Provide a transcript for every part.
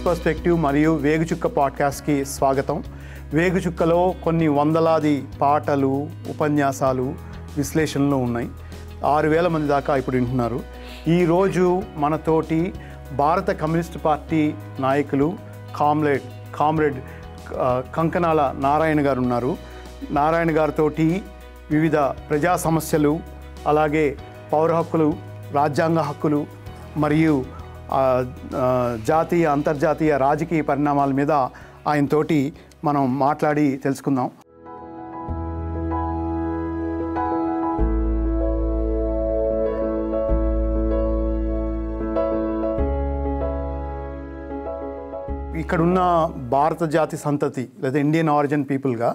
Perspective మరియు వేగుచుక్క పాడ్కాస్ట్కి స్వాగతం. వేగుచుక్కలో కొన్ని వందలాది పాటలు, ఉపన్యాసాలు, విశ్లేషణలు ఉన్నాయి. 6,000 మంది దాకా ఇప్పుడు వింటున్నారు. ఈరోజు మనతోటి భారత కమ్యూనిస్ట్ పార్టీ నాయకులు కామ్రేడ్ కంకనాల నారాయణ గారు ఉన్నారు. నారాయణ గారితోటి వివిధ ప్రజా సమస్యలు, అలాగే పౌర హక్కులు, రాజ్యాంగ హక్కులు మరియు జాతీయ అంతర్జాతీయ రాజకీయ పరిణామాల మీద ఆయనతోటి మనం మాట్లాడి తెలుసుకుందాం. ఇక్కడున్న భారత జాతి సంతతి లేదా ఇండియన్ ఆరిజిన్ పీపుల్గా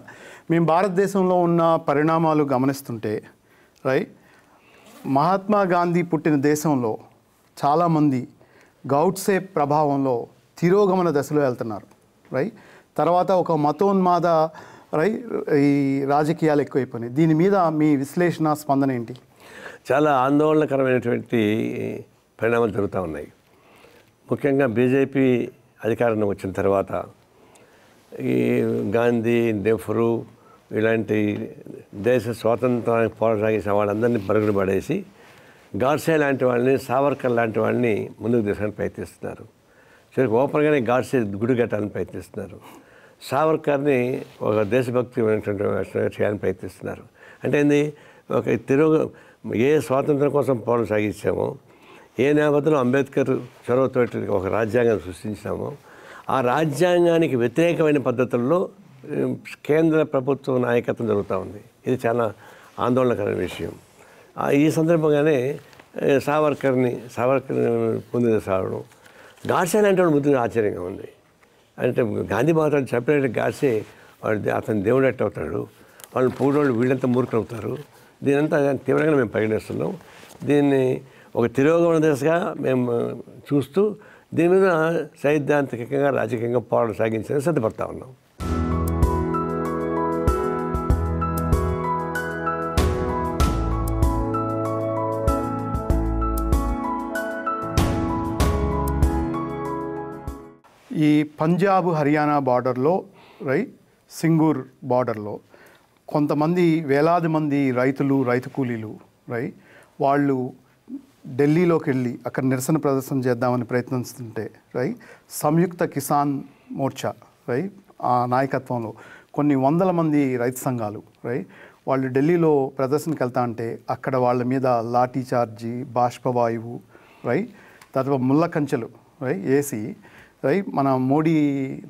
మేము భారతదేశంలో ఉన్న పరిణామాలు గమనిస్తుంటే మహాత్మా గాంధీ పుట్టిన దేశంలో చాలామంది గౌడ్సే ప్రభావంలో తిరోగమన దశలో వెళ్తున్నారు. తర్వాత ఒక మతోన్మాద ఈ రాజకీయాలు ఎక్కువైపోయినాయి. దీని మీద మీ విశ్లేషణ, స్పందన ఏంటి? చాలా ఆందోళనకరమైనటువంటి పరిణామాలు జరుగుతూ ఉన్నాయి. ముఖ్యంగా బీజేపీ అధికారంలో వచ్చిన తర్వాత ఈ గాంధీ, నెహ్రూ ఇలాంటి దేశ స్వాతంత్రానికి పోరాటం వాళ్ళందరినీ పరుగులు పడేసి గాడ్సే లాంటి వాళ్ళని, సావర్కర్ లాంటి వాళ్ళని ముందుకు తీసుకొని ప్రయత్నిస్తున్నారు. చివరికి ఓపెన్గానే గాడ్సే గుడి కట్టాలని ప్రయత్నిస్తున్నారు. సావర్కర్ని ఒక దేశభక్తి చేయాలని ప్రయత్నిస్తున్నారు. అంటే ఏంది, ఒక ఏ స్వాతంత్రం కోసం పోరాటం సాగించామో, ఏ నేపథ్యంలో అంబేద్కర్ చొరవతోటి ఒక రాజ్యాంగాన్ని సృష్టించామో, ఆ రాజ్యాంగానికి వ్యతిరేకమైన పద్ధతుల్లో కేంద్ర ప్రభుత్వ నాయకత్వం జరుగుతూ ఉంది. ఇది చాలా ఆందోళనకరమైన విషయం. ఈ సందర్భంగానే సావర్కర్ ముందుకు సాగడం, గాడ్సే లాంటి వాడు ముందుకు ఆశ్చర్యంగా ఉంది. అంటే గాంధీ మహాత్ముడు చెప్పినట్టు గాడ్సే అతని దేవుడు ఎట్ట అవుతాడు, వాళ్ళు పూడోళ్ళు వీళ్ళంతా మూర్ఖులు అవుతారు. దీనంతా తీవ్రంగా మేము పరిగణిస్తున్నాం. దీన్ని ఒక తిరోగమన దశగా మేము చూస్తూ దీని మీద సైద్ధాంతికంగా, రాజకీయంగా పోరాటం సాగించడానికి సిద్ధపడతా ఉన్నాం. ఈ పంజాబ్, హర్యానా బార్డర్లో సింగూర్ బార్డర్లో కొంతమంది వేలాది మంది రైతు కూలీలు వాళ్ళు ఢిల్లీలోకి వెళ్ళి అక్కడ నిరసన ప్రదర్శన చేద్దామని ప్రయత్నిస్తుంటే సంయుక్త కిసాన్ మోర్చా ఆ నాయకత్వంలో కొన్ని వందల మంది రైతు సంఘాలు వాళ్ళు ఢిల్లీలో ప్రదర్శనకి వెళ్తా అంటే అక్కడ వాళ్ళ మీద లాఠీ చార్జీ, బాష్పవాయువు తర్వాత ముళ్ళ కంచెలు వేసి మన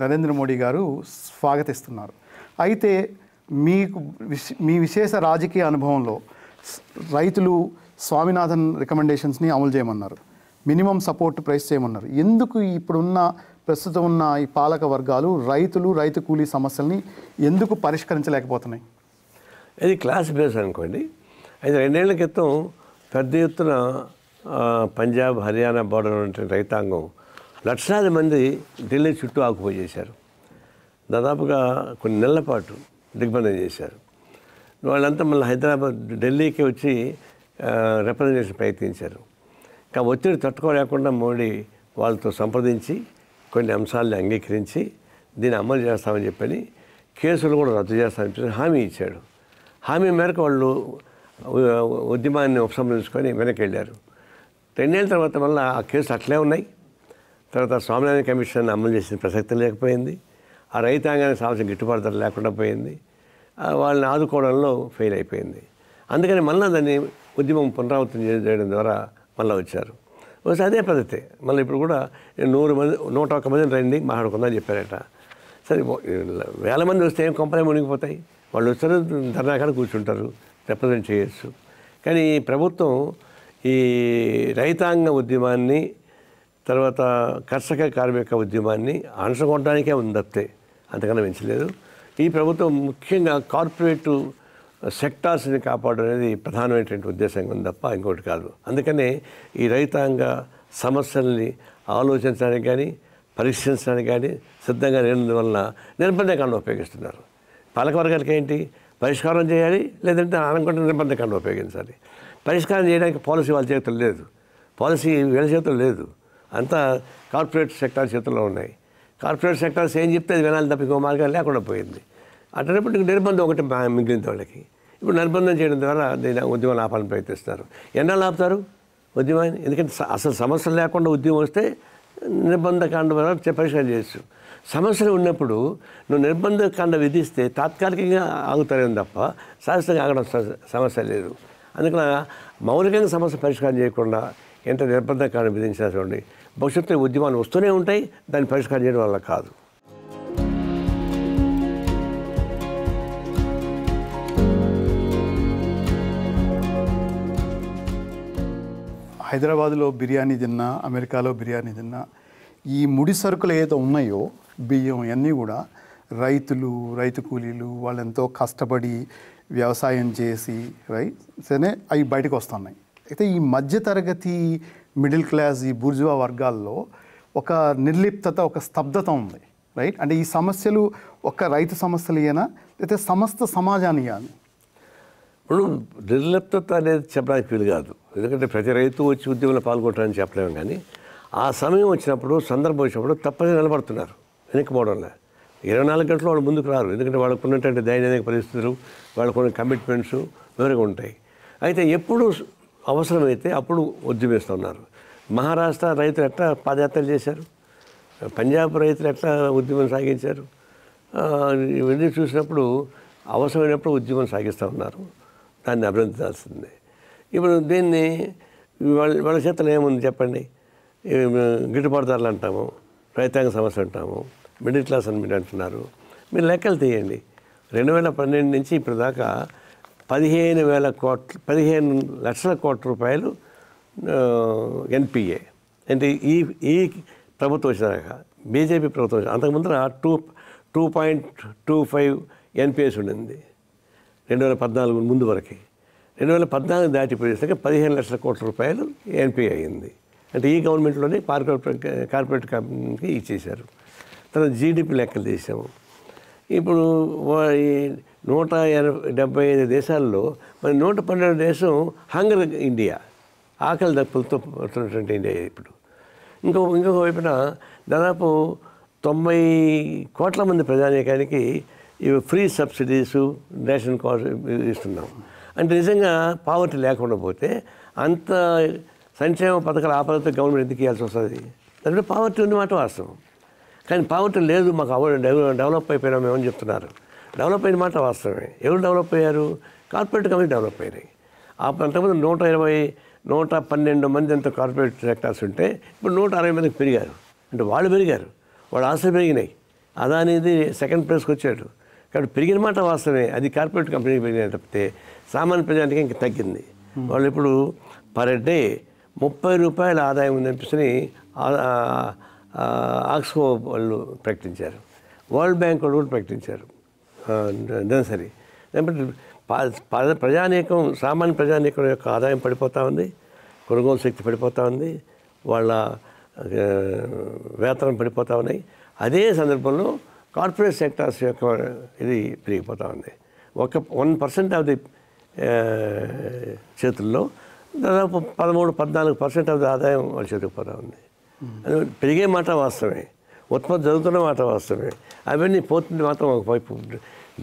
నరేంద్ర మోడీ గారు స్వాగతిస్తున్నారు. అయితే మీ విశేష రాజకీయ అనుభవంలో రైతులు స్వామినాథన్ రికమెండేషన్స్ని అమలు చేయమన్నారు, మినిమం సపోర్ట్ ప్రైస్ చేయమన్నారు. ఎందుకు ఇప్పుడున్న ప్రస్తుతం ఉన్న ఈ పాలక వర్గాలు రైతు కూలీ సమస్యల్ని ఎందుకు పరిష్కరించలేకపోతున్నాయి? ఇది క్లాస్ బేస్ అనుకోండి. అయితే 2 ఏళ్ల క్రితం పెద్ద ఎత్తున పంజాబ్, హర్యానా బార్డర్ ఉంటే రైతాంగం లక్షలాది మంది ఢిల్లీ చుట్టూ ఆక్యుపై చేశారు. దాదాపుగా కొన్ని నెలల పాటు దిగ్బంధం చేశారు. వాళ్ళంతా మళ్ళీ హైదరాబాద్, ఢిల్లీకి వచ్చి రిప్రజెంటేషన్ ప్రయత్నించారు. ఇంకా ఒత్తిడి తట్టుకోలేకుండా మోడీ వాళ్ళతో సంప్రదించి కొన్ని అంశాలను అంగీకరించి దీన్ని అమలు చేస్తామని చెప్పని కేసులు కూడా రద్దు చేస్తామని చెప్పి హామీ ఇచ్చాడు. హామీ మేరకు వాళ్ళు ఉద్యమాన్ని ఉపసంహరించుకొని వెనక్కి వెళ్ళారు. 2 ఏళ్ళ తర్వాత మళ్ళీ ఆ కేసులు అట్లే ఉన్నాయి. తర్వాత స్వామినాథన్ కమిషన్ అమలు చేసిన ప్రసక్తి లేకపోయింది. ఆ రైతాంగానికి కావాల్సిన గిట్టుబాటు ధర లేకుండా పోయింది. వాళ్ళని ఆదుకోవడంలో ఫెయిల్ అయిపోయింది. అందుకని మళ్ళీ దాన్ని ఉద్యమం పునరావృతం చేయడం ద్వారా మళ్ళీ వచ్చారు. వచ్చి అదే పద్ధతి మళ్ళీ ఇప్పుడు కూడా 101 మందిని రండి మాట్లాడుకుందని చెప్పారట. సరే, వేల మంది వస్తే ఏం కొంపలే మునిగిపోతాయి. వాళ్ళు వచ్చారు, ధర్నా కాడ కూర్చుంటారు, రిప్రజెంట్ చేయొచ్చు. కానీ ప్రభుత్వం ఈ రైతాంగ ఉద్యమాన్ని, తర్వాత కర్షక కార్మిక ఉద్యమాన్ని అణచుకోవడానికే ఉంది తప్పితే అంతకన్నా పెంచలేదు. ఈ ప్రభుత్వం ముఖ్యంగా కార్పొరేటు సెక్టార్స్ని కాపాడడం అనేది ప్రధానమైనటువంటి ఉద్దేశంగా ఉంది తప్ప ఇంకోటి కాదు. అందుకనే ఈ రైతాంగ సమస్యల్ని ఆలోచించడానికి కానీ, పరీక్షించడానికి కానీ సిద్ధంగా లేనందువల్ల నిర్బంధకాండం ఉపయోగిస్తున్నారు. పాలకవర్గాలకి ఏంటి, పరిష్కారం చేయాలి, లేదంటే అనుకుంటే నిర్బంధకాండం ఉపయోగించాలి. పరిష్కారం చేయడానికి పాలసీ వాళ్ళ చేతుల్లో లేదు, పాలసీ వీళ్ళ చేతుల్లో లేదు, అంతా కార్పొరేట్ సెక్టార్ చేతుల్లో ఉన్నాయి. కార్పొరేట్ సెక్టార్స్ ఏం చెప్తే అది వినాలి తప్ప ఇంకో మార్గం లేకుండా పోయింది. అటువంటిప్పుడు నిర్బంధం ఒకటి మిగిలిన వాళ్ళకి. ఇప్పుడు నిర్బంధం చేయడం ద్వారా దీని ఉద్యమం ఆపాలని ప్రయత్నిస్తారు. ఎన్నాళ్ళు ఆపుతారు ఉద్యమాన్ని? ఎందుకంటే అసలు సమస్యలు లేకుండా ఉద్యమం వస్తే నిర్బంధకాండ ద్వారా పరిష్కారం చేయొచ్చు. సమస్యలు ఉన్నప్పుడు నువ్వు నిర్బంధకాండ విధిస్తే తాత్కాలికంగా ఆగుతారేమో తప్ప శాశ్వతంగా ఆగడం సమస్య లేదు. అందుకని మౌలికంగా సమస్య పరిష్కారం చేయకుండా ఎంత నిర్బంధకాండ విధించినా చూడండి భవిష్యత్తులో ఉద్యమాలు వస్తూనే ఉంటాయి. దాన్ని పరిష్కారం చేయడం వల్ల కాదు. హైదరాబాద్లో బిర్యానీ తిన్నా, అమెరికాలో బిర్యానీ తిన్నా, ఈ ముడి సరుకులు ఏదైతే ఉన్నాయో బియ్యం ఇవన్నీ కూడా రైతు కూలీలు వాళ్ళు ఎంతో కష్టపడి వ్యవసాయం చేసి సరే అవి బయటకు వస్తున్నాయి. అయితే ఈ మధ్యతరగతి మిడిల్ క్లాస్ ఈ బూర్జువా వర్గాల్లో ఒక నిర్లిప్తత, ఒక స్తబ్దత ఉంది. అంటే ఈ సమస్యలు ఒక్క రైతు సమస్యలు ఏనా అయితే సమస్త సమాజాన్ని కానీ? ఇప్పుడు నిర్లిప్తత అనేది చెప్పడానికి వీలు కాదు. ఎందుకంటే ప్రతి రైతు వచ్చి ఉద్యమంలో పాల్గొంటారని చెప్పలేము. కానీ ఆ సమయం వచ్చినప్పుడు, సందర్భం వచ్చినప్పుడు తప్పని నిలబడుతున్నారు. వెనక్కిపోవడంలో 24 గంటలు వాళ్ళు ముందుకు రారు. ఎందుకంటే వాళ్ళకు ఉన్నటువంటి దైనందిక పరిస్థితులు, వాళ్ళకు ఉన్న కమిట్మెంట్స్ వేరుగా ఉంటాయి. అయితే ఎప్పుడు అవసరమైతే అప్పుడు ఉద్యమిస్తున్నారు. మహారాష్ట్ర రైతులు ఎట్లా పాదయాత్రలు చేశారు, పంజాబ్ రైతులు ఎట్లా ఉద్యమం సాగించారు, ఇవన్నీ చూసినప్పుడు అవసరమైనప్పుడు ఉద్యమం సాగిస్తూ ఉన్నారు. దాన్ని అభినందించాల్సిందే. ఇప్పుడు దీన్ని వాళ్ళ చేతలు ఏముంది చెప్పండి? గిట్టుబాటు ధరలు అంటాము, రైతాంగ సమస్య అంటాము, మిడిల్ క్లాస్ అని మీరు అంటున్నారు. మీరు లెక్కలు తీయండి. 2012 నుంచి ఇప్పుడు దాకా 15 లక్షల కోట్ల రూపాయలు ఎన్పిఏ అంటే ఈ ప్రభుత్వం వచ్చినాక, బీజేపీ ప్రభుత్వం వచ్చిన అంతకుముందు 2.25 ఎన్పిఎస్ ఉండింది 2014 ముందు వరకు. 2014 దాటిపోయేసరికి 15 లక్షల కోట్ల రూపాయలు ఎన్పిఏ అయింది. అంటే ఈ గవర్నమెంట్లోనే కార్పొరేట్ కంపెనీకి ఇచ్చేశారు. తర్వాత జీడిపి లెక్కలు తీసాము. ఇప్పుడు 175 దేశాల్లో మరి 112 దేశం హంగర్ ఇండియా, ఆకలి దప్పులతో పడుతున్నటువంటి ఇండియా. ఇప్పుడు ఇంకొక వైపున దాదాపు 90 కోట్ల మంది ప్రజానీకానికి ఇవి ఫ్రీ సబ్సిడీసు, రేషన్ కార్డు ఇస్తున్నాం. అంటే నిజంగా పావర్టీ లేకుండా పోతే అంత సంక్షేమ పథకాలు ఆపదతో గవర్నమెంట్ ఎందుకు ఇవ్వాల్సి వస్తుంది? దాంట్లో పావర్టీ ఉంది మాట వాస్తవం. కానీ పావర్టీ లేదు, మాకు డెవలప్ అయిపోయినా మేమని చెప్తున్నారు. డెవలప్ అయిన మాట వాస్తవమే. ఎవరు డెవలప్ అయ్యారు? కార్పొరేట్ కంపెనీ డెవలప్ అయినాయి. అంతకుముందు 112 మంది అంత కార్పొరేట్ సెక్టార్స్ ఉంటే ఇప్పుడు 160 మందికి పెరిగారు. అంటే వాళ్ళు పెరిగారు, వాళ్ళ ఆస్తులు పెరిగినాయి. అదానిది సెకండ్ ప్లేస్కి వచ్చాడు. కాబట్టి పెరిగిన మాట వాస్తవమే. అది కార్పొరేట్ కంపెనీకి పెరిగిన తప్పితే సామాన్య ప్రజానికి ఇంక తగ్గింది. వాళ్ళు ఇప్పుడు పర్ డే 30 రూపాయల ఆదాయం ఉందనిపిస్తుంది ఆక్స్ఫో వాళ్ళు ప్రకటించారు. వరల్డ్ బ్యాంక్ వాళ్ళు కూడా ప్రకటించారు. సరే ప్రజానీకం, సామాన్య ప్రజానీకం యొక్క ఆదాయం పడిపోతూ ఉంది, కొనుగోలు శక్తి పడిపోతూ ఉంది, వాళ్ళ వేతనం పడిపోతూ ఉన్నాయి. అదే సందర్భంలో కార్పొరేట్ సెక్టార్స్ యొక్క ఇది పెరిగిపోతూ ఉంది. 1% ఆఫ్ ది చేతుల్లో దాదాపు 13-14% ఆఫ్ ది ఆదాయం వాళ్ళ చేతికి పోతూ ఉంది. అది పెరిగే మాట వాస్తవమే, ఉత్పత్తి జరుగుతున్న మాట వాస్తవమే. అవన్నీ పోతుంది మాత్రం ఒకవైపు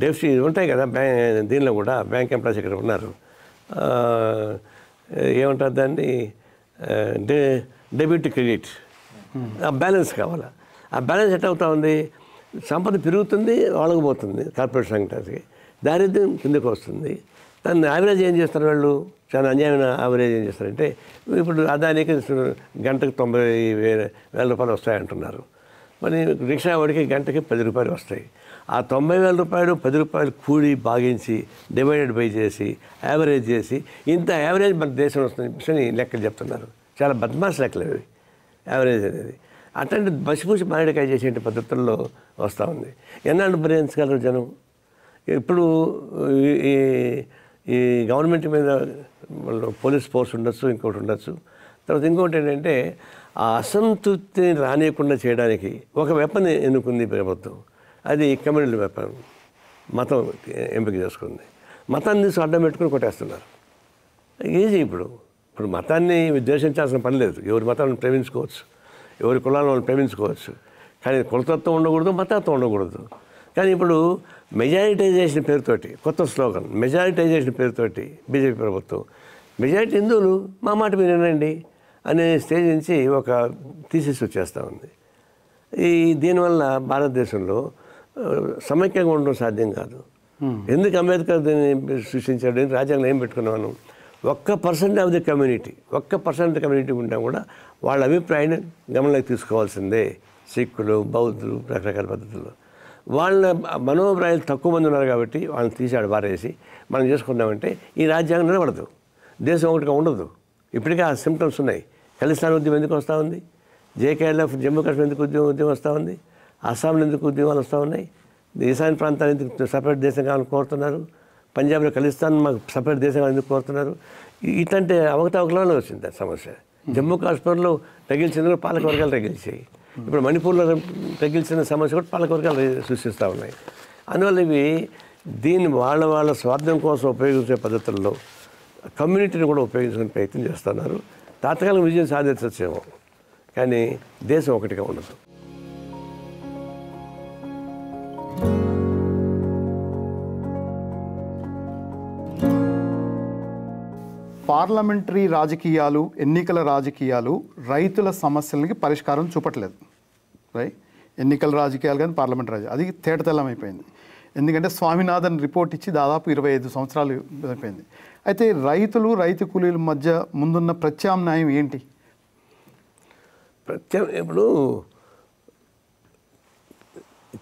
డెఫిసిట్ ఉంటాయి కదా. దీనిలో కూడా బ్యాంక్ ఎంప్లాయీస్ ఇక్కడ ఉన్నారు, ఏమంటారు దాన్ని, డెబిట్ క్రెడిట్, ఆ బ్యాలెన్స్ కావాలా. ఆ బ్యాలెన్స్ ఎట్లా అవుతా ఉంది? సంపద పెరుగుతుంది, వాళ్ళకు పోతుంది కార్పొరేట్ సెక్టార్కి, దారిద్ర్యం కిందకు వస్తుంది. దాన్ని యావరేజ్ ఏం చేస్తారు వాళ్ళు? చాలా అన్యాయమైన యావరేజ్ ఏం చేస్తారంటే ఇప్పుడు అదానికి గంటకు 90,000 రూపాయలు వస్తాయంటున్నారు. మరి రిక్షా వాడికి గంటకి 10 రూపాయలు వస్తాయి. ఆ 90,000 రూపాయలు 10 రూపాయలు కూడి భాగించి డివైడెడ్ బై చేసి యావరేజ్ చేసి ఇంత యావరేజ్ మన దేశం వస్తుంది లెక్కలు చెప్తున్నారు. చాలా బద్మాష్ లెక్కలు అవి యావరేజ్ అనేది. అట్లాంటి బసిపూసి మారేడుకాయ చేసే పద్ధతుల్లో వస్తూ ఉంది. ఎన్నాళ్ళు భరించగలరు జనం? ఇప్పుడు ఈ గవర్నమెంట్ మీద వాళ్ళు పోలీస్ ఫోర్స్ ఉండొచ్చు, ఇంకోటి ఉండొచ్చు. తర్వాత ఇంకోటి ఏంటంటే ఆ అసంతృప్తిని రానియకుండా చేయడానికి ఒక వెపన్ ఎన్నుకుంది ప్రభుత్వం. అది కమ్యూనల్ వెపన్, మతం ఎంపిక చేసుకుంది. మతాన్ని తీసి అడ్డం పెట్టుకుని కొట్టేస్తున్నారు. ఈజీ. ఇప్పుడు మతాన్ని విద్వేషించాల్సిన పని లేదు. ఎవరి మతాన్ని ప్రేమించుకోవచ్చు, ఎవరి కులాలను వాళ్ళు ప్రేమించుకోవచ్చు. కానీ కులతత్వం ఉండకూడదు, మతత్వం ఉండకూడదు. కానీ ఇప్పుడు మెజారిటైజేషన్ పేరుతోటి కొత్త స్లోగన్, మెజారిటైజేషన్ పేరుతోటి బీజేపీ ప్రభుత్వం మెజారిటీ హిందువులు మా మాట మీరు వినండి అనే స్టేజ్ నుంచి ఒక థీసిస్ వచ్చేస్తూ ఉంది. దీనివల్ల భారతదేశంలో సమైక్యంగా ఉండడం సాధ్యం కాదు. ఎందుకు అంబేద్కర్ దీన్ని సృష్టించాడు? రాజ్యాంగం ఏం పెట్టుకున్నాను? 1% ఆఫ్ ది కమ్యూనిటీ, 1% కమ్యూనిటీ ఉంటా కూడా వాళ్ళ అభిప్రాయాన్ని గమనంలోకి తీసుకోవాల్సిందే. సిక్కులు, బౌద్ధులు, రకరకాల పద్ధతుల్లో వాళ్ళ మనోభిప్రాయాలు తక్కువ మంది ఉన్నారు కాబట్టి వాళ్ళని తీసాడు బారేసి మనం చేసుకున్నామంటే ఈ రాజ్యాంగం నిలబడదు, దేశం ఒకటిగా ఉండదు. ఇప్పటికే ఆ సిమ్టమ్స్ ఉన్నాయి. ఖలిస్తాన్ ఉద్యమం ఎందుకు వస్తూ ఉంది? జేకేఎల్ఎఫ్ జమ్మూ కాశ్మీర్ ఎందుకు ఉద్యమం వస్తూ ఉంది? అస్సాంలో ఎందుకు ఉద్యమాలు వస్తూ ఉన్నాయి? ఈశాన్య ప్రాంతాన్ని ఎందుకు సపరేట్ దేశం కావాలని కోరుతున్నారు? పంజాబ్లో ఖలిస్తాన్ మాకు సపరేట్ దేశం ఎందుకు కోరుతున్నారు? ఇట్లాంటి అవకతవకలోనే వచ్చింది సమస్య. జమ్మూ కాశ్మీర్లో తగిలించింది కూడా పాలకవర్గాలు తగిలించాయి. ఇప్పుడు మణిపూర్లో తగిలించిన సమస్య కూడా పాలకవర్గాలు సృష్టిస్తూ ఉన్నాయి. అందువల్ల ఇవి దీన్ని వాళ్ళ స్వార్థం కోసం ఉపయోగించే పద్ధతుల్లో కమ్యూనిటీని కూడా ఉపయోగించుకునే ప్రయత్నం చేస్తున్నారు. తాత్కాలిక విజయం సాధించవచ్చేమో, కానీ దేశం ఒకటిగా ఉండదు. పార్లమెంటరీ రాజకీయాలు, ఎన్నికల రాజకీయాలు రైతుల సమస్యలకి పరిష్కారం చూపట్లేదు. రైట్, ఎన్నికల రాజకీయాలు కానీ పార్లమెంటరీ రాజకీయాలు అది తేటతెల్లమైపోయింది. ఎందుకంటే స్వామినాథన్ రిపోర్ట్ ఇచ్చి దాదాపు 25 సంవత్సరాలు అయిపోయింది. అయితే రైతులు, రైతు కూలీల మధ్య ముందున్న ప్రత్యామ్నాయం ఏంటి? ఇప్పుడు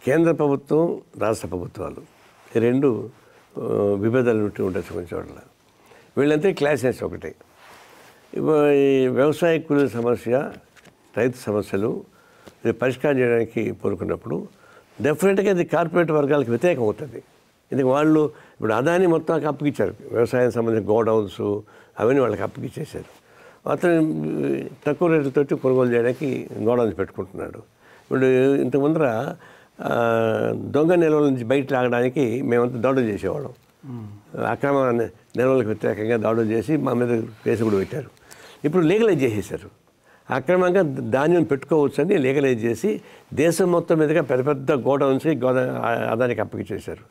కేంద్ర ప్రభుత్వం, రాష్ట్ర ప్రభుత్వాలు ఈ రెండు విభేదాలు ఉండొచ్చు కొంచెం చోట్ల. వీళ్ళంతా క్లాసెస్ ఒకటే. ఇప్పుడు ఈ వ్యవసాయ కూలీల సమస్య, రైతు సమస్యలు ఇది పరిష్కారం చేయడానికి కోరుకున్నప్పుడు డెఫినెట్గా ఇది కార్పొరేట్ వర్గాలకు వ్యతిరేకం అవుతుంది. ఎందుకంటే వాళ్ళు ఇప్పుడు అదాని మొత్తం అప్పగిచ్చారు. వ్యవసాయం సంబంధించిన గోడౌన్స్ అవన్నీ వాళ్ళకి అప్పగిచ్చేశారు. అతను తక్కువ రేట్లతోటి కొనుగోలు చేయడానికి గోడౌన్స్ పెట్టుకుంటున్నాడు. ఇప్పుడు ఇంతకు ముందర దొంగ నిల్వల నుంచి బయట రావడానికి మేమంతా దాడులు చేసేవాళ్ళం. అక్రమ నిల్వలకు వ్యతిరేకంగా దాడులు చేసి మా మీద కేసు కూడా పెట్టారు. ఇప్పుడు లీగలైజ్ చేసేసారు. అక్రమంగా ధాన్యం పెట్టుకోవచ్చు అని లీగలైజ్ చేసి దేశం మొత్తం మీదుగా పెద్ద పెద్ద గోడౌన్స్ అదానికి అప్పగిచ్చేశారు.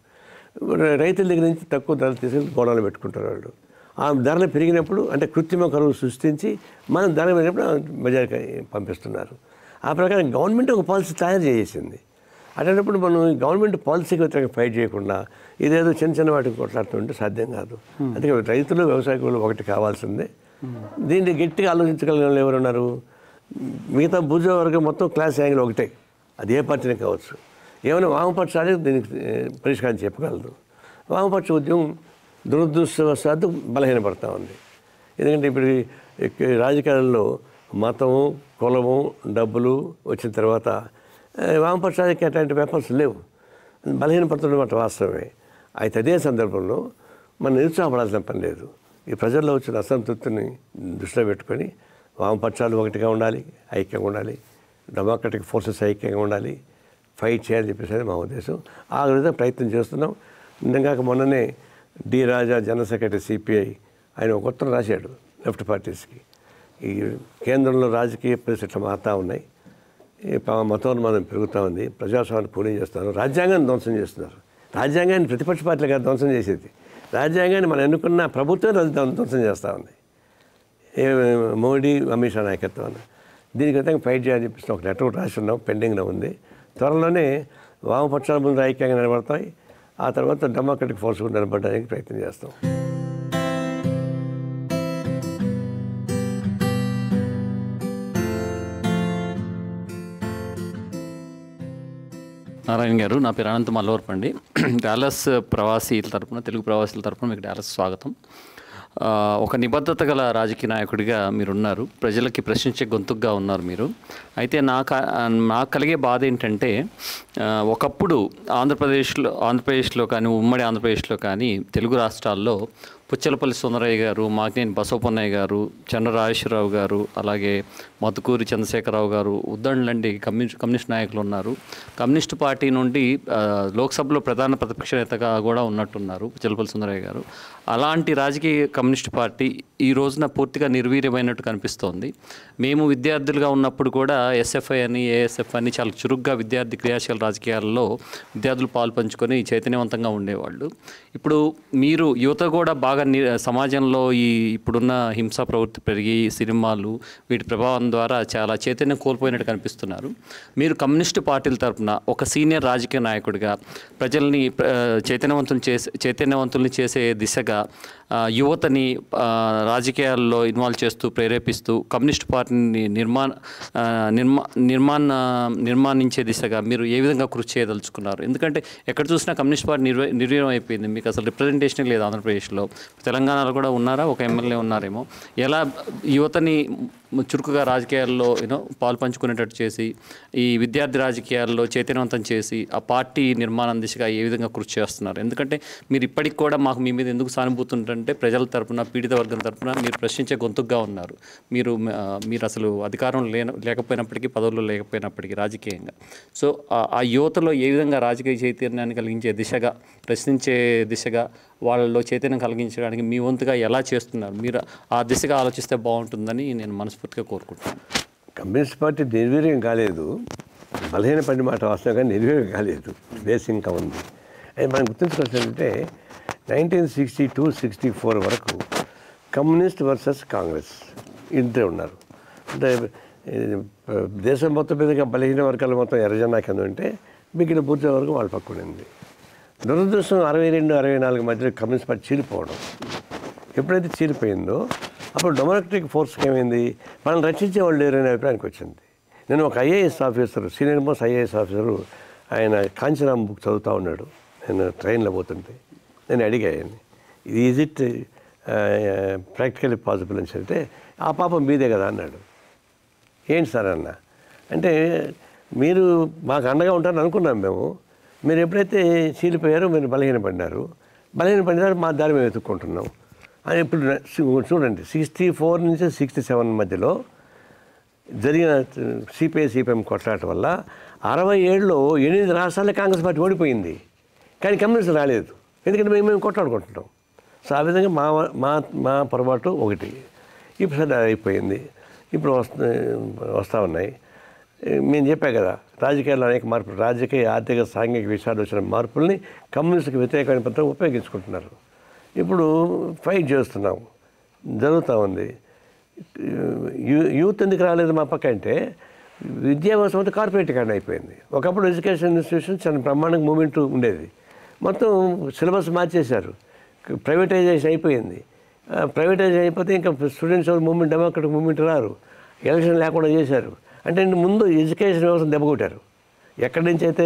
రైతుల దగ్గర నుంచి తక్కువ ధరలు తీసుకుని గోడౌన్లు పెట్టుకుంటారు వాళ్ళు. ఆ ధరలు పెరిగినప్పుడు అంటే కృత్రిమ కరువు సృష్టించి మనం ధర పెరిగినప్పుడు బజార్కి పంపిస్తున్నారు. ఆ ప్రకారం గవర్నమెంట్ ఒక పాలసీ తయారు చేసింది. అటువంటిప్పుడు మనం గవర్నమెంట్ పాలసీకి వ్యతిరేకంగా ఫైట్ చేయకుండా ఇదేదో చిన్న చిన్న వాటికి కొట్లాడుతుంటే సాధ్యం కాదు. అందుకే రైతులు, వ్యవసాయ కూలీలు ఒకటి కావాల్సిందే. దీన్ని గట్టిగా ఆలోచించగలిగిన వాళ్ళు ఎవరున్నారు? మిగతా భుజ వర్గం మొత్తం క్లాస్ యాంగిల్ ఒకటే, అది ఏ పార్టీనే కావచ్చు. ఏమైనా వామపక్షాలే దీనికి పరిష్కారం చెప్పగలదు. వామపక్ష ఉద్యమం దురదృష్టవశాత్తు బలహీనపడతా ఉంది. ఎందుకంటే ఇప్పుడు రాజకీయాల్లో మతము, కులము, డబ్బులు వచ్చిన తర్వాత వామపక్షాలకి అట్లాంటి వెపన్స్ లేవు, బలహీనపడుతున్న మాట వాస్తవమే. అయితే అదే సందర్భంలో మనం నిరుత్సాహపడాల్సిన పని లేదు. ఈ ప్రజల్లో వచ్చిన అసంతృప్తిని దృష్టిలో పెట్టుకొని వామపక్షాలు ఒకటిగా ఉండాలి, ఐక్యంగా ఉండాలి, డెమోక్రటిక్ ఫోర్సెస్ ఐక్యంగా ఉండాలి, ఫైట్ చేయాలని చెప్పేసి మా ఉద్దేశం. ఆ విధంగా ప్రయత్నం చేస్తున్నాం. నిన్నగా మొన్ననే డి రాజా, జనరల్ సెక్రటరీ సిపిఐ, ఆయన ఒక ఉత్తరం రాశాడు లెఫ్ట్ పార్టీస్కి. ఈ కేంద్రంలో రాజకీయ పరిస్థితులు మారుతూ ఉన్నాయి, మతోన్మాదం పెరుగుతూ ఉంది, ప్రజాస్వామ్యాన్ని పూర్ణం చేస్తున్నారు, రాజ్యాంగాన్ని ధ్వంసం చేస్తున్నారు. రాజ్యాంగాన్ని ప్రతిపక్ష పార్టీలుగా ధ్వంసం చేసేది, రాజ్యాంగాన్ని మనం ఎన్నుకున్న ప్రభుత్వం ధ్వంసం చేస్తూ ఉంది మోడీ, అమిత్ షా నాయకత్వాన్ని. దీనికి విధంగా ఫైట్ చేయాలని చెప్పేసి ఒక లెటర్ రాసి ఉన్నాం, పెండింగ్లో ఉంది. త్వరలోనే వామపక్షాల ముందు ఐక్యంగా నిలబడతాయి. ఆ తర్వాత డెమోక్రటిక్ ఫోర్స్ కూడా నిలబడడానికి ప్రయత్నం చేస్తాం. నారాయణ గారు, నా పేరు అనంత మల్లవరపు అండి. డాలస్ ప్రవాసీల తరపున, తెలుగు ప్రవాసీల తరపున మీకు డాలస్ స్వాగతం. ఒక నిబద్ధత గల రాజకీయ నాయకుడిగా మీరున్నారు, ప్రజలకి ప్రశ్నించే గొంతుగా ఉన్నారు మీరు. అయితే నాకు కలిగే బాధ ఏంటంటే, ఒకప్పుడు ఆంధ్రప్రదేశ్లో కానీ, ఉమ్మడి ఆంధ్రప్రదేశ్లో కానీ, తెలుగు రాష్ట్రాల్లో పుచ్చలపల్లి సుందరయ్య గారు, మాగ్నేని బసవపున్నయ్య గారు, చంద్ర రాజేశ్వరరావు గారు, అలాగే మధుకూరి చంద్రశేఖరరావు గారు, ఉద్దండ్లండి కమ్యూనిస్ట్ నాయకులు ఉన్నారు. కమ్యూనిస్ట్ పార్టీ నుండి లోక్సభలో ప్రధాన ప్రతిపక్ష నేతగా కూడా ఉన్నట్టున్నారు పుచ్చలపల్లి సుందరయ్య గారు. అలాంటి రాజకీయ కమ్యూనిస్ట్ పార్టీ ఈ రోజున పూర్తిగా నిర్వీర్యమైనట్టు కనిపిస్తోంది. మేము విద్యార్థులుగా ఉన్నప్పుడు కూడా ఎస్ఎఫ్ఐ అని, ఏఎస్ఎఫ్ అని చాలా చురుగ్గా విద్యార్థి క్రియాశీల రాజకీయాల్లో విద్యార్థులు పాల్పంచుకొని చైతన్యవంతంగా ఉండేవాళ్ళు. ఇప్పుడు మీరు యువత కూడా బాగా సమాజంలో ఇప్పుడున్న హింసా ప్రవృత్తి పెరిగి సినిమాలు వీటి ప్రభావం ద్వారా చాలా చైతన్యం కోల్పోయినట్టు కనిపిస్తున్నారు. మీరు కమ్యూనిస్టు పార్టీల తరఫున ఒక సీనియర్ రాజకీయ నాయకుడిగా ప్రజల్ని చైతన్యవంతుల్ని చేసే దిశగా యువతని రాజకీయాల్లో ఇన్వాల్వ్ చేస్తూ ప్రేరేపిస్తూ కమ్యూనిస్ట్ పార్టీని నిర్మాణించే దిశగా మీరు ఏ విధంగా కృషి చేయదలుచుకున్నారు? ఎందుకంటే ఎక్కడ చూసినా కమ్యూనిస్ట్ పార్టీ నిర్వీర్యం అయిపోయింది. మీకు అసలు రిప్రజెంటేషన్ లేదు ఆంధ్రప్రదేశ్లో. తెలంగాణలో కూడా ఉన్నారా? ఒక ఎమ్మెల్యే ఉన్నారేమో. ఎలా యువతని చురుకుగా రాజకీయాల్లో పాల్పంచుకునేటట్టు చేసి ఈ విద్యార్థి రాజకీయాల్లో చైతన్యవంతం చేసి ఆ పార్టీ నిర్మాణం దిశగా ఏ విధంగా కృషి చేస్తున్నారు? ఎందుకంటే మీరు ఇప్పటికి కూడా మాకు మీ మీద ఎందుకు సానుభూతి ఉంటుందంటే ప్రజల తరఫున, పీడిత వర్గం తరఫున మీరు ప్రశ్నించే గొంతుగా ఉన్నారు. మీరు అసలు అధికారం లేకపోయినప్పటికీ, పదవుల్లో లేకపోయినప్పటికీ రాజకీయంగా. సో ఆ యువతలో ఏ విధంగా రాజకీయ చైతన్యాన్ని కలిగించే దిశగా, ప్రశ్నించే దిశగా వాళ్ళలో చైతన్యం కలిగించడానికి మీ వంతుగా ఎలా చేస్తున్నారు? మీరు ఆ దిశగా ఆలోచిస్తే బాగుంటుందని నేను మనస్ఫూర్తిగా కోరుకుంటున్నాను. కమ్యూనిస్ట్ పార్టీ నిర్వీర్యం కాలేదు, బలహీన పడి మాట వాస్తవం కానీ నిర్వీర్యం కాలేదు, బేస్ ఇంకా ఉంది. అది మనం గుర్తుంచుకోవాల్సిందంటే 1962-64 వరకు కమ్యూనిస్ట్ వర్సెస్ కాంగ్రెస్ ఇద్దరే ఉన్నారు. అంటే దేశం మొత్తం మీదుగా బలహీన వర్గాలు మొత్తం ఎర్రజెండా కింద ఉంటే మిగిలిన బూర్జువా వరకు వాళ్ళ పక్కన ఉంది. దురదృష్టం 62-64 మధ్యలో కమ్యూనిస్ట్ పార్టీ చీలిపోవడం. ఎప్పుడైతే చీలిపోయిందో అప్పుడు డెమోక్రటిక్ ఫోర్స్కి ఏమైంది, మనల్ని రక్షించే వాళ్ళు లేరనే అభిప్రాయానికి వచ్చింది. నేను ఒక IAS officer, senior most IAS officer, ఆయన కాంచనామ బుక్ చదువుతూ ఉన్నాడు. నేను ట్రైన్లో పోతుంటే నేను అడిగాను, ఈజ్ ఇట్ ప్రాక్టికల్లీ పాసిబుల్ అని చెప్తే ఆ పాపం మీదే కదా అన్నాడు. ఏంటి సార్ అన్న అంటే, మీరు మాకు అండగా ఉంటారని అనుకున్నాం మేము, మీరు ఎప్పుడైతే చీలిపోయారో మీరు బలహీనపడినారు, మా దారి మేము వెతుక్కుంటున్నాం అని. ఇప్పుడు చూడండి, 64 నుంచి 67 మధ్యలో జరిగిన సిపిఐ-సిపిఎం కొట్లాట వల్ల 67లో 8 రాష్ట్రాల్లో కాంగ్రెస్ పార్టీ ఓడిపోయింది, కానీ కమ్యూనిస్టులు రాలేదు. ఎందుకంటే మేము కొట్లాడుకుంటున్నాం. సో ఆ విధంగా మా పొరపాటు ఒకటి. ఇప్పుడు సరే అయిపోయింది, ఇప్పుడు వస్తూ ఉన్నాయి. మేము చెప్పా కదా, రాజకీయాల్లో అనేక మార్పులు, రాజకీయ, ఆర్థిక, సాంఘిక విషయాలు వచ్చిన మార్పుల్ని కమ్యూనిస్టుకి వ్యతిరేకమైన పద్ధతిలో ఉపయోగించుకుంటున్నారు. ఇప్పుడు ఫైట్ చేస్తున్నాం, జరుగుతూ ఉంది. యూత్ ఎందుకు రాలేదు మా పక్క అంటే, విద్యా వ్యవస్థ మొత్తం కార్పొరేటీకరణ అయిపోయింది. ఒకప్పుడు ఎడ్యుకేషన్ ఇన్స్టిట్యూషన్ చాలా బ్రహ్మాండంగా మూమెంట్ ఉండేది, మొత్తం సిలబస్ మార్చేశారు, ప్రైవేటైజేషన్ అయిపోయింది. ప్రైవేటైజేషన్ అయిపోతే ఇంకా స్టూడెంట్స్ మూమెంట్, డెమోక్రటిక్ మూమెంట్ రారు, ఎలక్షన్ లేకుండా చేశారు. అంటే ముందు ఎడ్యుకేషన్ వ్యవస్థను దెబ్బకొట్టారు. ఎక్కడి నుంచి అయితే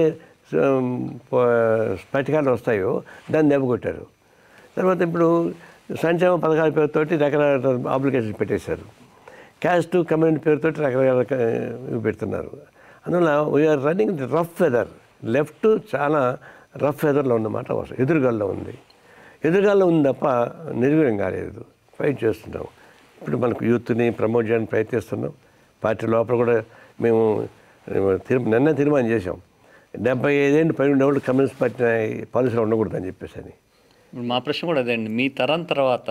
స్ఫటికాలు వస్తాయో దాన్ని దెబ్బకొట్టారు. తర్వాత ఇప్పుడు సంక్షేమ పథకాల పేరుతోటి రకరకాల అప్లికేషన్ పెట్టేశారు. క్యాస్ట్ కమ్యూనిటీ పేరుతోటి రకరకాల పెడుతున్నారు. అందువల్ల we are running rough weather. Left చాలా రఫ్ వెదర్లో ఉన్నమాట, ఎదురుగాల్లో ఉంది. ఎదురుగాల్లో ఉంది తప్ప నిర్వీర్యం కాలేదు. ఫైట్ చేస్తున్నాం. ఇప్పుడు మనకు యూత్ని ప్రమోట్ చేయడానికి ప్రయత్నిస్తున్నాం. పార్టీ లోపల కూడా మేము నిన్న తీర్మానం చేసాం, 75 ఏళ్ళు పైన ఉండేవాళ్ళు కమ్యూనిస్ట్ పార్టీ పాలసీలో ఉండకూడదని చెప్పేసి అని. మా ప్రశ్న కూడా అదే అండి, మీ తరం తర్వాత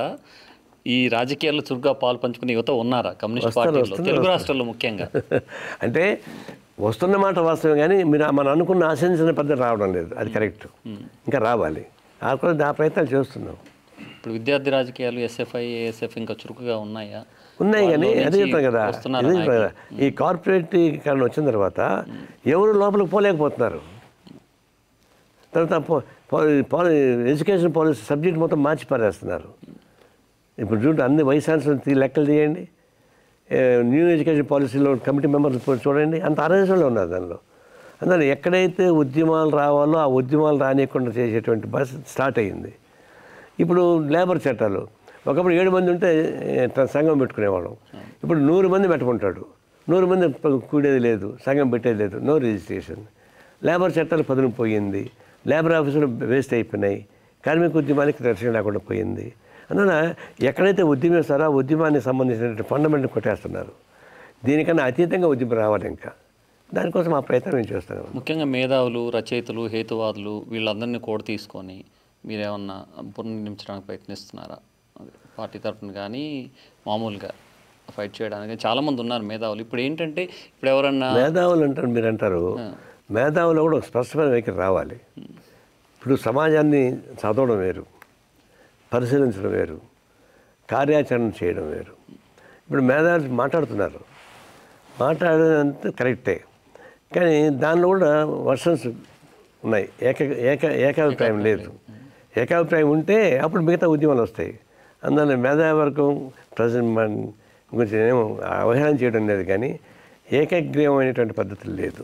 ఈ రాజకీయాల్లో చురుగ్గా పాలు పంచుకునే యువత ఉన్నారా కమ్యూనిస్ట్ పార్టీలో, తెలుగు రాష్ట్రాల్లో ముఖ్యంగా? అంటే వస్తున్న మాట వాస్తవం, కానీ మనం అనుకున్న ఆశించిన పద్ధతి రావడం లేదు. అది కరెక్ట్, ఇంకా రావాలి. ఆ ప్రయత్నాలు చేస్తున్నాం. ఇప్పుడు విద్యార్థి రాజకీయాలు ఎస్ఎఫ్ఐ, ఏఎస్ఎఫ్ ఇంకా చురుకుగా ఉన్నాయా? ఉన్నాయి, కానీ అదే చెప్తాం కదా, ఈ కార్పొరేటీకరణ వచ్చిన తర్వాత ఎవరు లోపలికి పోలేకపోతున్నారు. తర్వాత ఎడ్యుకేషన్ పాలసీ సబ్జెక్ట్ మొత్తం మార్చి పారేస్తున్నారు. ఇప్పుడు చూడండి, అన్ని వైస్ ఛాన్సలర్ లెక్కలు తీయండి, న్యూ ఎడ్యుకేషన్ పాలసీలో కమిటీ మెంబర్స్ చూడండి, అంత అరేంజ్మెంట్లో ఉన్నారు దానిలో. అందువల్ల ఎక్కడైతే ఉద్యమాలు రావాలో ఆ ఉద్యమాలు రానియకుండా చేసేటువంటి బస్ స్టార్ట్ అయ్యింది. ఇప్పుడు లేబర్ చట్టాలు, ఒకప్పుడు 7 మంది ఉంటే సంఘం పెట్టుకునేవాళ్ళం, ఇప్పుడు 100 మంది పెట్టుకుంటాడు. 100 మంది కూడేది లేదు, సంఘం పెట్టేది లేదు, నో రిజిస్ట్రేషన్. లేబర్ చట్టాలు పదును పోయింది, లేబర్ ఆఫీసులు వేస్ట్ అయిపోయినాయి, కార్మిక ఉద్యమానికి రక్షణ లేకుండా పోయింది. అందువల్ల ఎక్కడైతే ఉద్యమిస్తారో ఆ ఉద్యమానికి సంబంధించిన ఫండమెంటల్ కొట్టేస్తున్నారు. దీనికన్నా అతీతంగా ఉద్యమం రావాలి. ఇంకా దానికోసం ఆ ప్రయత్నం నేను చేస్తాను. ముఖ్యంగా మేధావులు, రచయితలు, హేతువాదులు వీళ్ళందరినీ కూడా తీసుకొని మీరేమన్నా పునర్నిర్మించడానికి ప్రయత్నిస్తున్నారా? పార్టీ తరఫున కానీ మామూలుగా ఫైట్ చేయడానికి చాలామంది ఉన్నారు మేధావులు. ఇప్పుడు ఏంటంటే ఇప్పుడు ఎవరన్నా మేధావులు అంటారు, మీరు అంటారు, మేధావులు కూడా ఒక స్పష్టమైన వైఖరి రావాలి. ఇప్పుడు సమాజాన్ని చదవడం వేరు, పరిశీలించడం వేరు, కార్యాచరణ చేయడం వేరు. ఇప్పుడు మేధావులు మాట్లాడుతున్నారు, మాట్లాడేదంతా కరెక్టే, కానీ దానిలో కూడా వర్షన్స్ ఉన్నాయి. ఏకాభిప్రాయం లేదు. ఏకాభిప్రాయం ఉంటే అప్పుడు మిగతా ఉద్యమాలు వస్తాయి. అందువల్ల మేధావర్గం ప్రజెంట్ గురించి ఏమో అవహేళన చేయడం లేదు, కానీ ఏకగ్రీవమైనటువంటి పద్ధతులు లేదు.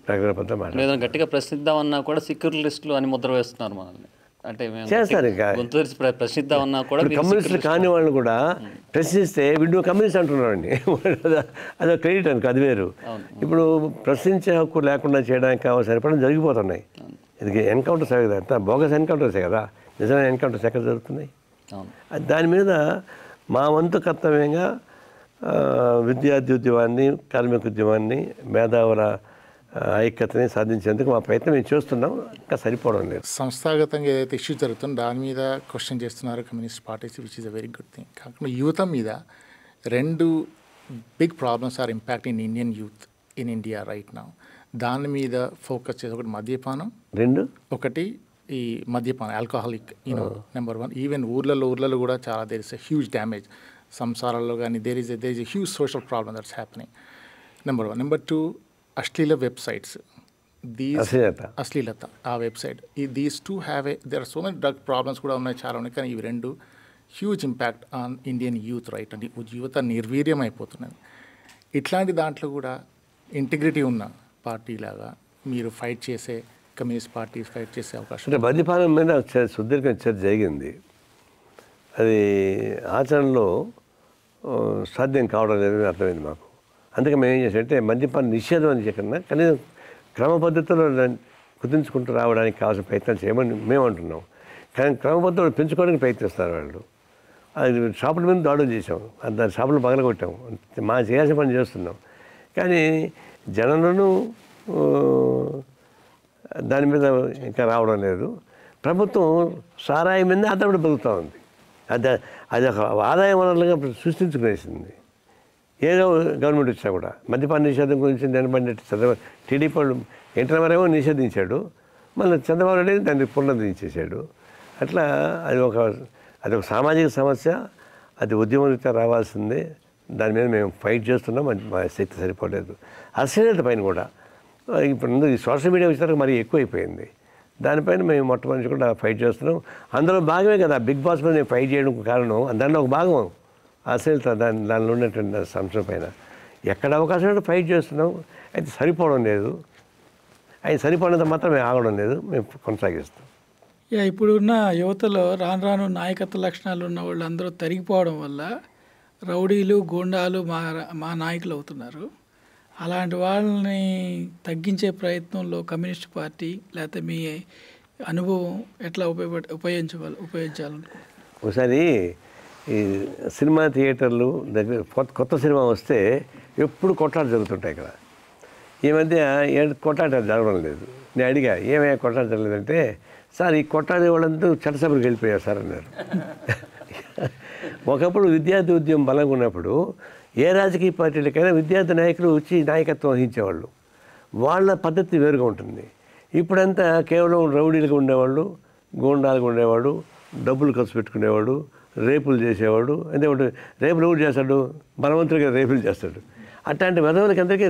ప్రకటన పద్ధతి ఏదైనా గట్టిగా ప్రశ్నిద్దామన్నా కూడా సెక్యులరిస్టులు అని ముద్ర వేస్తున్నారు మనల్ని. అంటే చేస్తారు. ఇంకా ప్రశ్నిద్దామన్నా కూడా కమ్యూనిస్టులు కాని వాళ్ళు కూడా ప్రశ్నిస్తే వీడు కమ్యూనిస్ట్ అంటున్నారండి. అదొక క్రెడిట్ అనుకో, అది వేరు. ఇప్పుడు ప్రశ్నించే హక్కు లేకుండా చేయడానికి కావాల్సిన సరిపడం జరిగిపోతున్నాయి. ఇది ఎన్కౌంటర్స్ కదా, బోగస్ ఎన్కౌంటర్సే కదా, నిజమైన ఎన్కౌంటర్స్ ఎక్కడ జరుగుతున్నాయి. దాని మీద మా వంతు కర్తవ్యంగా విద్యార్థి ఉద్యమాన్ని, కార్మిక ఉద్యమాన్ని, మేధావుల ఐక్యతని సాధించేందుకు మా ప్రయత్నం మేము చేస్తున్నాం. ఇంకా సరిపోవడం లేదు. సంస్థాగతంగా ఏదైతే ఇష్యూ జరుగుతుందో దాని మీద క్వశ్చన్ చేస్తున్నారు communist parties, which is a very good thing. కాకుండా యువత మీద 2 big problems are impact in Indian youth in India right now. దాని మీద ఫోకస్ చేసి ఒకటి మద్యపానం, ఒకటి ఈ మద్యపానం ఆల్కహాలిక్ నెంబర్ 1. ఈవెన్ ఊర్లలో కూడా చాలా there is a huge damage సంసారాల్లో కానీ there is a huge social problem that's happening. Number 1. Number 2, అశ్లీల వెబ్సైట్స్, అశ్లీలత ఆ website. These two have there are so many drug problems కూడా ఉన్నాయి, చాలా ఉన్నాయి. కానీ ఇవి 2 huge impact on Indian youth right. అంటే యువత నిర్వీర్యం అయిపోతున్నది. ఇట్లాంటి దాంట్లో కూడా ఇంటిగ్రిటీ ఉన్న పార్టీ లాగా మీరు ఫైట్ చేసే కమ్యూనిస్ట్ పార్టీస్ ఫైట్ చేసే అవకాశం. అంటే మద్యపానం మీద సుదీర్ఘ చర్చ జరిగింది. అది ఆచరణలో సాధ్యం కావడం లేదని అర్థమైంది మాకు. అందుకే మేము ఏం చేసామంటే మద్యపాన నిషేధం అని చెప్పిన కనీసం క్రమ పద్ధతిలో కుదించుకుంటూ రావడానికి కావాల్సిన ప్రయత్నాలు చేయమని మేము అంటున్నాం. కానీ క్రమ పద్ధతిలో పెంచుకోవడానికి ప్రయత్నిస్తారు వాళ్ళు. అది షాపుల మీద దాడులు చేసాం, దాని షాపులు పగలగొట్టాము, మా చేయాల్సిన పని చేస్తున్నాం. కానీ జనంలోనూ దాని మీద ఇంకా రావడం లేదు. ప్రభుత్వం సారాయి మీద ఆధారపడి బతుకుతూ ఉంది. అది ఒక ఆదాయ వనరులుగా సృష్టించుకునేసింది. ఏదో గవర్నమెంట్ వచ్చినా కూడా మద్యపాన నిషేధం గురించి నిలబడి టీడీపీ వాళ్ళు ఎన్టీఆర్ నిషేధించాడు, మళ్ళీ చంద్రబాబు నాయుడు దాన్ని పునరుద్ధరించేశాడు. అట్లా అదొక సామాజిక సమస్య, అది ఉద్యమరీత్యా రావాల్సిందే. దాని మీద మేము ఫైట్ చేస్తున్నాం, మా శక్తి సరిపోలేదు. అశ్లీలత పైన కూడా ఇప్పుడు ఈ సోషల్ మీడియా వచ్చేసరికి మరీ ఎక్కువైపోయింది. దానిపైన మేము మొట్టమొదటి కూడా ఫైట్ చేస్తున్నాం. అందులో భాగమే కదా బిగ్ బాస్ మీద నేను ఫైట్ చేయడానికి కారణం. దానిలో ఒక భాగం అశ్లీలత, దానిలో ఉన్నటువంటి సంవత్సరం పైన ఎక్కడ అవకాశం ఉంటే ఫైట్ చేస్తున్నాం. అయితే సరిపోవడం లేదు, అది సరిపోయినంత మాత్రం మేము ఆగడం లేదు, మేము కొనసాగిస్తాం. ఇప్పుడున్న యువతలో రాను నాయకత్వ లక్షణాలు ఉన్న వాళ్ళు అందరూ తరిగిపోవడం వల్ల రౌడీలు, గూండాలు మా నాయకులు అవుతున్నారు. అలాంటి వాళ్ళని తగ్గించే ప్రయత్నంలో కమ్యూనిస్ట్ పార్టీ లేకపోతే మీ అనుభవం ఎట్లా ఉపయోగించాలనుకుంటున్నారు? ఒకసారి ఈ సినిమా థియేటర్లు దగ్గర కొత్త సినిమా వస్తే ఎప్పుడు కొట్లాట జరుగుతుంటాయి ఇక్కడ. ఈ మధ్య కొట్లాట జరగడం లేదు. నేను అడిగా ఏమయ్యా కొట్లాట జరగలేదంటే, సార్ ఈ కొట్లాడే వాళ్ళంతా చట్టసభలకు వెళ్ళిపోయారు సార్ అన్నారు. ఒకప్పుడు విద్యార్థి ఉద్యమం బలంగా ఉన్నప్పుడు ఏ రాజకీయ పార్టీలకైనా విద్యార్థి నాయకులు వచ్చి నాయకత్వం వహించేవాళ్ళు. వాళ్ళ పద్ధతి వేరుగా ఉంటుంది. ఇప్పుడంతా కేవలం రౌడీలుగా ఉండేవాళ్ళు, గూండాలుగా ఉండేవాడు, డబ్బులు ఖర్చు పెట్టుకునేవాడు, రేపులు చేసేవాడు. అంటే రేపులు ఎవరు చేస్తాడు? బలవంతుడిగా రేపులు చేస్తాడు. అట్లాంటి వెధవులకి అందరికీ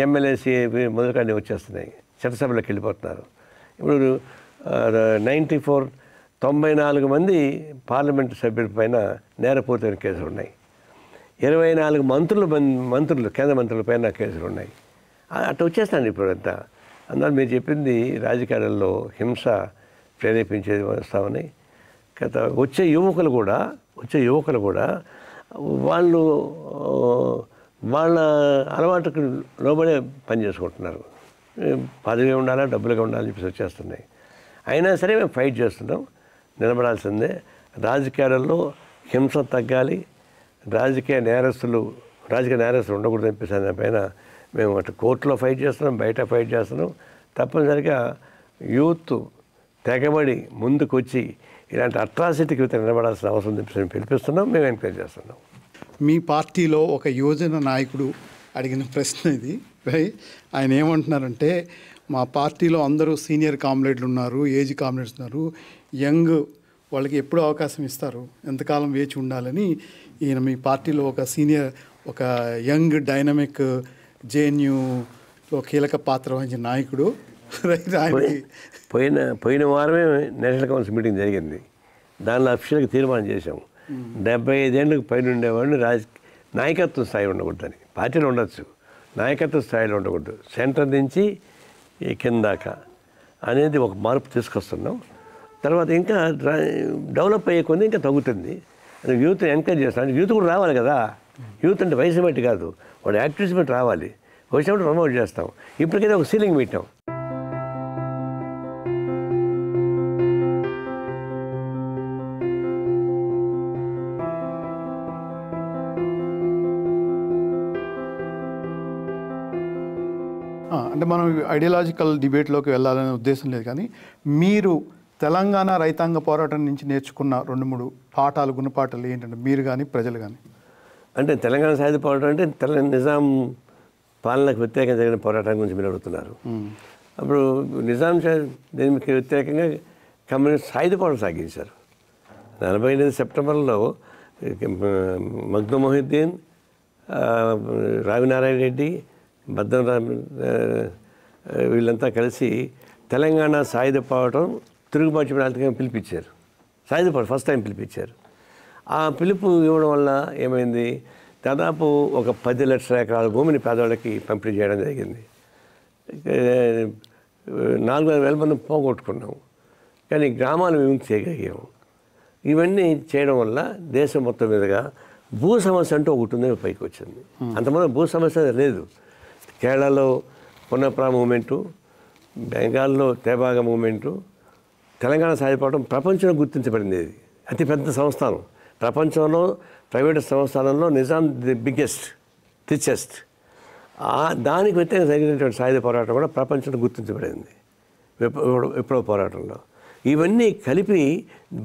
ఎమ్మెల్యేసీ మొదలుకాన్ని వచ్చేస్తున్నాయి, చట్టసభలోకి వెళ్ళిపోతున్నారు. ఇప్పుడు 94 మంది పార్లమెంటు సభ్యుల పైన నేరపూరితమైన కేసులు ఉన్నాయి. 24 మంత్రులు కేంద్ర మంత్రుల పైన కేసులు ఉన్నాయి. అట్లా వచ్చేస్తాను ఇప్పుడు అంతా. అందువల్ల మీరు చెప్పింది రాజకీయాలలో హింస ప్రేరేపించేది వస్తామని. వచ్చే యువకులు కూడా వాళ్ళు వాళ్ళ అలవాటుకు లోబడే పని చేసుకుంటున్నారు. పదవి ఉండాలా, డబ్బులుగా ఉండాలని చెప్పేసి వచ్చేస్తున్నాయి. అయినా సరే మేము ఫైట్ చేస్తున్నాం. నిలబడాల్సిందే. రాజకీయాలలో హింస తగ్గాలి, రాజకీయ నేరస్తులు ఉండకూడదు అనిపిస్తే దానిపైన మేము అటు కోర్టులో ఫైట్ చేస్తున్నాం, బయట ఫైట్ చేస్తున్నాం. తప్పనిసరిగా యూత్ తెగబడి ముందుకు వచ్చి ఇలాంటి అట్రాసిటీకి నిలబడాల్సిన అవసరం మేము పిలిపిస్తున్నాం, మేము ఎంకరేజ్ చేస్తున్నాం. మీ పార్టీలో ఒక యువజన నాయకుడు అడిగిన ప్రశ్న ఇది. ఆయన ఏమంటున్నారంటే, మా పార్టీలో అందరూ సీనియర్ కామ్రేడ్లు ఉన్నారు, ఏజ్ కామ్రేడ్స్ ఉన్నారు, యంగ్ వాళ్ళకి ఎప్పుడు అవకాశం ఇస్తారు, ఎంతకాలం వేచి ఉండాలని ఈయన మీ పార్టీలో ఒక యంగ్ డైనమిక్ జేఎన్యూలో కీలక పాత్ర వహించిన నాయకుడు. పోయిన వారమే నేషనల్ కౌన్సిల్ మీటింగ్ జరిగింది. దానిలో అఫీషియల్గా తీర్మానం చేశాం, 75 ఏళ్ళకు పైన ఉండేవాడిని నాయకత్వ స్థాయి ఉండకూడదని. పార్టీలో ఉండొచ్చు, నాయకత్వ స్థాయిలో ఉండకూడదు, సెంటర్ నుంచి కిందాక అనేది ఒక మార్పు తీసుకొస్తున్నాం. తర్వాత ఇంకా డెవలప్ అయ్యే కొన్ని ఇంకా తగ్గుతుంది. యూత్ ఎంకరేజ్ చేస్తాం. యూత్ కూడా రావాలి కదా. యూత్ అంటే వయసు బట్టి కాదు, వాడు యాక్టివిటీస్ బట్టి రావాలి. వచ్చినప్పుడు ప్రమోట్ చేస్తాం. ఇప్పటికైతే ఒక సీలింగ్ పెట్టాం. అంటే మనం ఐడియాలజికల్ డిబేట్లోకి వెళ్ళాలనే ఉద్దేశం లేదు, కానీ మీరు తెలంగాణ రైతాంగ పోరాటం నుంచి నేర్చుకున్న 2-3 పాఠాలు, గుణపాఠాలు ఏంటంటే మీరు కానీ ప్రజలు కానీ? అంటే తెలంగాణ సాయుధ పోరాటం అంటే నిజాం పాలనకు వ్యతిరేకంగా జరిగిన పోరాటం గురించి మీరు అడుగుతున్నారు. అప్పుడు నిజాం దీనికి వ్యతిరేకంగా కమ్యూనిస్ట్ సాయుధ పోరాటం సాగించారు. 48 సెప్టెంబర్లో మగ్నూ మొహిద్దీన్, రావినారాయణ రెడ్డి, భద్రం వీళ్ళంతా కలిసి తెలంగాణ సాయుధ పోరాటం తిరుగుబాటు ప్రణాళికగా పిలిపించారు. సాయుధ పోరాటం ఫస్ట్ టైం పిలిపించారు. ఆ పిలుపు ఇవ్వడం వల్ల ఏమైంది, దాదాపు ఒక 10 లక్షల ఎకరాల భూమిని పేదవాళ్ళకి పంపిణీ చేయడం జరిగింది. 4,000 మంది పోగొట్టుకున్నాము, కానీ గ్రామాలు విముక్తి చేయగలిగాము. ఇవన్నీ చేయడం వల్ల దేశం మొత్తం మీదుగా భూ సమస్య అంటూ ఒకటి ఉంది, పైకి వచ్చింది. అంతమంది భూ సమస్య లేదు. కేరళలో పునఃప్రా మూమెంటు, బెంగాల్లో తేబాగా మూమెంటు, తెలంగాణ సాధిపోవడం ప్రపంచంలో గుర్తించబడింది. ఇది అతిపెద్ద సంస్థానం ప్రపంచంలో. ప్రైవేటు సంస్థానంలో నిజాం ది బిగ్గెస్ట్, రిచెస్ట్. దానికి వ్యతిరేకంగా జరిగినటువంటి సాయుధ పోరాటం కూడా ప్రపంచంలో గుర్తించబడింది విప్లవ పోరాటంలో. ఇవన్నీ కలిపి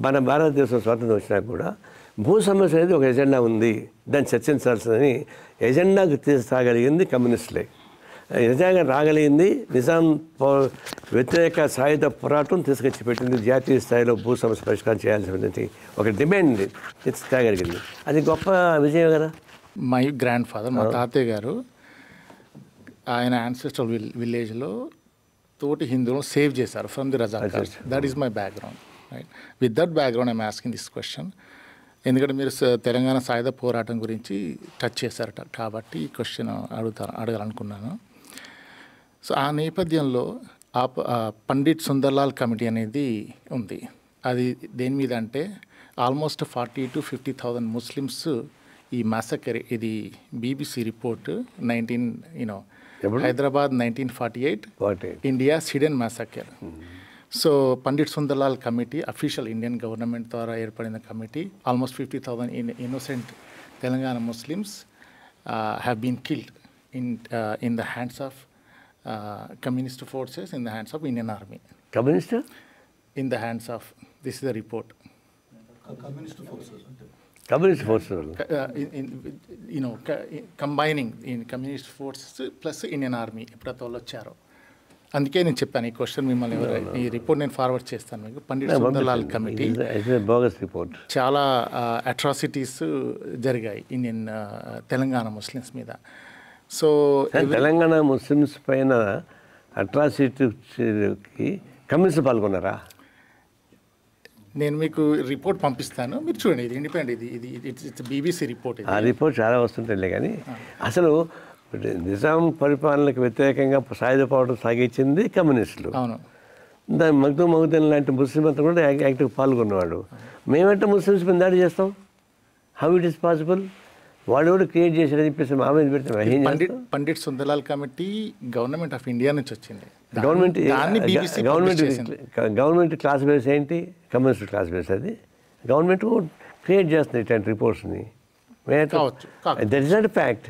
మన భారతదేశం స్వాతంత్రం వచ్చినాక కూడా భూ సమస్య అనేది ఒక ఎజెండా ఉంది, దాన్ని చర్చించాల్సిందని ఎజెండాకు తీసుకురాగలిగింది కమ్యూనిస్టులే. నిజంగా రాగలిగింది నిజాం వ్యతిరేక సాయుధ పోరాటం తీసుకొచ్చి పెట్టింది. జాతీయ స్థాయిలో భూ సమస్య పరిష్కారం చేయాల్సినటువంటి ఒక డిమాండ్ తేగలిగింది. అది గొప్ప విజయం కదా. మై గ్రాండ్ ఫాదర్, మా తాతయ్య గారు, ఆయన యాన్సెస్ట్రల్ విలేజ్లో తోటి హిందువులను సేవ్ చేశారు from the Razakars. That is my background. Right, with that background I'm asking this question. ఎందుకంటే మీరు తెలంగాణ సాయుధ పోరాటం గురించి టచ్ చేశారట కాబట్టి ఈ క్వశ్చన్ అడగాలనుకున్నాను. సో ఆ నేపథ్యంలో పండిట్ సుందర్లాల్ కమిటీ అనేది ఉంది. అది దేని మీద అంటే ఆల్మోస్ట్ 40,000 to 50,000 ముస్లిమ్స్ ఈ మాసకర్, ఇది BBC report, Hyderabad 1948 India hidden massacre. So Pandit Sundarlal committee official Indian government ద్వారా ఏర్పడిన committee. Almost 50,000 innocent Telangana Muslims have been killed in the hands of communist forces, in the hands of Indian Army. Communist? In the hands of, this is the report. Communist forces. Communist forces. Combining in communist forces plus Indian Army. ఎప్పుడైతే వాళ్ళు వచ్చారో, అందుకే నేను చెప్పాను ఈ question మిమ్మల్ని. ఈ report నేను ఫార్వర్డ్ చేస్తాను మీకు. Pandit Sundarlal committee bogus report. చాలా అట్రాసిటీస్ జరిగాయి ఇండియన్ తెలంగాణ ముస్లిమ్స్ మీద. సో తెలంగాణ ముస్లిమ్స్ పైన అట్రాసిటీకి కమ్యూనిస్టులు పాల్గొన్నారా? నేను మీకు రిపోర్ట్ పంపిస్తాను, మీరు చూడండి. ఇది ఇండిపెండెంట్, ఇది ఇట్స్ BBC రిపోర్ట్. ఆ రిపోర్ట్ చాలా వస్తుంటాయిలే, కానీ అసలు నిజాం పరిపాలనకు వ్యతిరేకంగా సాయుధ పోరాటం సాగించింది కమ్యూనిస్టులు. అవును. దాని మగ్నూ మొహిద్దీన్ లాంటి ముస్లిం అంతా కూడా యాక్టివ్ పాల్గొన్నవాడు. మేమంటే ముస్లిమ్స్ మీద దాడి చేస్తాం? How it is possible? వాడు కూడా క్రియేట్ చేశాడని చెప్పేసి మా మీద పెడితే Pandit Sundarlal committee government of India నుంచి వచ్చింది. గవర్నమెంట్ క్లాస్ బేస్ ఏంటి? Communist class base. అది గవర్నమెంట్ క్రియేట్ చేస్తుంది ఇట్లాంటి రిపోర్ట్స్ని. That is not fact.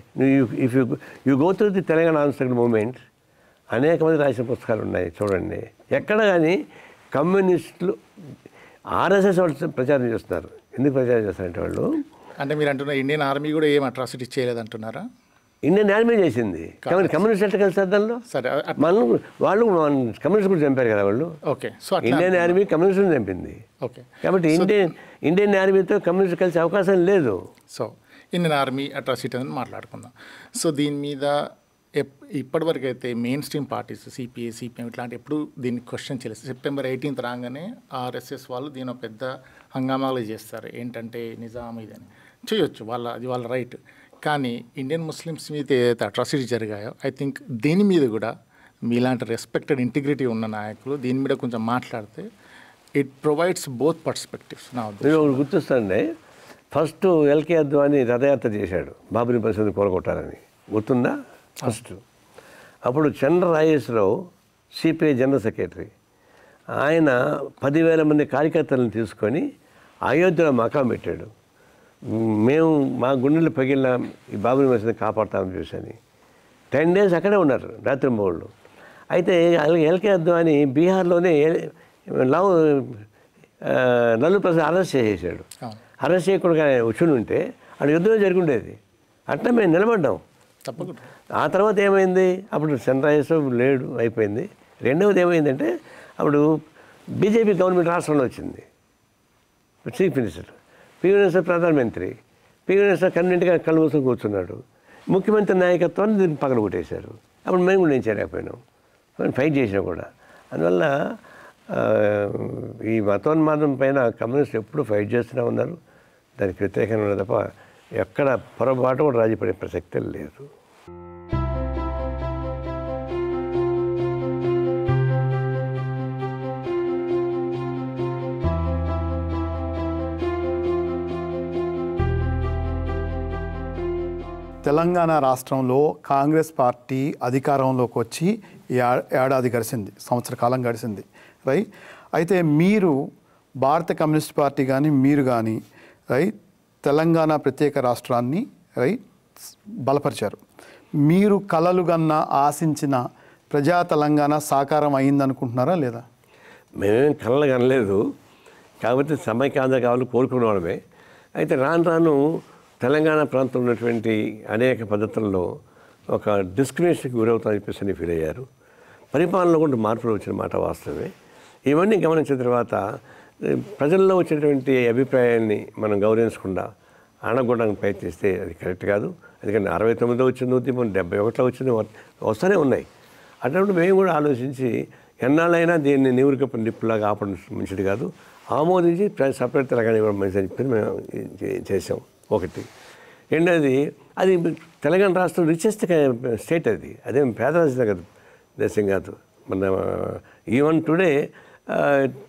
If you go through the Telangana unstructured movement అనేక మంది రాసిన పుస్తకాలు ఉన్నాయి చూడండి. ఎక్కడ కానీ కమ్యూనిస్టులు ఆర్ఎస్ఎస్ వాళ్ళు ప్రచారం చేస్తున్నారు. ఎందుకు ప్రచారం చేస్తారంటే వాళ్ళు అంటే మీరు అంటున్నారు ఇండియన్ ఆర్మీ కూడా ఏం అట్రాసిటీ చేయలేదంటున్నారా? ఇండియన్ ఆర్మీ చేసింది. కమ్యూనిస్ట్ ఎట్లా కలిసి దానిలో మనం వాళ్ళు కమ్యూనిస్ట్ కూడా చంపారు కదా వాళ్ళు. ఓకే. సో ఇండియన్ ఆర్మీ కమ్యూనిస్ట్ని చంపింది. ఓకే. కాబట్టి ఇండియన్ ఆర్మీతో కమ్యూనిస్ట్ కలిసే అవకాశం లేదు. సో ఇండియన్ ఆర్మీ అట్రాసిటీ అని మాట్లాడుకుందాం. సో దీని మీద ఇప్పటివరకు అయితే main stream parties CPI, CPM ఇట్లాంటి ఎప్పుడు దీన్ని క్వశ్చన్ చేయలేదు. September 18th రాగానే ఆర్ఎస్ఎస్ వాళ్ళు దీని పెద్ద హంగామాలు చేస్తారు. ఏంటంటే నిజాం ఇదని చేయొచ్చు, అది వాళ్ళ రైట్. కానీ ఇండియన్ ముస్లిమ్స్ మీద ఏదైతే అట్రాసిటీ జరిగాయో ఐ థింక్ దీని మీద కూడా మీలాంటి రెస్పెక్టెడ్ ఇంటిగ్రిటీ ఉన్న నాయకులు దీని మీద కొంచెం మాట్లాడితే ఇట్ ప్రొవైడ్స్ బోత్ పర్స్పెక్టివ్స్. నా గుర్తొస్తుంది, ఫస్ట్ ఎల్కే అద్వానీ రథయాత్ర చేశాడు బాబరీ మసీదు కూలగొట్టాలని, గుర్తుందా? ఫస్ట్ అప్పుడు చంద్ర రాజేశ్వరరావు సిపిఐ జనరల్ సెక్రటరీ, ఆయన 10,000 మంది కార్యకర్తలను తీసుకొని అయోధ్యలో మకాం పెట్టాడు. మేము మా గుండెలు పగిలిన ఈ బాబరీ మసీదుని కాపాడుతామని చూసని 10 days అక్కడే ఉన్నారు రాత్రింబౌళ్ళు. అయితే ఎల్కే అద్వానీ బీహార్లోనే లల్లూ ప్రసాద్ అరెస్ట్ చేసేసాడు. అరెస్ట్ చేయకుండా వచ్చి ఉంటే అక్కడ యుద్ధమే జరిగి ఉండేది. అట్లా మేము నిలబడ్డాం. తప్పకుండా. ఆ తర్వాత ఏమైంది? అప్పుడు చంద్రరాజేశ్వరం లేడు, అయిపోయింది. రెండవది ఏమైందంటే అప్పుడు బీజేపీ గవర్నమెంట్ రాష్ట్రంలో వచ్చింది. చీఫ్ మినిస్టర్, పివి నరసింహ ప్రధానమంత్రి, పివి నరసింహ కన్వీనెంట్గా కళ్ళు మూసుకొని కూర్చున్నాడు. ముఖ్యమంత్రి నాయకత్వాన్ని దీన్ని పక్కన కొట్టేశారు. అప్పుడు మేము కూడా ఏం చేయలేకపోయినాం, ఫైట్ చేసినా కూడా. అందువల్ల ఈ మతోన్మాదం పైన కమ్యూనిస్టులు ఎప్పుడు ఫైట్ చేస్తూనే ఉన్నారు. దానికి వ్యతిరేకంగా ఉన్నది తప్ప ఎక్కడ పొరపాటు కూడా రాజీ పడే ప్రసక్తే లేదు. తెలంగాణ రాష్ట్రంలో కాంగ్రెస్ పార్టీ అధికారంలోకి వచ్చి ఏడాది గడిచింది, సంవత్సర కాలం గడిచింది, రైట్. అయితే మీరు భారత కమ్యూనిస్ట్ పార్టీ కానీ మీరు కానీ రైట్ తెలంగాణ ప్రత్యేక రాష్ట్రాన్ని రైట్ బలపరిచారు. మీరు కలలు కన్నా ఆశించిన ప్రజా తెలంగాణ సాకారం అయిందనుకుంటున్నారా లేదా? మేమేం కలలు కనలేదు, కాబట్టి సమైక్యాంధ్ర కావాలి కోరుకునే వాళ్ళమే. అయితే రాను రాను తెలంగాణ ప్రాంతంలో ఉన్నటువంటి అనేక పద్ధతుల్లో ఒక డిస్క్రిమినేషన్కి గురవుతామని చెప్పేసి ఫీల్ అయ్యారు. పరిపాలనలో కూడా మార్పులు వచ్చిన మాట వాస్తవమే. ఇవన్నీ గమనించిన తర్వాత ప్రజల్లో వచ్చేటువంటి అభిప్రాయాన్ని మనం గౌరవించకుండా ఆనగొట్టడానికి ప్రయత్నిస్తే అది కరెక్ట్ కాదు. ఎందుకంటే 69లో వచ్చింది ఉద్యమం, 71లో వచ్చింది, వస్తూనే ఉన్నాయి. అటువంటి మేము కూడా ఆలోచించి ఎన్నాళ్ళైనా దీన్ని నీవురికప్పు నిప్పులాగా ఆపడం మంచిది కాదు, ఆమోదించి సపరేట్ తెలంగాణ ఇవ్వడం మంచిది అని చెప్పి మేము చేసాం. ఒకటి. రెండోది, అది తెలంగాణ రాష్ట్రం రిచెస్ట్ స్టేట్, అదేం పేద దేశం కాదు. మన ఈవెన్ టుడే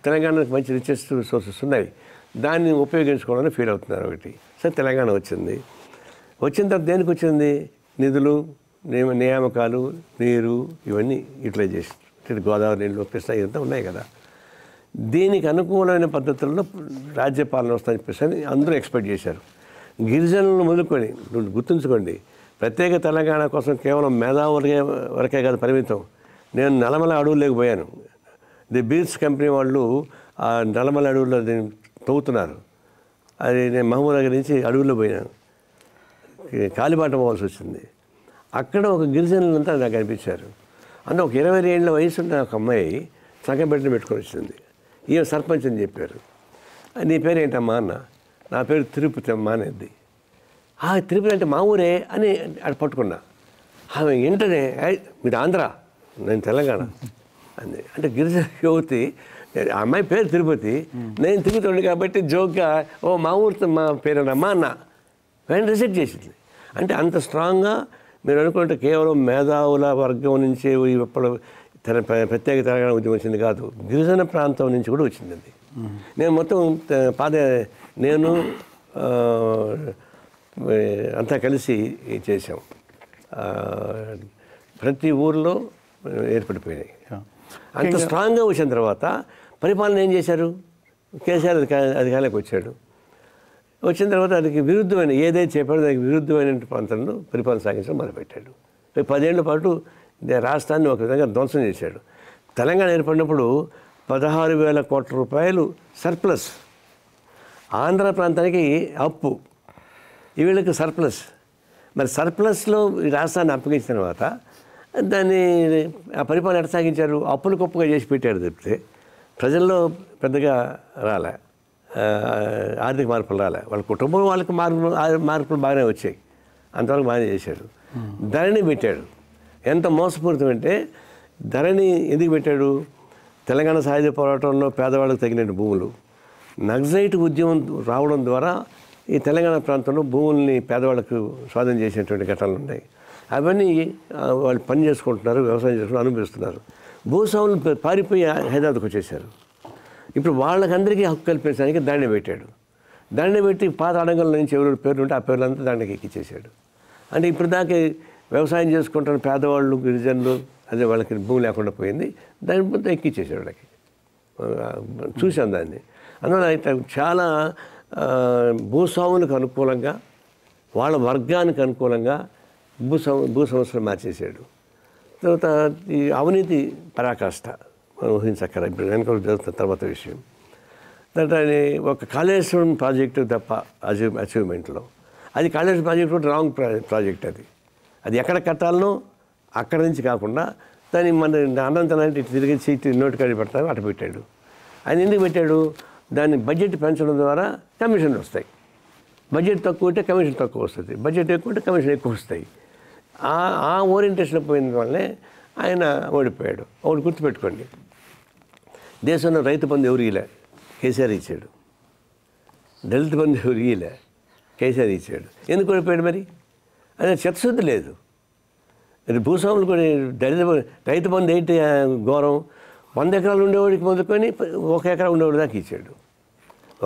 తెలంగాణకు మంచి రిచెస్ట్ సోర్సెస్ ఉన్నాయి, దాన్ని ఉపయోగించుకోవాలని ఫీల్ అవుతున్నారు. ఒకటి. సరే తెలంగాణ వచ్చింది, వచ్చిన తర్వాత దేనికి వచ్చింది? నిధులు, నియామకాలు, నీరు, ఇవన్నీ యూటిలైజేషన్, గోదావరి నీళ్ళు, కృష్ణ, ఇదంతా ఉన్నాయి కదా. దీనికి అనుకూలమైన పద్ధతుల్లో రాజ్యపాలన వస్తుందని చెప్పేసి అందరూ ఎక్స్పెక్ట్ చేశారు. గిరిజనులను మొదలుకొని గుర్తుంచుకోండి, ప్రత్యేక తెలంగాణ కోసం కేవలం మేధావులకే వరకే కాదు పరిమితం. నేను నల్లమల అడవుల్లోకి పోయాను. ది బీర్స్ కంపెనీ వాళ్ళు ఆ నల్లమల అడవుల్లో దీన్ని తవ్వుతున్నారు. అది నేను మహబూబ్ నగర్ నుంచి అడవుల్లో పోయినాను, కాలిబాట పోవాల్సి వచ్చింది. అక్కడ ఒక గిరిజనులంతా నాకు కనిపించారు. అందులో ఒక 20 ఏళ్ళ వయసు ఉన్న ఒక అమ్మాయి సంఘం పెట్టుకొని వచ్చింది. ఈయన సర్పంచ్ అని చెప్పారు. నీ పేరు ఏంటమ్మా అన్న? నా పేరు తిరుపతి అమ్మ అనేది. తిరుపతి అంటే మా ఊరే అని అక్కడ పట్టుకున్నా. ఆమె వెంటనే మీరు ఆంధ్ర, నేను తెలంగాణ అంది. అంటే గిరిజన యువతి, ఆ అమ్మాయి పేరు తిరుపతి, నేను తిరుగుతుండే కాబట్టి జోక్గా మా ఊరితో మా పేరు అమ్మా అన్న వెంటనే రిజెక్ట్ చేసింది. అంటే అంత స్ట్రాంగ్గా మీరు అనుకుంటే కేవలం మేధావుల వర్గం నుంచి ఇప్పుడు ప్రత్యేక తెలంగాణ ఉద్యమం వచ్చింది కాదు, గిరిజన ప్రాంతం నుంచి కూడా వచ్చింది అది. నేను మొత్తం నేను అంతా కలిసి చేసాం. ప్రతి ఊర్లో ఏర్పడిపోయినాయి. అంత స్ట్రాంగ్గా వచ్చిన తర్వాత పరిపాలన ఏం చేశారు? కేసీఆర్ అధికారంలోకి వచ్చాడు. వచ్చిన తర్వాత దానికి విరుద్ధమైన ఏదైతే చెప్పాడో దానికి విరుద్ధమైన ప్రాంతంలో పరిపాలన సాగించడం మొదలుపెట్టాడు. 10 ఏళ్ల పాటు రాష్ట్రాన్ని ఒక విధంగా ధ్వంసం చేశాడు. తెలంగాణ ఏర్పడినప్పుడు 16,000 కోట్ల రూపాయలు సర్ప్లస్, ఆంధ్ర ప్రాంతానికి అప్పు, వీళ్ళకి సర్ప్లస్. మరి సర్ప్లస్లో ఈ రాష్ట్రాన్ని అప్పగించిన తర్వాత దాన్ని ఆ పరిపాలన ఎట్లా సాగించారు? అప్పులు గొప్పగా చేసి పెట్టారు తప్పితే ప్రజల్లో పెద్దగా రాలే, ఆర్థిక మార్పులు రాలే. వాళ్ళ కుటుంబం వాళ్ళకి మార్పులు బాగానే వచ్చాయి, అంతవరకు బాగానే చేశాడు. ధరణి పెట్టాడు. ఎంత మోసపూరితం అంటే ధరణి ఎందుకు పెట్టాడు? తెలంగాణ సాయుధ పోరాటంలో పేదవాళ్ళకు తగిన భూములు, నక్సలైట్ ఉద్యమం రావడం ద్వారా ఈ తెలంగాణ ప్రాంతంలో భూముల్ని పేదవాళ్ళకు స్వాధీనం చేసినటువంటి ఘటనలు ఉన్నాయి. అవన్నీ వాళ్ళు పని చేసుకుంటున్నారు, వ్యవసాయం చేసుకుంటూ అనుభవిస్తున్నారు. భూస్వాములు పారిపోయి హైదరాబాద్కి వచ్చేసారు. ఇప్పుడు వాళ్ళకందరికీ హక్కు కల్పించడానికి దండ పెట్టాడు. దండ పెట్టి పాత అడంగల నుంచి ఎవరు పేర్లు ఉంటే ఆ పేర్లంతా దండకి ఎక్కించేశాడు. అంటే ఇప్పుడు దాకా వ్యవసాయం చేసుకుంటున్న పేదవాళ్ళు, గిరిజనులు, అదే వాళ్ళకి భూమి లేకుండా పోయింది, దాని మొత్తం ఎక్కించేసాడు వాళ్ళకి. చూసాం దాన్ని. అందువల్ల అయితే చాలా భూస్వాములకు అనుకూలంగా, వాళ్ళ వర్గానికి అనుకూలంగా భూ సమస్యలు మార్చేసాడు. తర్వాత ఈ అవినీతి పరాకాష్ట మనం ఊహించక్కర. ఇప్పుడు వెనక జరుగుతున్న తర్వాత విషయం దాంట్లో ఒక కాళేశ్వరం ప్రాజెక్టు తప్ప అచీవ్మెంట్లో, అది కాళేశ్వరం ప్రాజెక్టు కూడా రాంగ్ ప్రాజెక్ట్. అది ఎక్కడ కట్టాలనో అక్కడి నుంచి కాకుండా దాన్ని మన అనంతనాన్ని తిరిగి సీట్ నోటి కాడి పెడతాను అటు పెట్టాడు. ఆయన ఎందుకు పెట్టాడు? దాన్ని బడ్జెట్ పెంచడం ద్వారా కమిషన్లు వస్తాయి. బడ్జెట్ తక్కువ ఉంటే కమిషన్ తక్కువ వస్తుంది, బడ్జెట్ ఎక్కువ ఉంటే కమిషన్ ఎక్కువ వస్తాయి. ఆ ఓరియంటేషన్ పోయిన వల్లే ఆయన ఓడిపోయాడు. ఒకటి గుర్తుపెట్టుకోండి, దేశంలో రైతు బంధు ఎవరు ఇలే, కేసీఆర్ ఇచ్చాడు. దళిత బంధు ఎవరు ఇలే, కేసీఆర్ ఇచ్చాడు. ఎందుకు ఓడిపోయాడు? మరి అదే చిత్తశుద్ధి లేదు. అది భూస్వాములు కూడా రైతు బంధు ఏంటి ఘోరం, 100 ఎకరాలు ఉండేవాడికి మొదలుకొని 1 ఎకరా ఉండేవాడి దాకా ఇచ్చాడు.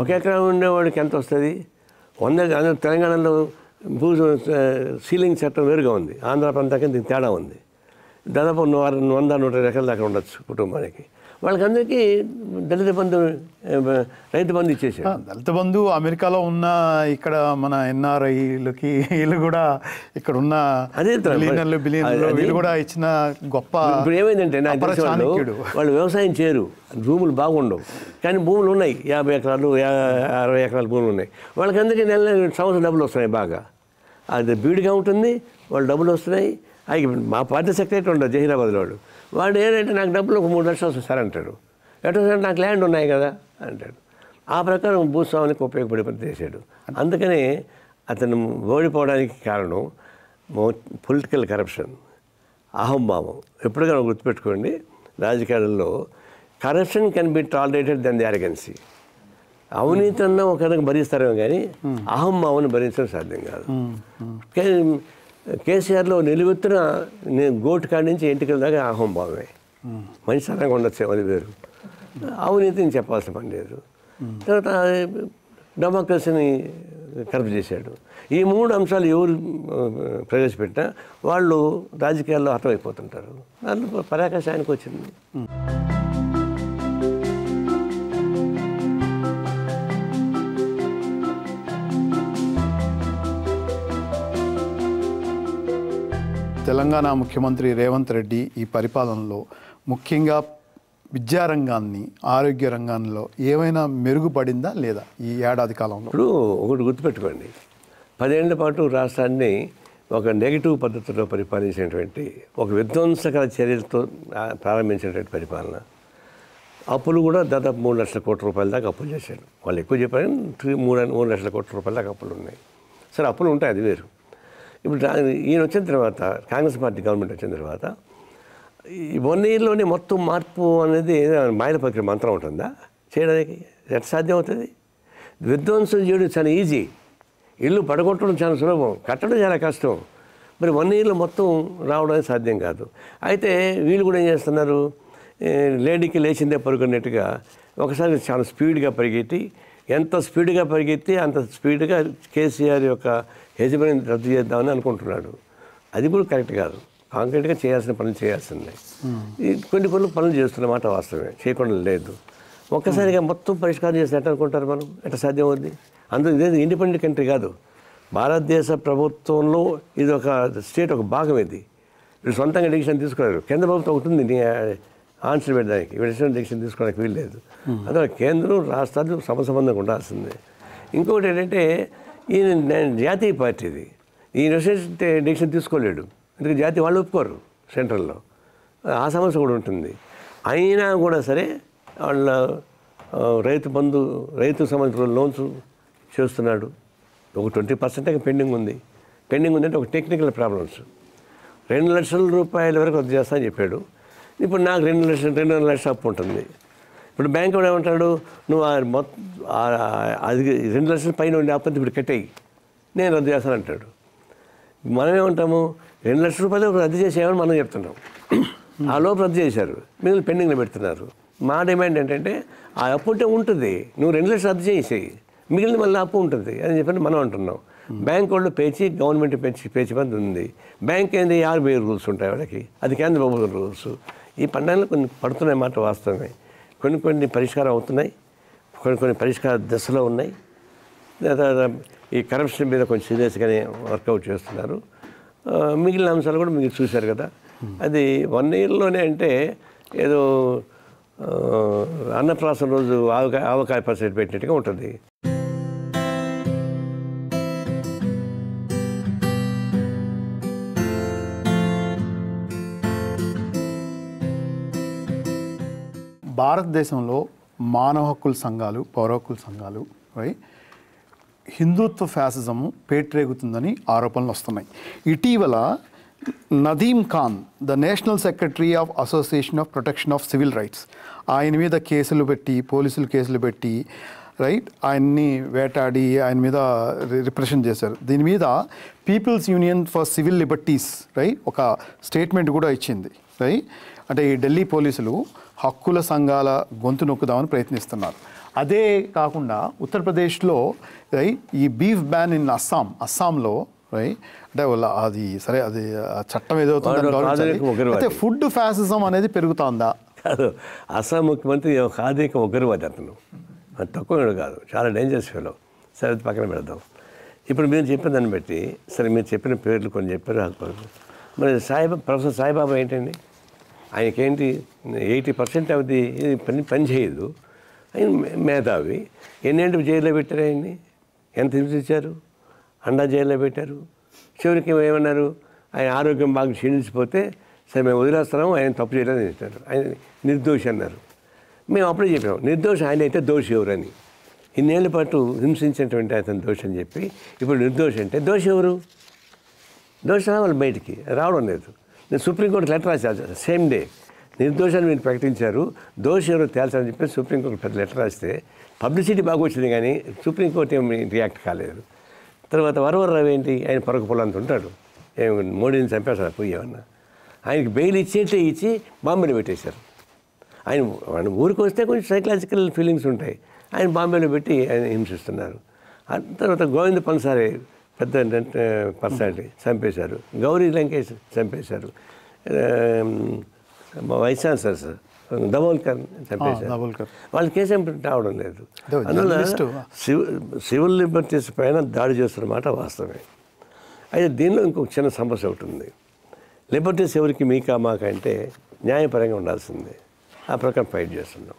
1 ఎకరా ఉండేవాడికి ఎంత వస్తుంది? 100. తెలంగాణలో సీలింగ్ చట్టం వేరుగా ఉంది, ఆంధ్ర ప్రాంతానికి దీనికి తేడా ఉంది. దాదాపు 100-120 ఎకరాల దాకా ఉండొచ్చు కుటుంబానికి. వాళ్ళకందరికీ దళిత బంధు, రైతు బంధు ఇచ్చేసాడు. దళిత బంధు అమెరికాలో ఉన్న ఇక్కడ మన ఎన్ఆర్ఐలకి వీళ్ళు కూడా ఇక్కడ ఉన్న బిలియనర్లు వీళ్ళు కూడా ఇచ్చిన గొప్ప. ఇప్పుడు ఏమైందంటే నాకు వాళ్ళు వ్యవసాయం చేయరు, భూములు బాగుండవు, కానీ భూములు ఉన్నాయి, 50 ఎకరాలు 60 ఎకరాల భూములు ఉన్నాయి. వాళ్ళకందరికీ సంవత్సరం డబ్బులు వస్తున్నాయి బాగా. అది బీడుగా ఉంటుంది, వాళ్ళు డబ్బులు వస్తున్నాయి. మా పార్టీ సెక్రటరీ ఉండదు జహీరాబాద్లో, వాడు ఏంటంటే నాకు డబ్బులు ఒక 3 లక్షలు వస్తుంది సార్ అంటాడు. ఎట్లా సార్ నాకు ల్యాండ్ ఉన్నాయి కదా అంటాడు. ఆ ప్రకారం భూస్వామికి ఉపయోగపడే పని చేశాడు. అందుకని అతను ఓడిపోవడానికి కారణం పొలిటికల్ కరప్షన్, అహంభావం. ఎప్పటికైనా గుర్తుపెట్టుకోండి, రాజకీయాలలో corruption can be tolerated than the arrogance. అవినీతి అన్న ఒక విధంగా భరిస్తారేమో కానీ అహంభావాన్ని భరించడం సాధ్యం కాదు. కేసీఆర్లో నిలువెత్తున గోటు కాడి నుంచి ఎంటికల దాకా అహంభావమే. మనిషి సరంగా ఉండొచ్చు, అది వేరు. అవినీతిని చెప్పాల్సిన పని లేదు. తర్వాత డెమోక్రసీని కరప్ట్ చేశాడు. ఈ 3 అంశాలు ఎవరు ప్రవేశపెట్టినా వాళ్ళు రాజకీయాల్లో హతమైపోతుంటారు. దాంట్లో పరాకాశ ఆయనకు వచ్చింది. తెలంగాణ ముఖ్యమంత్రి రేవంత్ రెడ్డి ఈ పరిపాలనలో ముఖ్యంగా విద్యారంగాన్ని, ఆరోగ్య రంగంలో ఏమైనా మెరుగుపడిందా లేదా ఈ ఏడాది కాలంలో? ఇప్పుడు ఒకటి గుర్తుపెట్టుకోండి, 10 ఏళ్ల పాటు రాష్ట్రాన్ని ఒక నెగిటివ్ పద్ధతిలో పరిపాలించినటువంటి, ఒక విధ్వంసకర చర్యలతో ప్రారంభించినటువంటి పరిపాలన. అప్పులు కూడా దాదాపు 3 లక్షల కోట్ల రూపాయల దాకా అప్పులు చేశాడు. వాళ్ళు ఎక్కువ చెప్పారు, 3 లక్షల కోట్ల రూపాయల దాకా అప్పులు ఉన్నాయి. సరే, అప్పులు ఉంటాయి, అది వేరు. ఇప్పుడు ఈయన వచ్చిన తర్వాత, కాంగ్రెస్ పార్టీ గవర్నమెంట్ వచ్చిన తర్వాత ఈ 1 ఇయర్లోనే మొత్తం మార్పు అనేది మాయల ప్రక్రియ మంత్రం ఉంటుందా చేయడానికి? ఎట్లా సాధ్యం అవుతుంది? విధ్వంసం చేయడం చాలా ఈజీ, ఇల్లు పడగొట్టడం చాలా సులభం, కట్టడం చాలా కష్టం. మరి 1 ఇయర్లో మొత్తం రావడానికి సాధ్యం కాదు. అయితే వీళ్ళు కూడా ఏం చేస్తున్నారు, లేడీకి లేచిందే పరుకున్నట్టుగా ఒకసారి చాలా స్పీడ్గా పరిగెత్తి ఎంత స్పీడ్గా పరిగెత్తి అంత స్పీడ్గా కేసీఆర్ యొక్క యజమాని రద్దు చేద్దామని అనుకుంటున్నాడు. అది కూడా కరెక్ట్ కాదు. కాంక్రీట్గా చేయాల్సిన పనులు చేయాల్సిందే. కొన్ని పనులు చేస్తున్నమాట వాస్తవమే, చేయకుండా లేదు. ఒక్కసారిగా మొత్తం పరిష్కారం చేసినట్టు అనుకుంటారు మనం, ఎట్లా సాధ్యం అవుద్ది? అందులో ఇదే ఇండిపెండెంట్ కంట్రీ కాదు, భారతదేశ ప్రభుత్వంలో ఇది ఒక స్టేట్, ఒక భాగం. ఇది వీళ్ళు సొంతంగా డిసిషన్ తీసుకున్నారు. కేంద్ర ప్రభుత్వం ఒకటి ఉంది ఆన్సర్ పెట్టడానికి, వీళ్ళు డిసిషన్ తీసుకోవడానికి వీల్లేదు. అందులో కేంద్రం రాష్ట్రాలు సమసంబంధంగా ఉండాల్సిందే. ఇంకొకటి ఏంటంటే ఈయన జాతీయ పార్టీది, ఈ యూనివర్సిటీ డిసిషన్ తీసుకోలేడు, ఎందుకంటే జాతీయ వాళ్ళు ఒప్పుకోరు సెంట్రల్లో, ఆ సమస్య కూడా ఉంటుంది. అయినా కూడా సరే వాళ్ళ రైతు సంబంధించిన లోన్స్ చేస్తున్నాడు. ఒక 20% పెండింగ్ ఉంది. పెండింగ్ ఉందంటే ఒక టెక్నికల్ ప్రాబ్లమ్స్. 2 లక్షల రూపాయల వరకు రద్దు చేస్తానని చెప్పాడు. ఇప్పుడు నాకు 2 లక్షల అప్పు ఉంటుంది. ఇప్పుడు బ్యాంక్ వాడు ఏమంటాడు, నువ్వు అది 2 లక్షల పైన ఉండే అప్పు ఇప్పుడు కట్టేయి, నేను రద్దు చేస్తాను అంటాడు. మనం ఏమంటాము, 2 లక్షల రూపాయలు రద్దు చేసేయమని మనం చెప్తున్నాం. ఆ లోపు రద్దు చేశారు, మిగిలిన పెండింగ్లో పెడుతున్నారు. మా డిమాండ్ ఏంటంటే ఆ అప్పు ఉంటే ఉంటుంది, నువ్వు 2 లక్షలు రద్దు చేసేయి, మిగిలిన మళ్ళీ అప్పు ఉంటుంది అని చెప్పి మనం అంటున్నాం. బ్యాంక్ వాళ్ళు పేచి గవర్నమెంట్ పేచి పద్ధతి ఉంది. బ్యాంక్ ఏంది RBI రూల్స్ ఉంటాయి వాళ్ళకి, అది కేంద్ర ప్రభుత్వం రూల్స్. ఈ పండుగలు కొన్ని పడుతున్నాయి మాట వాస్తవమే. కొన్ని పరిష్కారం అవుతున్నాయి, కొన్ని పరిష్కార దశలో ఉన్నాయి. ఈ కరప్షన్ మీద కొంచెం సీరియస్గానే వర్కౌట్ చేస్తున్నారు. మిగిలిన అంశాలు కూడా మీరు చూశారు కదా. అది 1 ఇయర్లోనే అంటే ఏదో అన్నప్రాసన రోజు ఆవకాయ పచ్చడి పెట్టినట్టుగా ఉంటుంది. భారతదేశంలో మానవ హక్కుల సంఘాలు, పౌర హక్కుల సంఘాలు హిందుత్వ ఫ్యాసిజము పేట్రేగుతుందని ఆరోపణలు వస్తున్నాయి. ఇటీవల Nadeem Khan, the national secretary of association of protection of civil rights, ఆయన మీద కేసులు పెట్టి, పోలీసులు కేసులు పెట్టి ఆయన్ని వేటాడి ఆయన మీద రిప్రెషన్ చేశారు. దీని మీద people's union for civil liberties ఒక స్టేట్మెంట్ కూడా ఇచ్చింది. అంటే ఈ ఢిల్లీ పోలీసులు హక్కుల సంఘాల గొంతు నొక్కుదామని ప్రయత్నిస్తున్నారు. అదే కాకుండా ఉత్తరప్రదేశ్లో ఈ బీఫ్ బ్యాన్ ఇన్ అస్సాంలో అంటే అది సరే, అది చట్టం ఏదవుతుందో అయితే ఫుడ్ ఫ్యాసిజం అనేది పెరుగుతుందా? కాదు, అస్సాం ముఖ్యమంత్రి ఆర్థిక ఉగ్రవాది, అతను తక్కువ కాదు, చాలా డేంజరస్ ఫెలో. సరే అది పక్కన పెడదాం. ఇప్పుడు మీరు చెప్పిన దాన్ని బట్టి, సరే మీరు చెప్పిన పేర్లు కొన్ని చెప్పారు. మరి ప్రొఫెసర్ సాయిబాబా ఏంటండి, ఆయనకేంటి 80% అది పని చేయదు. ఆయన మేధావి. ఎన్నేంటి జైల్లో పెట్టారు ఆయన్ని, ఎంత హింసించారు, అండా జైల్లో పెట్టారు. చివరికి ఏమన్నారు, ఆయన ఆరోగ్యం బాగా క్షీణించిపోతే సరే మేము వదిలేస్తున్నాము, ఆయన తప్పు చేయలేదని చెప్పారు. ఆయన నిర్దోషి అన్నారు. మేము అప్పుడే చెప్పాము నిర్దోషి ఆయన అయితే దోషి ఎవరని. ఇన్నేళ్ల పాటు హింసించినటువంటి అతను దోషి అని చెప్పి ఇప్పుడు నిర్దోషి అంటే దోషి ఎవరు? దోషి రావాలి బయటికి, రావడం లేదు. నేను సుప్రీంకోర్టు లెటర్ రాశాను సేమ్ డే, నిర్దోషాన్ని మీరు ప్రకటించారు, దోషి ఎవరో తేల్చాలని చెప్పి సుప్రీంకోర్టు పెద్ద లెటర్ రాస్తే పబ్లిసిటీ బాగా వచ్చింది, కానీ సుప్రీంకోర్టు ఏమి రియాక్ట్ కాలేదు. తర్వాత వరవరరావు ఏంటి, ఆయన పొరకు పొలంత ఉంటాడు, మోడీని చంపేస్తారు పోయేమన్నా. ఆయనకి బెయిల్ ఇచ్చి బాంబేలో పెట్టేశారు. ఆయన ఊరికి వస్తే కొంచెం సైకలాజికల్ ఫీలింగ్స్ ఉంటాయి, ఆయన బాంబేలో పెట్టి ఆయన హింసిస్తున్నారు. తర్వాత గోవింద్ పన్సారే పెద్ద పర్సనాలిటీ చంపేశారు, గౌరీ లంకేష్ చంపేశారు, వైస్ ఛాన్సలర్ దబోల్కర్ చంపేశారు. వాళ్ళ కేసు ఏం రావడం లేదు. అందువల్ల సివిల్ లిబర్టీస్ పైన దాడి చేస్తున్నమాట వాస్తవమే. అయితే దీనిలో ఇంకొక చిన్న సమస్య ఒకటి ఉంది. లిబర్టీస్ ఎవరికి మీకా మాకా అంటే న్యాయపరంగా ఉండాల్సిందే, ఆ ప్రకారం ఫైట్ చేస్తున్నాం.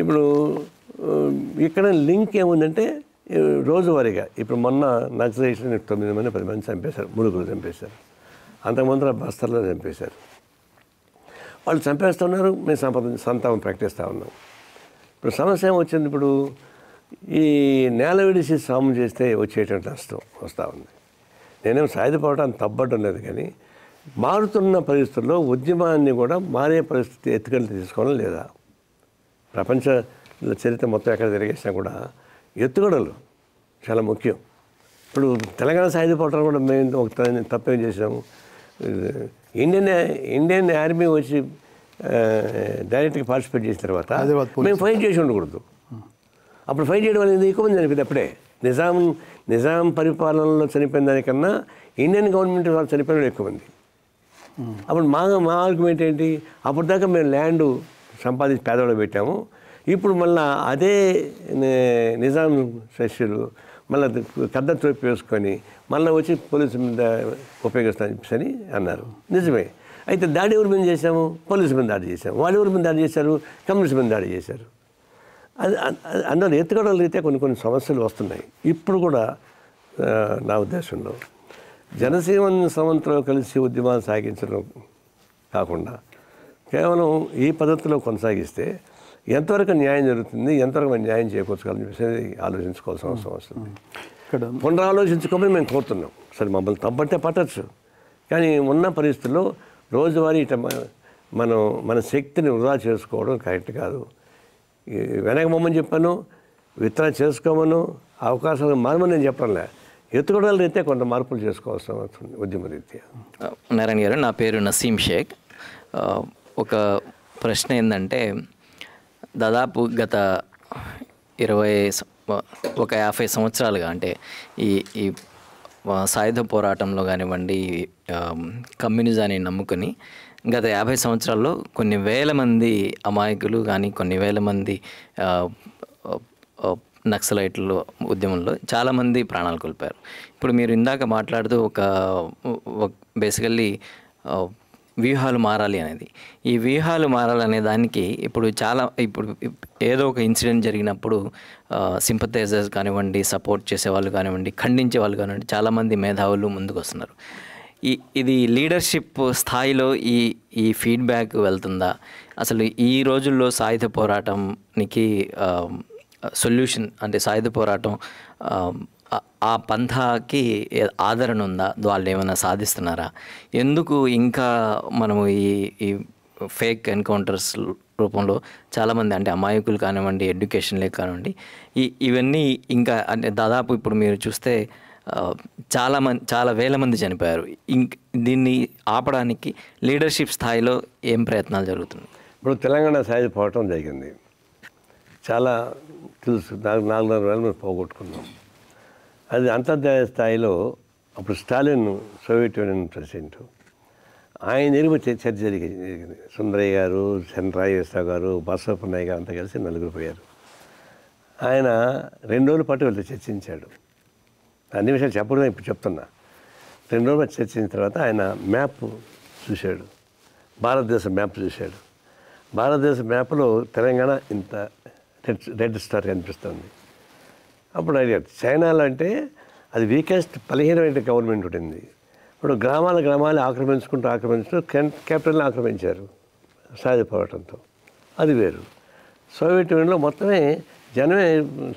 ఇప్పుడు ఇక్కడ లింక్ ఏముందంటే రోజువారీగా ఇప్పుడు మొన్న నక్సలైట్స్ 9 మంది 10 మంది చంపేశారు, ముడుగులు చంపేశారు, అంతకుముందు బస్తర్లో చంపేశారు. వాళ్ళు చంపేస్తున్నారు, మేము సంతాపం ప్రకటిస్తూ ఉన్నాం. ఇప్పుడు సమస్య ఏమొచ్చింది, ఇప్పుడు ఈ నేల విడిసి సాము చేస్తే వచ్చేటువంటి నష్టం వస్తూ ఉంది. నేనేం సాయుధపడటానికి తప్పడం లేదు, కానీ మారుతున్న పరిస్థితుల్లో ఉద్యమాన్ని కూడా మారే పరిస్థితి ఎత్తుకెళ్ళి తీసుకోవడం లేదా? ప్రపంచ చరిత్ర మొత్తం ఎక్కడ తిరిగేసినా కూడా ఎత్తుగడలు చాలా ముఖ్యం. ఇప్పుడు తెలంగాణ సాయుధపడటం కూడా మేము ఒక తప్పేం చేసాము, ఇండియన్ ఆర్మీ వచ్చి డైరెక్ట్గా పార్టిసిపేట్ చేసిన తర్వాత మేము ఫైట్ చేసి ఉండకూడదు. అప్పుడు ఫైట్ చేయడం అనేది ఎక్కువ మంది చనిపోయింది అప్పుడే. నిజాం పరిపాలనలో చనిపోయిన దానికన్నా ఇండియన్ గవర్నమెంట్ వాళ్ళు చనిపోయిన ఎక్కువ మంది. అప్పుడు మా ఆర్గ్యుమెంట్ ఏంటి, అప్పుడు దాకా మేము ల్యాండ్ సంపాదించి పేదవాళ్ళు పెట్టాము, ఇప్పుడు మళ్ళీ అదే నిజాం శిష్యులు మళ్ళీ కద్ద తోపి వేసుకొని మళ్ళీ వచ్చి పోలీసు మీద ఉపయోగిస్తామని చెప్పేసి అన్నారు. నిజమే. అయితే దాడి ఎవరి మీద చేశాము? పోలీసు మీద దాడి చేశాము. వాళ్ళు ఎవరి మీద దాడి చేశారు? కమ్యూనిస్ట్ మీద దాడి చేశారు. అది అందులో ఎత్తుకోవడం రీత్యా కొన్ని సమస్యలు వస్తున్నాయి. ఇప్పుడు కూడా నా ఉద్దేశంలో జనసీవన్ సమంతో కలిసి ఉద్యమాలు సాగించడం కాకుండా కేవలం ఈ పద్ధతిలో కొనసాగిస్తే ఎంతవరకు న్యాయం జరుగుతుంది, ఎంతవరకు మనం న్యాయం చేకూర్చుకోవాలని చెప్పేసి ఆలోచించుకోవాల్సిన అవసరం వస్తుంది. ఇక్కడ పునరాలోచించుకోమని మేము కోరుతున్నాం. సరే మమ్మల్ని తప్పంటే పట్టచ్చు, కానీ ఉన్న పరిస్థితుల్లో రోజువారీ మన శక్తిని వృధా చేసుకోవడం కరెక్ట్ కాదు. వెనకమని చెప్పాను, విత్డ్రా చేసుకోమను, అవకాశాలు మారమని నేను చెప్పడంలే. ఎత్తుకోవడాల రీత్యా కొంత మార్పులు చేసుకోవాల్సిన అవసరం ఉద్యమ రీత్యా. నారాయణ గారు, నా పేరు నసీం షేక్. ఒక ప్రశ్న ఏంటంటే, దాదాపు గత 50 సంవత్సరాలుగా అంటే ఈ సాయుధ పోరాటంలో కానివ్వండి, కమ్యూనిజాన్ని నమ్ముకొని గత 50 సంవత్సరాల్లో కొన్ని వేల మంది అమాయకులు కానీ, కొన్ని వేల మంది నక్సలైట్ల ఉద్యమంలో చాలామంది ప్రాణాలు కోల్పోయారు. ఇప్పుడు మీరు ఇందాక మాట్లాడుతూ బేసికల్లీ వ్యూహాలు మారాలి అనేది, ఈ వ్యూహాలు మారాలనే దానికి ఇప్పుడు ఏదో ఒక ఇన్సిడెంట్ జరిగినప్పుడు సింపథైజర్స్ కానివ్వండి, సపోర్ట్ చేసేవాళ్ళు కానివ్వండి, ఖండించే వాళ్ళు కానివ్వండి, చాలామంది మేధావులు ముందుకు వస్తున్నారు. ఇది లీడర్షిప్ స్థాయిలో ఈ ఫీడ్బ్యాక్ వెళ్తుందా? అసలు ఈ రోజుల్లో సాయుధ పోరాటానికి సొల్యూషన్ అంటే సాయుధ పోరాటం ఆ పంథాకి ఆదరణ ఉందా? వాళ్ళు ఏమైనా సాధిస్తున్నారా? ఎందుకు ఇంకా మనము ఈ ఫేక్ ఎన్కౌంటర్స్ రూపంలో చాలామంది అంటే అమాయకులు కానివ్వండి, ఎడ్యుకేషన్ లేక కానివ్వండి, ఇవన్నీ ఇంకా అంటే దాదాపు ఇప్పుడు మీరు చూస్తే చాలా వేల మంది చనిపోయారు. దీన్ని ఆపడానికి లీడర్షిప్ స్థాయిలో ఏం ప్రయత్నాలు జరుగుతున్నాయి? ఇప్పుడు తెలంగాణ సాయుధ పోరాటం జరిగింది, చాలా తెలుసు. 4.5 వేల మంది పోగొట్టుకున్నాం. అది అంతర్జాతీయ స్థాయిలో అప్పుడు స్టాలిన్, సోవియట్ యూనియన్ ప్రెసిడెంట్, ఆయన చర్చ జరిగింది. సుందరయ్య గారు, చంద్రాయేశ్వరరావు గారు, బసవపున్నయ్య గారు అంతా కలిసి 4 పోయారు. ఆయన 2 రోజుల పాటు వీళ్ళతో చర్చించాడు. అన్ని విషయాలు చెప్పడం ఇప్పుడు చెప్తున్నా. 2 రోజులు చర్చించిన తర్వాత ఆయన మ్యాప్ చూశాడు, భారతదేశ మ్యాప్ చూశాడు. భారతదేశ మ్యాప్లో తెలంగాణ ఇంత రెడ్ స్టార్ కనిపిస్తుంది. అప్పుడు అడిగాడు, చైనాలో అంటే అది వీకెస్ట్ బలహీనమైన గవర్నమెంట్ ఉంటుంది. ఇప్పుడు గ్రామాలు ఆక్రమించుకుంటూ క్యాపిటల్ని ఆక్రమించారు సాయుధ పోరాటంతో, అది వేరు. సోవియట్ యూనియన్లో మొత్తమే జనమే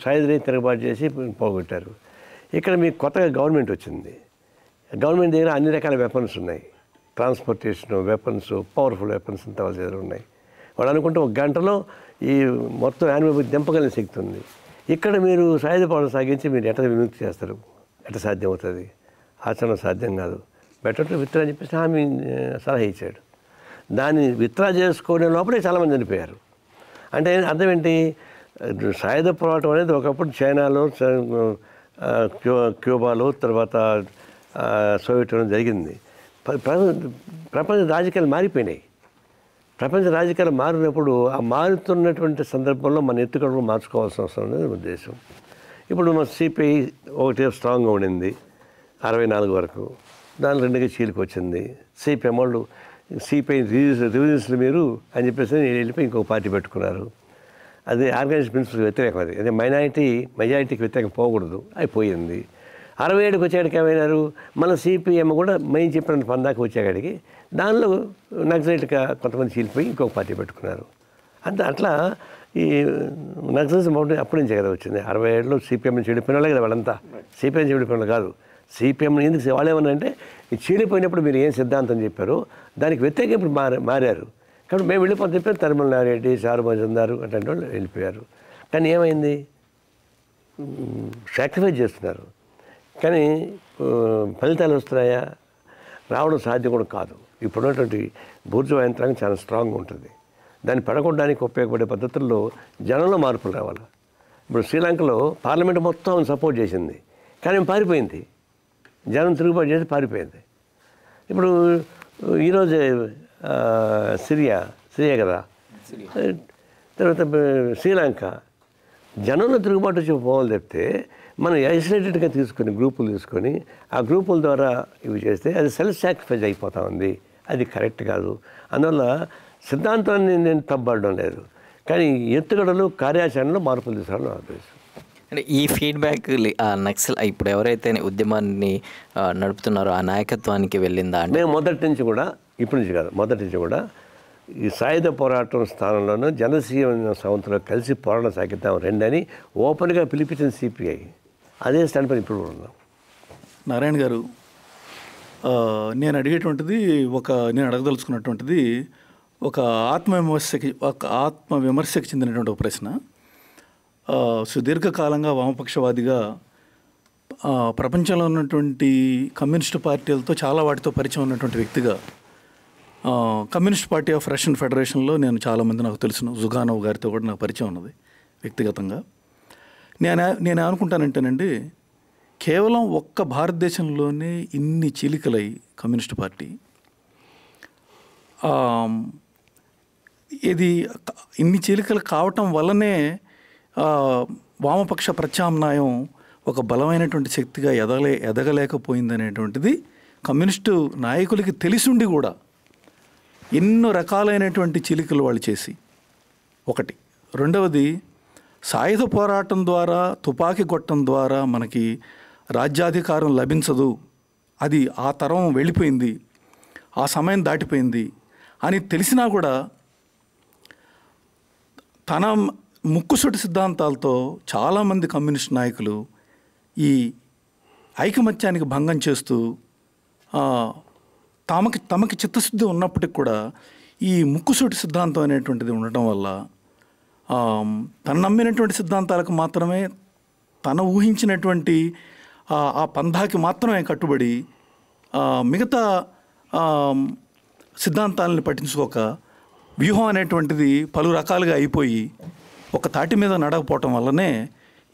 సాయుధ తిరుగుబాటు చేసి పోగొట్టారు. ఇక్కడ మీకు కొత్తగా గవర్నమెంట్ వచ్చింది. గవర్నమెంట్ దగ్గర అన్ని రకాల వెపన్స్ ఉన్నాయి, ట్రాన్స్పోర్టేషన్ వెపన్స్, పవర్ఫుల్ వెపన్స్ అంతా వాళ్ళ దగ్గర ఉన్నాయి. వాళ్ళు అనుకుంటే 1 గంటలో ఈ మొత్తం యానిమల్ దింపగలిగిన శక్తి ఉంది. ఇక్కడ మీరు సాయుధ పోరాటం సాగించి మీరు ఎట్లా విముక్తి చేస్తారు? ఎట్లా సాధ్యం అవుతుంది? ఆచరణ సాధ్యం కాదు. బెటర్ టు విత్డ్రా అని చెప్పేసి హామీ సలహా ఇచ్చాడు. దాన్ని విత్డ్రా చేసుకోవడం లోపలే చాలామంది చనిపోయారు. అంటే అర్థం ఏంటి? సాయుధ పోరాటం అనేది ఒకప్పుడు చైనాలో, క్యూబాలో, తర్వాత సోవియట్ యూనియన్ జరిగింది. ప్రపంచ రాజకీయాలు మారిపోయినాయి. ప్రపంచ రాజకీయాలు మారినప్పుడు ఆ మారుతున్నటువంటి సందర్భంలో మన ఎత్తుగడలు మార్చుకోవాల్సిన అవసరం అనేది ఉద్దేశం. ఇప్పుడు మన సిపిఐ ఒకటి స్ట్రాంగ్గా ఉండింది 64 వరకు, దాని 2గా చీలికి వచ్చింది. సిపిఎం వాళ్ళు సిపిఐ రివిజన్స్లు మీరు అని చెప్పేసి వెళ్ళిపోయి ఇంకొక పార్టీ పెట్టుకున్నారు. అది ఆర్గనైజ్ ప్రిన్సిపల్కి వ్యతిరేకం. అది మెజారిటీకి వ్యతిరేకం పోకూడదు, అయిపోయింది. 67కి వచ్చేటికి ఏమైనారు, మన సిపిఎం కూడా మేము చెప్పిన పందాకి వచ్చేకాడికి దానిలో నక్సలైట్గా కొంతమంది చీలిపోయి ఇంకొక పార్టీ పెట్టుకున్నారు. అట్లా ఈ నక్సలిజం అప్పటి నుంచే కదా వచ్చింది. 67లో సిపిఎం చెడిపోయిన వాళ్ళే కదా వాళ్ళంతా. సిపిఎం చెడిపోయిన వాళ్ళు కాదు. సిపిఎం ఎందుకు వాళ్ళు ఏమన్నారంటే, చీలిపోయినప్పుడు మీరు ఏం సిద్ధాంతం చెప్పారో దానికి వ్యతిరేకంగా ఇప్పుడు మారారు. కాబట్టి మేము వెళ్ళిపోతే చెప్పారు, తరిమల నారెడ్డి, చారు మజుందారు అట్లాంటి వాళ్ళు వెళ్ళిపోయారు. కానీ ఏమైంది? సాక్రిఫైస్ చేస్తున్నారు, కానీ ఫలితాలు వస్తున్నాయా? రావడం సాధ్యం కూడా కాదు. ఇప్పుడున్నటువంటి బూర్జువా యంత్రాంగం చాలా స్ట్రాంగ్గా ఉంటుంది. దాన్ని పడగొట్టడానికి ఉపయోగపడే పద్ధతుల్లో జనంలో మార్పులు రావాలి. ఇప్పుడు శ్రీలంకలో పార్లమెంట్ మొత్తం సపోర్ట్ చేసింది, కానీ పారిపోయింది, జనం తిరుగుబాటు చేసి పారిపోయింది. ఇప్పుడు ఈరోజు సిరియా కదా, తర్వాత శ్రీలంక జనంలో తిరుగుబాటు వచ్చి పోవాలి చెప్తే మనం ఐసోలేటెడ్గా తీసుకొని గ్రూపులు తీసుకొని ఆ గ్రూపుల ద్వారా ఇవి చేస్తే అది సెల్ఫ్ సాక్రిఫైస్ అయిపోతూ ఉంది. అది కరెక్ట్ కాదు. అందువల్ల సిద్ధాంతాన్ని నేను తప్పబడడం లేదు, కానీ ఎత్తుగడలు కార్యాచరణలో మార్పులు తీసుకోవాలని నా ఉద్దేశం. అంటే ఈ ఫీడ్బ్యాక్ నక్సల్ ఇప్పుడు ఎవరైతే ఉద్యమాన్ని నడుపుతున్నారో ఆ నాయకత్వానికి వెళ్ళిందా అంటే? మేము మొదటి నుంచి కూడా, ఇప్పటి నుంచి కాదు, మొదటి నుంచి కూడా ఈ సాయుధ పోరాటం స్థానంలోనూ జనసీమ సంస్థలో కలిసి పోరాటం సాగిద్దాం రెండని ఓపెన్గా పిలిపించిన సిపిఐ అదే స్టాండ్ పైన ఇప్పుడు ఉన్నాం. నారాయణ గారు, నేను అడిగేటువంటిది నేను అడగదలుచుకున్నటువంటిది ఒక ఆత్మవిమర్శకి చెందినటువంటి ఒక ప్రశ్న. సుదీర్ఘకాలంగా వామపక్షవాదిగా ప్రపంచంలో ఉన్నటువంటి కమ్యూనిస్టు పార్టీలతో చాలా వాటితో పరిచయం ఉన్నటువంటి వ్యక్తిగా కమ్యూనిస్ట్ పార్టీ ఆఫ్ రష్యన్ ఫెడరేషన్లో నేను చాలామంది నాకు తెలుసును. జుగానోవ్ గారితో కూడా నాకు పరిచయం ఉన్నది వ్యక్తిగతంగా. నేను అనుకుంటానంటేనండి, కేవలం ఒక్క భారతదేశంలోనే ఇన్ని చీలికలై కమ్యూనిస్ట్ పార్టీ ఇది ఇన్ని చీలికలు కావటం వల్లనే వామపక్ష ప్రత్యామ్నాయం ఒక బలమైనటువంటి శక్తిగా ఎదగలేకపోయిందనేటువంటిది కమ్యూనిస్టు నాయకులకి తెలిసుండి కూడా ఎన్నో రకాలైనటువంటి చీలికలు వాళ్ళు చేసి, ఒకటి. రెండవది, సాయుధ పోరాటం ద్వారా, తుపాకీ కొట్టడం ద్వారా మనకి రాజ్యాధికారం లభించదు, అది ఆ తరం వెళ్ళిపోయింది, ఆ సమయం దాటిపోయింది అని తెలిసినా కూడా తన ముక్కుసూటి సిద్ధాంతాలతో చాలామంది కమ్యూనిస్ట్ నాయకులు ఈ ఐకమత్యానికి భంగం చేస్తూ తమకి చిత్తశుద్ధి ఉన్నప్పటికి కూడా ఈ ముక్కుసూటి సిద్ధాంతం అనేటువంటిది ఉండటం వల్ల తను నమ్మినటువంటి సిద్ధాంతాలకు మాత్రమే, తన ఊహించినటువంటి ఆ పంధాకి మాత్రమే కట్టుబడి మిగతా సిద్ధాంతాలని పట్టించుకోక వ్యూహం అనేటువంటిది పలు రకాలుగా అయిపోయి ఒక తాటి మీద నడకపోవటం వల్లనే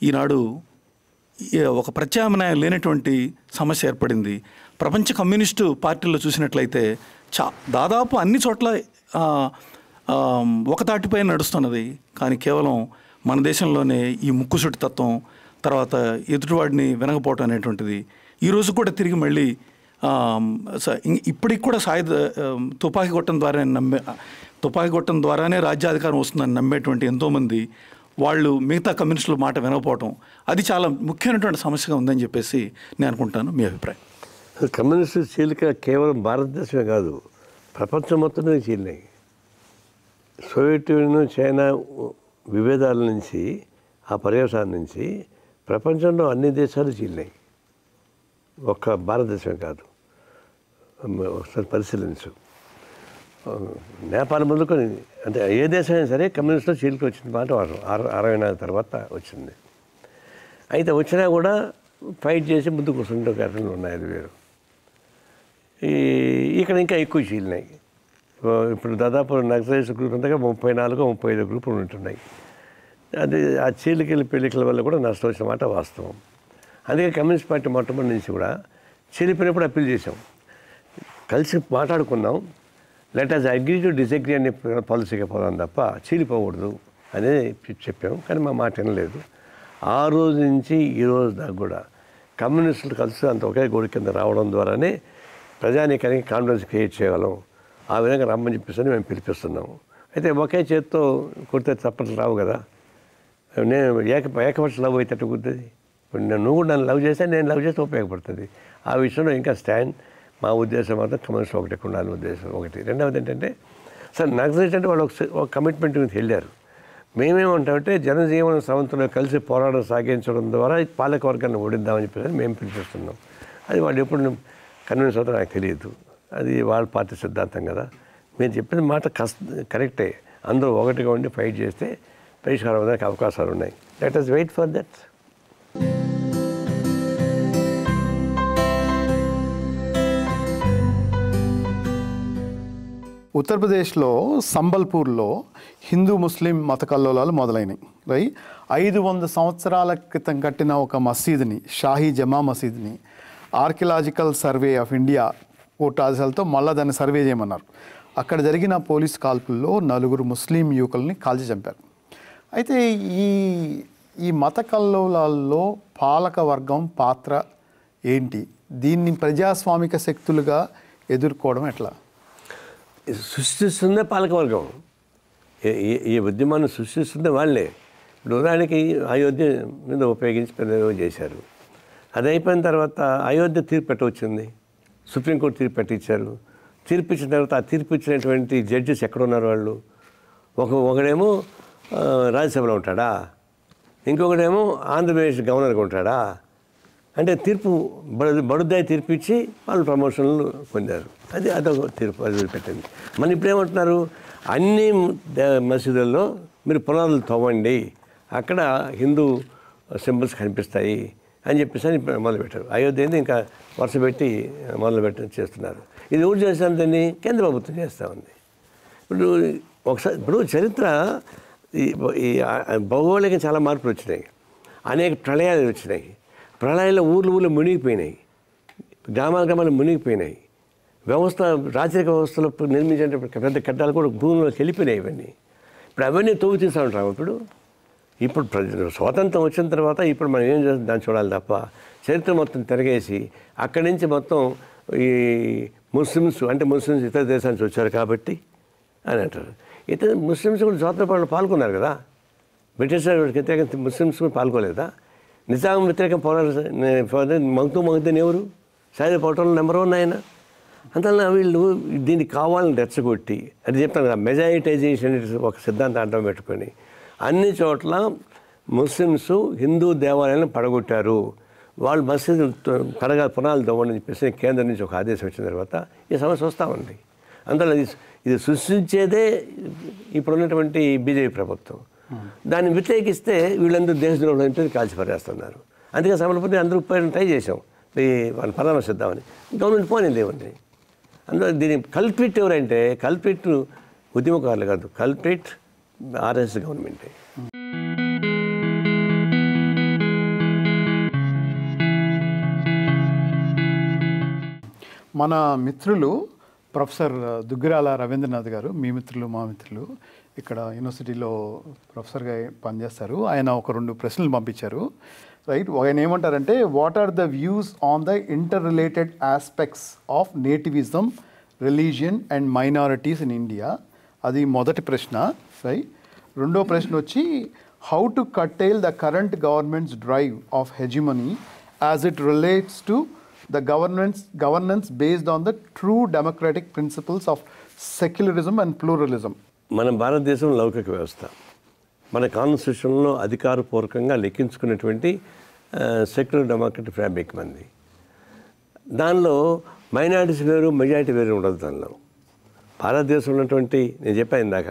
ఈనాడు ఒక ప్రత్యామ్నాయం లేనటువంటి సమస్య ఏర్పడింది. ప్రపంచ కమ్యూనిస్టు పార్టీల్లో చూసినట్లయితే దాదాపు అన్ని చోట్ల ఒక తాటిపై నడుస్తున్నది, కానీ కేవలం మన దేశంలోనే ఈ ముక్కుసూటి తత్వం, తర్వాత ఎదుటివాడిని వినకపోవటం అనేటువంటిది ఈరోజు కూడా తిరిగి మళ్ళీ ఇప్పటికి కూడా తుపాకీ కొట్టడం ద్వారానే రాజ్యాధికారం వస్తుందని నమ్మేటువంటి ఎంతోమంది వాళ్ళు మిగతా కమ్యూనిస్టుల మాట వినకపోవటం, అది చాలా ముఖ్యమైనటువంటి సమస్యగా ఉందని చెప్పేసి నేను అనుకుంటాను. మీ అభిప్రాయం? కమ్యూనిస్టు చీలిక కేవలం భారతదేశమే కాదు, ప్రపంచం మొత్తం చీలినాయి. సోవియట్ యూనియన్, చైనా విభేదాల నుంచి, ఆ పర్యవసానం నుంచి ప్రపంచంలో అన్ని దేశాలు చీలినాయి, ఒక్క భారతదేశమే కాదు. ఒకసారి పరిశీలించు. నేపాల్ మొదలుకొని అంటే ఏ దేశమైనా సరే కమ్యూనిస్టులో చీలిక వచ్చింది మాట 64 తర్వాత వచ్చింది. అయితే వచ్చినా కూడా ఫైట్ చేసి ముందుకు వస్తుంటే ఘటనలు ఉన్నాయి, అది వేరు. ఇక్కడ ఇంకా ఎక్కువ చీలినాయి. ఇప్పుడు దాదాపు నక్సలైట్స్ గ్రూప్ అంతగా 34-35 గ్రూపులు ఉంటున్నాయి. అది ఆ చీలికల పెళ్లికల వల్ల కూడా నష్టం వచ్చిన మాట వాస్తవం. అందుకే కమ్యూనిస్ట్ పార్టీ మొట్టమొదటి నుంచి కూడా చీలిపోయినప్పుడు అప్పీల్ చేసాం, కలిసి మాట్లాడుకున్నాం, let us agree to disagree అనే పాలసీగా పోదాం తప్ప చీలిపోకూడదు అనేది చెప్పాము. కానీ మా మాట వినలేదు. ఆ రోజు నుంచి ఈ రోజు దాకా కూడా కమ్యూనిస్టులు కలిసి అంత ఒకే గోడి కింద రావడం ద్వారానే ప్రజానీకానికి కాన్ఫిడెన్స్ క్రియేట్ చేయగలం. ఆ విధంగా రమ్మని చెప్పేసి మేము పిలిపిస్తున్నాము. అయితే ఒకే చేత్తో కొడితే చప్పట్లు రావు కదా. నేను ఏకపక్ష లవ్ అయితే కుదురుతుంది. ఇప్పుడు నువ్వు కూడా నన్ను లవ్ చేస్తే నేను లవ్ చేస్తే ఉపయోగపడుతుంది. ఆ విషయంలో ఇంకా స్టాండ్ మా ఉద్దేశం మాత్రం కమ్యూనిస్ట్ ఒకటి ఉండాలని ఉద్దేశం ఒకటి. రెండవది ఏంటంటే, సార్ నక్సలైట్స్ అంటే వాళ్ళు ఒక కమిట్మెంట్ మీద వెళ్ళారు. మేమేమంటామంటే జనజీవన సంస్థలో కలిసి పోరాటం సాగించడం ద్వారా పాలకవర్గాన్ని ఓడిద్దామని చెప్పేసి మేము పిలిపిస్తున్నాం. అది వాళ్ళు ఎప్పుడు కన్విన్స్ అవుతారో నాకు తెలియదు. అది వాళ్ళ పార్టీ సిద్ధాంతం కదా. మీరు చెప్పిన మాట కరెక్టే. అందరూ ఒకటిగా ఉండి ఫైట్ చేస్తే పరిష్కారం అవ్వడానికి అవకాశాలు ఉన్నాయి. Let us wait for that. ఉత్తరప్రదేశ్లో సంబల్పూర్లో హిందూ ముస్లిం మత కల్లోలాలు మొదలైనవి. 500 సంవత్సరాల క్రితం కట్టిన ఒక మసీదుని, షాహీ జమా మసీదుని ఆర్కియలాజికల్ సర్వే ఆఫ్ ఇండియా కోటాజాలతో మళ్ళీ దాన్ని సర్వే చేయమన్నారు. అక్కడ జరిగిన పోలీస్ కాల్పుల్లో 4 ముస్లిం యువకుల్ని కాల్చి చంపారు. అయితే ఈ మత కల్లోలాల్లో పాలక వర్గం పాత్ర ఏంటి? దీన్ని ప్రజాస్వామిక శక్తులుగా ఎదుర్కోవడం ఎట్లా? సృష్టిస్తుందే పాలకవర్గం. ఈ ఉద్యమాన్ని సృష్టిస్తుందే వాళ్ళే. ఇప్పుడు ఉదాహరణకి అయోధ్య మీద ఉపయోగించి పెద్ద చేశారు. అది అయిపోయిన తర్వాత అయోధ్య తీర్పు పెట్టవచ్చింది. సుప్రీంకోర్టు తీర్పు పెట్టించారు. తీర్పు ఇచ్చిన తర్వాత ఆ తీర్పు ఇచ్చినటువంటి జడ్జెస్ ఎక్కడున్నారు? వాళ్ళు ఒకడేమో రాజ్యసభలో ఉంటాడా, ఇంకొకడేమో ఆంధ్రప్రదేశ్ గవర్నర్గా ఉంటాడా? అంటే తీర్పు బడుద్దాయి తీర్పు ఇచ్చి వాళ్ళు ప్రమోషన్లు పొందారు. అదొక తీర్పు, అది పెట్టింది. మన ఇప్పుడు ఏమంటున్నారు, అన్ని మసీదుల్లో మీరు పునాదులు తవ్వండి, అక్కడ హిందూ సింబల్స్ కనిపిస్తాయి అని చెప్పేసి అని మొదలుపెట్టారు. అయోధ్య ఏంది ఇంకా వరుస పెట్టి మొదలుపెట్టి చేస్తున్నారు. ఇది ఎవరు చేస్తాను? దాన్ని కేంద్ర ప్రభుత్వం చేస్తూ ఉంది. ఇప్పుడు చరిత్ర ఈ భౌగోళిక చాలా మార్పులు వచ్చినాయి, అనేక ప్రళయాలు వచ్చినాయి. ప్రళయాల్లో ఊర్లు మునిగిపోయినాయి, గ్రామాలు మునిగిపోయినాయి. రాచరిక వ్యవస్థలో నిర్మించే పెద్ద కట్టాలు కూడా భూమిలోకి వెళ్ళిపోయినాయి. ఇవన్నీ ఇప్పుడు అవన్నీ తవ్వు తీస్తూ ఉంటాం. ఇప్పుడు స్వాతంత్రం వచ్చిన తర్వాత ఇప్పుడు మనం ఏం చేస్తాం దాన్ని చూడాలి తప్ప చరిత్ర మొత్తం తిరగేసి అక్కడి నుంచి మొత్తం ఈ ముస్లిమ్స్ ఇతర దేశాల నుంచి వచ్చారు కాబట్టి అని అంటారు. ఇతర ముస్లిమ్స్ కూడా స్వాతంత్ర పాల్గొన్నారు కదా. బ్రిటిష్ వ్యతిరేకంగా ముస్లిమ్స్ కూడా పాల్గొలేదా? నిజాం వ్యతిరేకం పోరాటం మగ్దుద్దీన్ ఎవరు? సాయుధ పోరాటంలో నెంబర్ 1 ఆయన. అందువల్ల వీళ్ళు దీన్ని కావాలని రెచ్చగొట్టి, అది చెప్తాను కదా, మెజారిటైజేషన్ ఒక సిద్ధాంతం అడ్డం పెట్టుకొని అన్ని చోట్ల ముస్లిమ్స్ హిందూ దేవాలయాలను పడగొట్టారు. వాళ్ళు మసీదు పునాలు తవ్వండి అని చెప్పేసి కేంద్రం నుంచి ఒక ఆదేశం వచ్చిన తర్వాత ఈ సమస్య వస్తూ ఉంది. అందువల్ల ఇది సృష్టించేదే ఇప్పుడున్నటువంటి బీజేపీ ప్రభుత్వం. దాన్ని వ్యతిరేకిస్తే వీళ్ళందరూ దేశద్రోహులు అంటే కాల్చి పడేస్తున్నారు. అందుకే సమలపతి అందరూ ట్రై చేసాం వాళ్ళు పరామర్శిద్దామని, గవర్నమెంట్ పోనింది ఏముంది. అందులో దీని కల్పిట్ ఎవరంటే కల్పిట్ ఉద్యమకారులు కాదు, కల్పిట్ ఆర్ఎస్ గవర్నమెంటే. మన మిత్రులు ప్రొఫెసర్ దుగ్గిరాల రవీంద్రనాథ్ గారు, మీ మిత్రులు మా మిత్రులు, ఇక్కడ యూనివర్సిటీలో ప్రొఫెసర్గా పనిచేస్తారు. ఆయన ఒక 2 ప్రశ్నలు పంపించారు. రైట్, ఆయన ఏమంటారంటే, what are the views on the interrelated aspects of nativism, religion and minorities in India? అది మొదటి ప్రశ్న. రైట్. రెండో ప్రశ్న వచ్చి, how to curtail the current government's drive of hegemony as it relates to the governance based on the true democratic principles of secularism and pluralism. మన భారతదేశం లౌకిక వ్యవస్థ. మన కాన్స్టిట్యూషన్లో అధికారపూర్వకంగా లెక్కించుకున్నటువంటి సెక్యులర్ డెమోక్రటిక్ ఫ్యాబ్రిక్ మంది. దానిలో మైనారిటీస్ వేరు, మెజారిటీ వేరు ఉండదు. దానిలో భారతదేశంలో ఉన్నటువంటి, నేను చెప్పాను ఇందాక,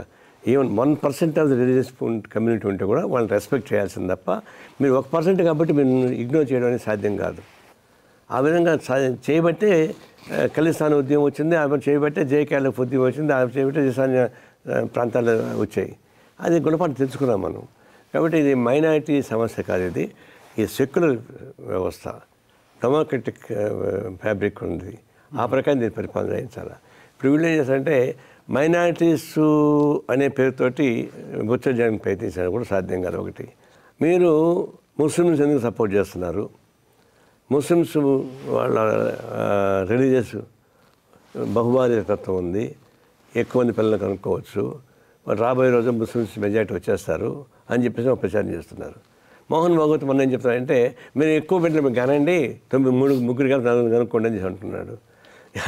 even 1% of the religious community ఉంటే కూడా వాళ్ళని రెస్పెక్ట్ చేయాల్సింది తప్ప మీరు 1% కాబట్టి మీరు ఇగ్నోర్ చేయడం అనేది సాధ్యం కాదు. ఆ విధంగా చేయబట్టే ఖలిస్తాన్ ఉద్యమం వచ్చింది, ఆ చేయబట్టే జేకేఎల్ఎఫ్ ఉద్యమం వచ్చింది, ఆ చేయబట్టే ఈశాన్య ప్రాంతాలు వచ్చాయి. అది గుణపాఠం తెలుసుకున్నాం మనం. కాబట్టి ఇది మైనారిటీ సమస్య కాదు, ఇది ఈ సెక్యులర్ వ్యవస్థ, డెమోక్రటిక్ ఫ్యాబ్రిక్ ఉంది. ఆ ప్రకారం దీన్ని పరిపాలన చేయించాలి. ఇప్పుడు వీళ్ళు ఏం చేస్తారంటే మైనారిటీస్ అనే పేరుతోటి బొచ్చ జగన్ ప్రయత్నించడం కూడా సాధ్యం కాదు. ఒకటి, మీరు ముస్లిమ్స్ ఎందుకు సపోర్ట్ చేస్తున్నారు? ముస్లిమ్స్ వాళ్ళ రిలీజియస్ బహుభార్య తత్వం ఉంది, ఎక్కువ మంది పిల్లలు కనుక్కోవచ్చు, రాబోయే రోజు ముస్లిమ్స్ మెజారిటీ వచ్చేస్తారు అని చెప్పేసి ప్రచారం చేస్తున్నారు. మోహన్ భాగవత్ మొన్న ఏం చెప్తారంటే, మీరు ఎక్కువ బిడ్డలు మీకు కనండి, 3 కానీ 4 కనుక్కోండి అని అంటున్నాడు.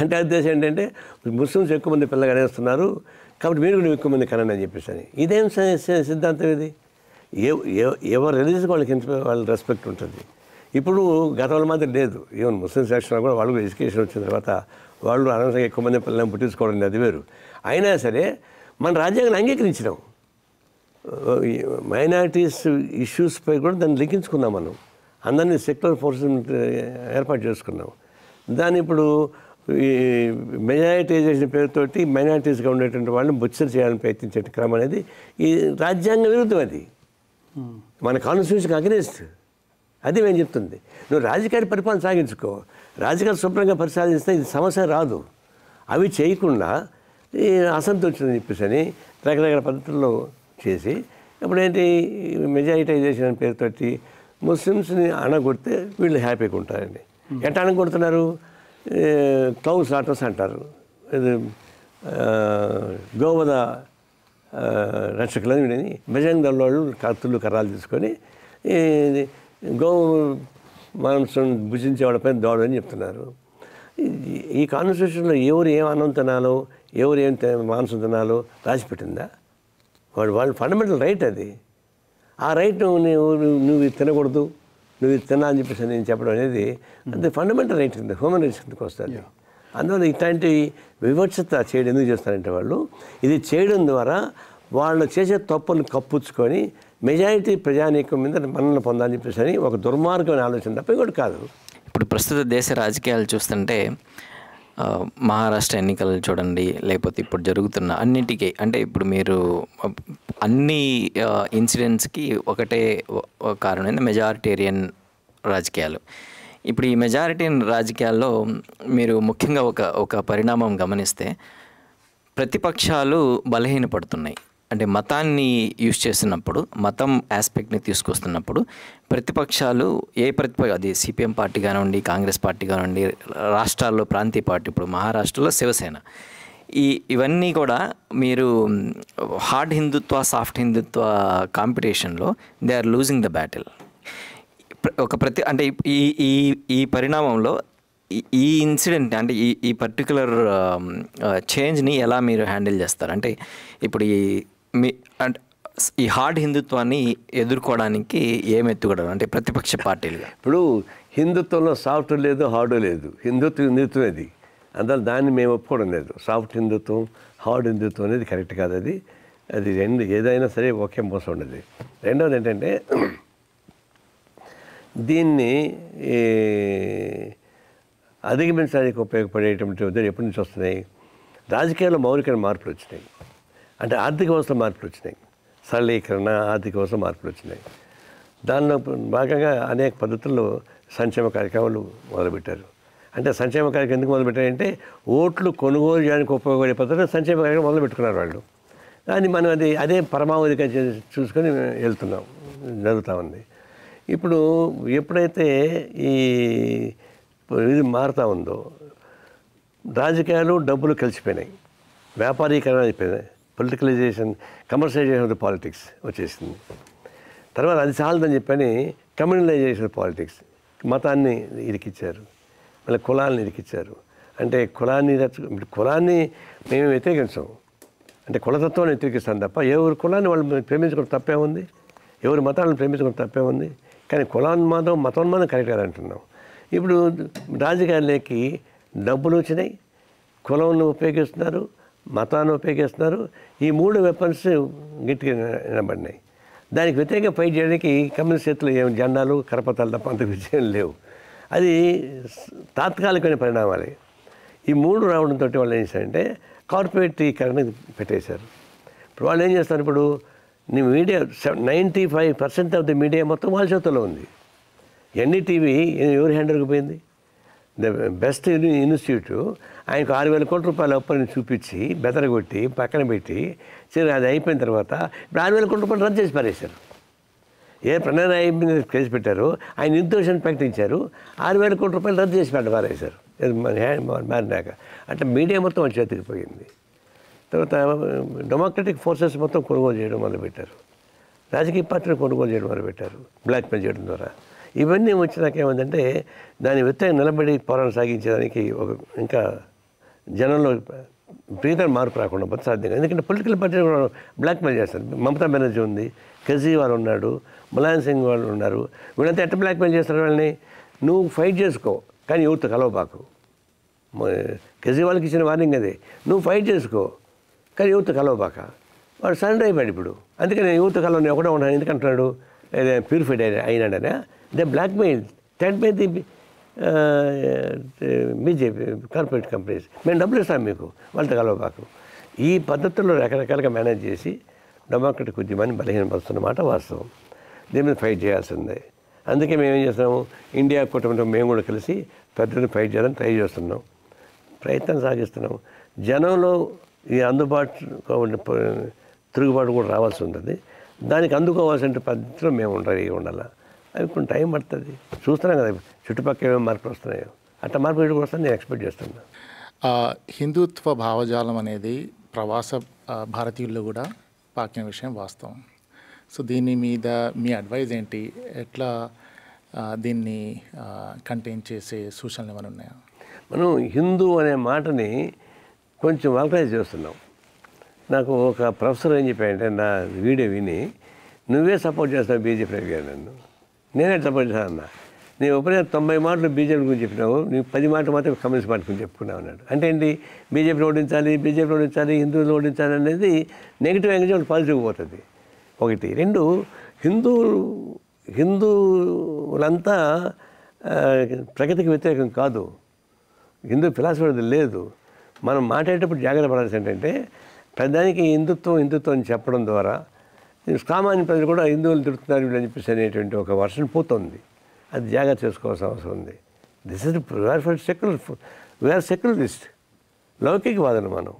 అంటే ఉద్దేశం ఏంటంటే ముస్లిమ్స్ ఎక్కువ మంది పిల్లలు కనేస్తున్నారు కాబట్టి మీరు కూడా ఎక్కువ మంది కనండి అని చెప్పేసి అని. ఇదేం సిద్ధాంతం ఇది? ఎవరు రిలీజియస్ వాళ్ళకి రెస్పెక్ట్ ఉంటుంది. ఇప్పుడు గతంలో మాత్రం లేదు. ఈవెన్ ముస్లిం సెక్షన్లో కూడా వాళ్ళు ఎడ్యుకేషన్ వచ్చిన తర్వాత వాళ్ళు అనవసరంగా ఎక్కువ మంది పిల్లలను పుట్టించుకోవడం అది వేరు. అయినా సరే మన రాజ్యాంగాన్ని అంగీకరించినాం. మైనారిటీస్ ఇష్యూస్పై కూడా దాన్ని లిఖించుకున్నాం. మనం అందరినీ సెక్యులర్ ఫోర్సెస్ ఏర్పాటు చేసుకున్నాం. దాన్ని ఇప్పుడు ఈ మెజారిటైజేషన్ పేరుతోటి మైనారిటీస్గా ఉండేటువంటి వాళ్ళని బుచ్చర్ చేయాలని ప్రయత్నించే క్రమం అనేది ఈ రాజ్యాంగ విరుద్ధం. అది మన కాన్స్టిట్యూషన్కి అగెనిస్ట్. అది మేము చెప్తుంది. నువ్వు రాజకీయ పరిపాలన సాగించుకో, రాజకీయాలు శుభ్రంగా పరిశీలిస్తే ఇది సమస్య రాదు. అవి చేయకుండా ఈ అసంతృప్తిని చెప్పేసి అని రకరకాల పద్ధతుల్లో చేసి ఇప్పుడు ఏంటి మెజారిటైజేషన్ అనే పేరుతోటి ముస్లిమ్స్ని అణగొడితే వీళ్ళు హ్యాపీగా ఉంటారండి. ఎట్లా అణగొడుతున్నారు? క్లౌ స్లాటర్స్ అంటారు, ఇది గోవధ రక్షకులని వీడని బజరంగ దళ వాళ్ళు కత్తులు కర్రాలు తీసుకొని గోవు మాంసం భుజించేవాడిపైన దౌడు అని చెప్తున్నారు. ఈ కాన్స్టిట్యూషన్లో ఎవరు ఏం అన్నం తినాలో, ఎవరు ఏం మాంసం తినాలో రాసిపెట్టిందా? వాళ్ళు ఫండమెంటల్ రైట్ అది. ఆ రైట్ నువ్వు ఇది తినకూడదు, నువ్వు ఇది తిన్నా అని చెప్పేసి నేను చెప్పడం అనేది అది ఫండమెంటల్ రైట్ కింద, హ్యూమన్ రైట్స్ కిందకి వస్తుంది. అందువల్ల ఇట్లాంటి వివక్షత చేయడం ఎందుకు చేస్తారంటే వాళ్ళు ఇది చేయడం ద్వారా వాళ్ళు చేసే తప్పులను కప్పుచ్చుకొని మెజారిటీ ప్రజానీకం మీద మన్నన పొందాలని చెప్పేసి ఒక దుర్మార్గమైన ఆలోచన తప్ప ఇంకోటి కాదు. ఇప్పుడు ప్రస్తుత దేశ రాజకీయాలు చూస్తుంటే మహారాష్ట్ర ఎన్నికలు చూడండి, లేకపోతే ఇప్పుడు జరుగుతున్న అన్నిటికీ, అంటే ఇప్పుడు మీరు అన్ని ఇన్సిడెంట్స్కి ఒకటే కారణం మెజారిటేరియన్ రాజకీయాలు. ఇప్పుడు ఈ మెజారిటేరియన్ రాజకీయాల్లో మీరు ముఖ్యంగా ఒక పరిణామం గమనిస్తే ప్రతిపక్షాలు బలహీనపడుతున్నాయి. అంటే మతాన్ని యూజ్ చేస్తున్నప్పుడు, మతం ఆస్పెక్ట్ని తీసుకొస్తున్నప్పుడు ప్రతిపక్షాలు అది సిపిఎం పార్టీ కానివ్వండి, కాంగ్రెస్ పార్టీ కానివ్వండి, రాష్ట్రాల్లో ప్రాంతీయ పార్టీ, ఇప్పుడు మహారాష్ట్రలో శివసేన, ఇవన్నీ కూడా మీరు హార్డ్ హిందుత్వ, సాఫ్ట్ హిందుత్వ కాంపిటీషన్లో they are losing the battle. అంటే ఈ పరిణామంలో ఈ ఇన్సిడెంట్, అంటే ఈ పర్టికులర్ చేంజ్ని ఎలా మీరు హ్యాండిల్ చేస్తారు? అంటే ఇప్పుడు అంటే ఈ హార్డ్ హిందుత్వాన్ని ఎదుర్కోవడానికి ఏం ఎత్తుగడరు అంటే ప్రతిపక్ష పార్టీలుగా? ఇప్పుడు హిందుత్వంలో సాఫ్ట్ లేదు, హార్డ్ లేదు, హిందుత్వం అది. అందువల్ల దాన్ని మేము ఒప్పుకోవడం లేదు. సాఫ్ట్ హిందుత్వం, హార్డ్ హిందుత్వం అనేది కరెక్ట్ కాదు. అది రెండు ఏదైనా సరే ఒకే మోసం ఉండదు. రెండవది ఏంటంటే దీన్ని అధిగమించడానికి ఉపయోగపడేటువంటి ఉద్యోగం ఎప్పటి నుంచి వస్తున్నాయి? రాజకీయాల్లో మౌలిక మార్పులు వచ్చినాయి, అంటే ఆర్థిక వ్యవస్థ మార్పులు వచ్చినాయి, సరళీకరణ, ఆర్థిక వ్యవస్థ మార్పులు వచ్చినాయి. దానిలో భాగంగా అనేక పద్ధతుల్లో సంక్షేమ కార్యక్రమాలు మొదలుపెట్టారు. అంటే సంక్షేమ కార్యక్రమం ఎందుకు మొదలుపెట్టారంటే ఓట్లు కొనుగోలు చేయడానికి ఉపయోగపడే పద్ధతిలో సంక్షేమ కార్యక్రమం మొదలుపెట్టుకున్నారు వాళ్ళు. కానీ మనం అదే పరమావధిగా చూసుకొని వెళ్తున్నాం, జరుగుతూ ఉంది. ఇప్పుడు ఎప్పుడైతే ఇది మారుతూ ఉందో రాజకీయాలు డబ్బులు కలిసిపోయినాయి, వ్యాపారీకరణ అయిపోయినాయి, politicalisation, commercialisation of the politics వచ్చేసింది. తర్వాత అది చాలదని చెప్పని కమ్యూనలైజేషన్ ఆఫ్ పాలిటిక్స్, మతాన్ని ఇరికిచ్చారు, మళ్ళీ కులాన్ని ఇరికిచ్చారు. అంటే కులాన్ని మేము వ్యతిరేకించాం, అంటే కులతత్వాన్ని వ్యతిరేకిస్తాం తప్ప ఎవరి కులాన్ని వాళ్ళు ప్రేమించుకోవడం తప్పే ఉంది, ఎవరి మతాలను ప్రేమించుకోవడం తప్పే ఉంది. కానీ మతోన్మాదం కరెక్ట్ కాదంటున్నాం. ఇప్పుడు రాజకీయాల్లోకి డబ్బులు వచ్చినాయి, కులంను ఉపయోగిస్తున్నారు, మతాన్ని ఉపయోగిస్తున్నారు. ఈ మూడు వెపన్స్ గట్టిగా నిలబడినాయి. దానికి వ్యతిరేకంగా ఫైట్ చేయడానికి కమ్యూనిస్ట్ చేతులు ఏం జెండాలు, కరపతాలు తప్ప అంత విజయం లేవు. అది తాత్కాలికమైన పరిణామాలే. ఈ మూడు రావడంతో వాళ్ళు ఏం చేశారంటే కార్పొరేటీకరణ పెట్టేశారు. ఇప్పుడు వాళ్ళు ఏం చేస్తారు, ఇప్పుడు నీ మీడియా 95% ఆఫ్ ది మీడియా మొత్తం వాళ్ళ చేతుల్లో ఉంది. ఎన్డీటీవీ ఎవరి హ్యాండర్కి పోయింది? ద బెస్ట్ ఇన్స్టిట్యూట్ ఆయనకు 6,000 కోట్ల రూపాయల అప్పుని చూపించి బెదరగొట్టి పక్కన పెట్టి సరే అది అయిపోయిన తర్వాత ఇప్పుడు 6,000 కోట్ల రూపాయలు రద్దు చేసి పారేశారు. ఏ ప్రణయ్ మీద కేసు పెట్టారో ఆయన నిర్దోషాన్ని ప్రకటించారు, 6,000 కోట్ల రూపాయలు రద్దు చేసి పారేశారు మారినాక. అంటే మీడియా మొత్తం వాళ్ళ చేతికి పోయింది. తర్వాత డెమోక్రటిక్ ఫోర్సెస్ మొత్తం కొనుగోలు చేయడం మొదలుపెట్టారు, రాజకీయ పార్టీలు కొనుగోలు చేయడం మొదలుపెట్టారు బ్లాక్మెయిల్ చేయడం ద్వారా. ఇవన్నీ వచ్చినాక ఏమైందంటే దాని వ్యతిరేకంగా నిలబడి పోరాటం సాగించడానికి ఇంకా జనంలో విపరీతమైన మార్పు రాకుండా పోతే సాధ్యం. ఎందుకంటే పొలిటికల్ పార్టీలు కూడా బ్లాక్మెయిల్ చేస్తారు. మమతా బెనర్జీ ఉంది, కేజ్రీవాల్ ఉన్నాడు, ములాయం సింగ్ వాళ్ళు ఉన్నారు. వీళ్ళంతా ఎట్లా బ్లాక్మెయిల్ చేస్తారు వాళ్ళని? నువ్వు ఫైట్ చేసుకో కానీ యూత్ కలవబాకు. కేజ్రీవాల్కి ఇచ్చిన వార్నింగ్ అదే, నువ్వు ఫైట్ చేసుకో కానీ యూత్ కలవబాక. వాడు సరెండర్ అయిపోయాడు ఇప్పుడు. అందుకని యూత్ కలవని ఒకటే ఉన్నాను ఎందుకంటున్నాడు, ప్యూరిఫైడ్ అయినాడనే. They blackmail then by the BJP corporate companies, మేము డబ్బులు ఇస్తాం మీకు, వాళ్ళతో కలవబాకు. ఈ పద్ధతుల్లో రకరకాలుగా మేనేజ్ చేసి డెమోక్రటిక్ ఉద్యమాన్ని బలహీనపరుస్తున్నమాట వాస్తవం. దీని మీద ఫైట్ చేయాల్సిందే. అందుకే మేము ఏం చేస్తున్నాము, ఇండియా కుటుంబంతో మేము కూడా కలిసి పెద్దలను ఫైట్ చేయాలని ట్రై చేస్తున్నాం, ప్రయత్నం సాగిస్తున్నాం. జనంలో ఈ అందుబాటులో ఉండే తిరుగుబాటు కూడా రావాల్సి ఉంటుంది. దానికి అందుకోవాల్సిన పద్ధతిలో మేము ఉండాలి. అవి కొన్ని టైం పడుతుంది. చూస్తున్నాం కదా చుట్టుపక్కల ఏమేమి మార్పులు వస్తున్నాయో, అట్లా మార్పు ఇటు వస్తుంది నేను ఎక్స్పెక్ట్ చేస్తున్నాను. హిందుత్వ భావజాలం అనేది ప్రవాస భారతీయుల్లో కూడా పాకిన విషయం వాస్తవం. సో దీని మీద మీ అడ్వైజ్ ఏంటి? ఎట్లా దీన్ని కంటైన్ చేసే సూచనలు ఏమైనా ఉన్నాయా? మనం హిందూ అనే మాటని కొంచెం వల్కరైజ్ చేస్తున్నాం. నాకు ఒక ప్రొఫెసర్ ఏం చెప్పాడంటే, నా వీడియో విని నువ్వే సపోర్ట్ చేస్తావు బీజేపీ అడిగాను నన్ను. నేనే సపోర్ట్ చేస్తాను అన్న. నీ ఉపయోగం 90 మాటలు బీజేపీ గురించి చెప్పినావు, నీకు 10 మాటలు మాత్రం కమ్యూనిస్ట్ పార్టీ గురించి చెప్పుకున్నావు అన్నాడు. అంటే ఏంటి, బీజేపీని ఓడించాలి, హిందువులు ఓడించాలి అనేది నెగిటివ్ యాంగిల్ పాజిటివ్ పోతుంది. ఒకటి. రెండు, హిందువులంతా ప్రగతికి వ్యతిరేకం కాదు, హిందూ ఫిలాసఫీ లేదు. మనం మాట్లాడేటప్పుడు జాగ్రత్త పడాల్సి ఏంటంటే, ప్రధానికి హిందుత్వం అని చెప్పడం ద్వారా సామాన్య ప్రజలు కూడా హిందువులు తిడుతున్నారు అని చెప్పేసి అనేటువంటి ఒక వర్షన్ పోతుంది. అది జాగ్రత్త చేసుకోవాల్సిన అవసరం ఉంది. This is we're secularist. లౌకికవాదన మనం,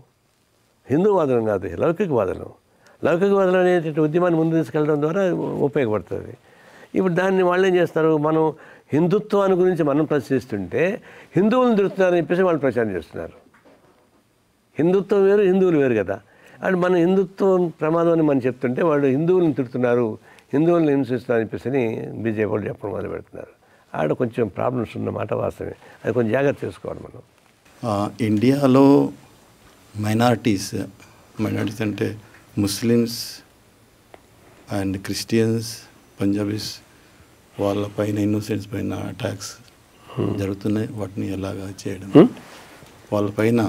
హిందూ వాదనం కాదు, లౌకికవాదం అనేటువంటి ఉద్యమాన్ని ముందు తీసుకెళ్ళడం ద్వారా ఉపయోగపడుతుంది. ఇప్పుడు దాన్ని వాళ్ళు ఏం చేస్తారు, మనం హిందుత్వాన్ని గురించి మనం ప్రశ్నిస్తుంటే హిందువులను తిడుతున్నారని చెప్పేసి వాళ్ళు ప్రచారం చేస్తున్నారు. హిందుత్వం వేరు, హిందువులు వేరు కదా. అండ్ మన హిందుత్వం ప్రమాదం అని మనం చెప్తుంటే వాళ్ళు హిందువులను తిడుతున్నారు, హిందువులను హింసిస్తున్నారు అని చెప్పేసి బీజేపీ వాళ్ళు చెప్పడం మొదలు పెడుతున్నారు. ఆడ కొంచెం ప్రాబ్లమ్స్ ఉన్నమాట వాస్తవమే. అది కొంచెం జాగ్రత్త చేసుకోవాలి మనం. ఇండియాలో మైనారిటీస్ అంటే ముస్లిమ్స్ అండ్ క్రిస్టియన్స్, పంజాబీస్ వాళ్ళ పైన ఇన్నోసెంట్స్ పైన అటాక్స్ జరుగుతున్నాయి. వాటిని ఎలాగా చేయడం, వాళ్ళపైన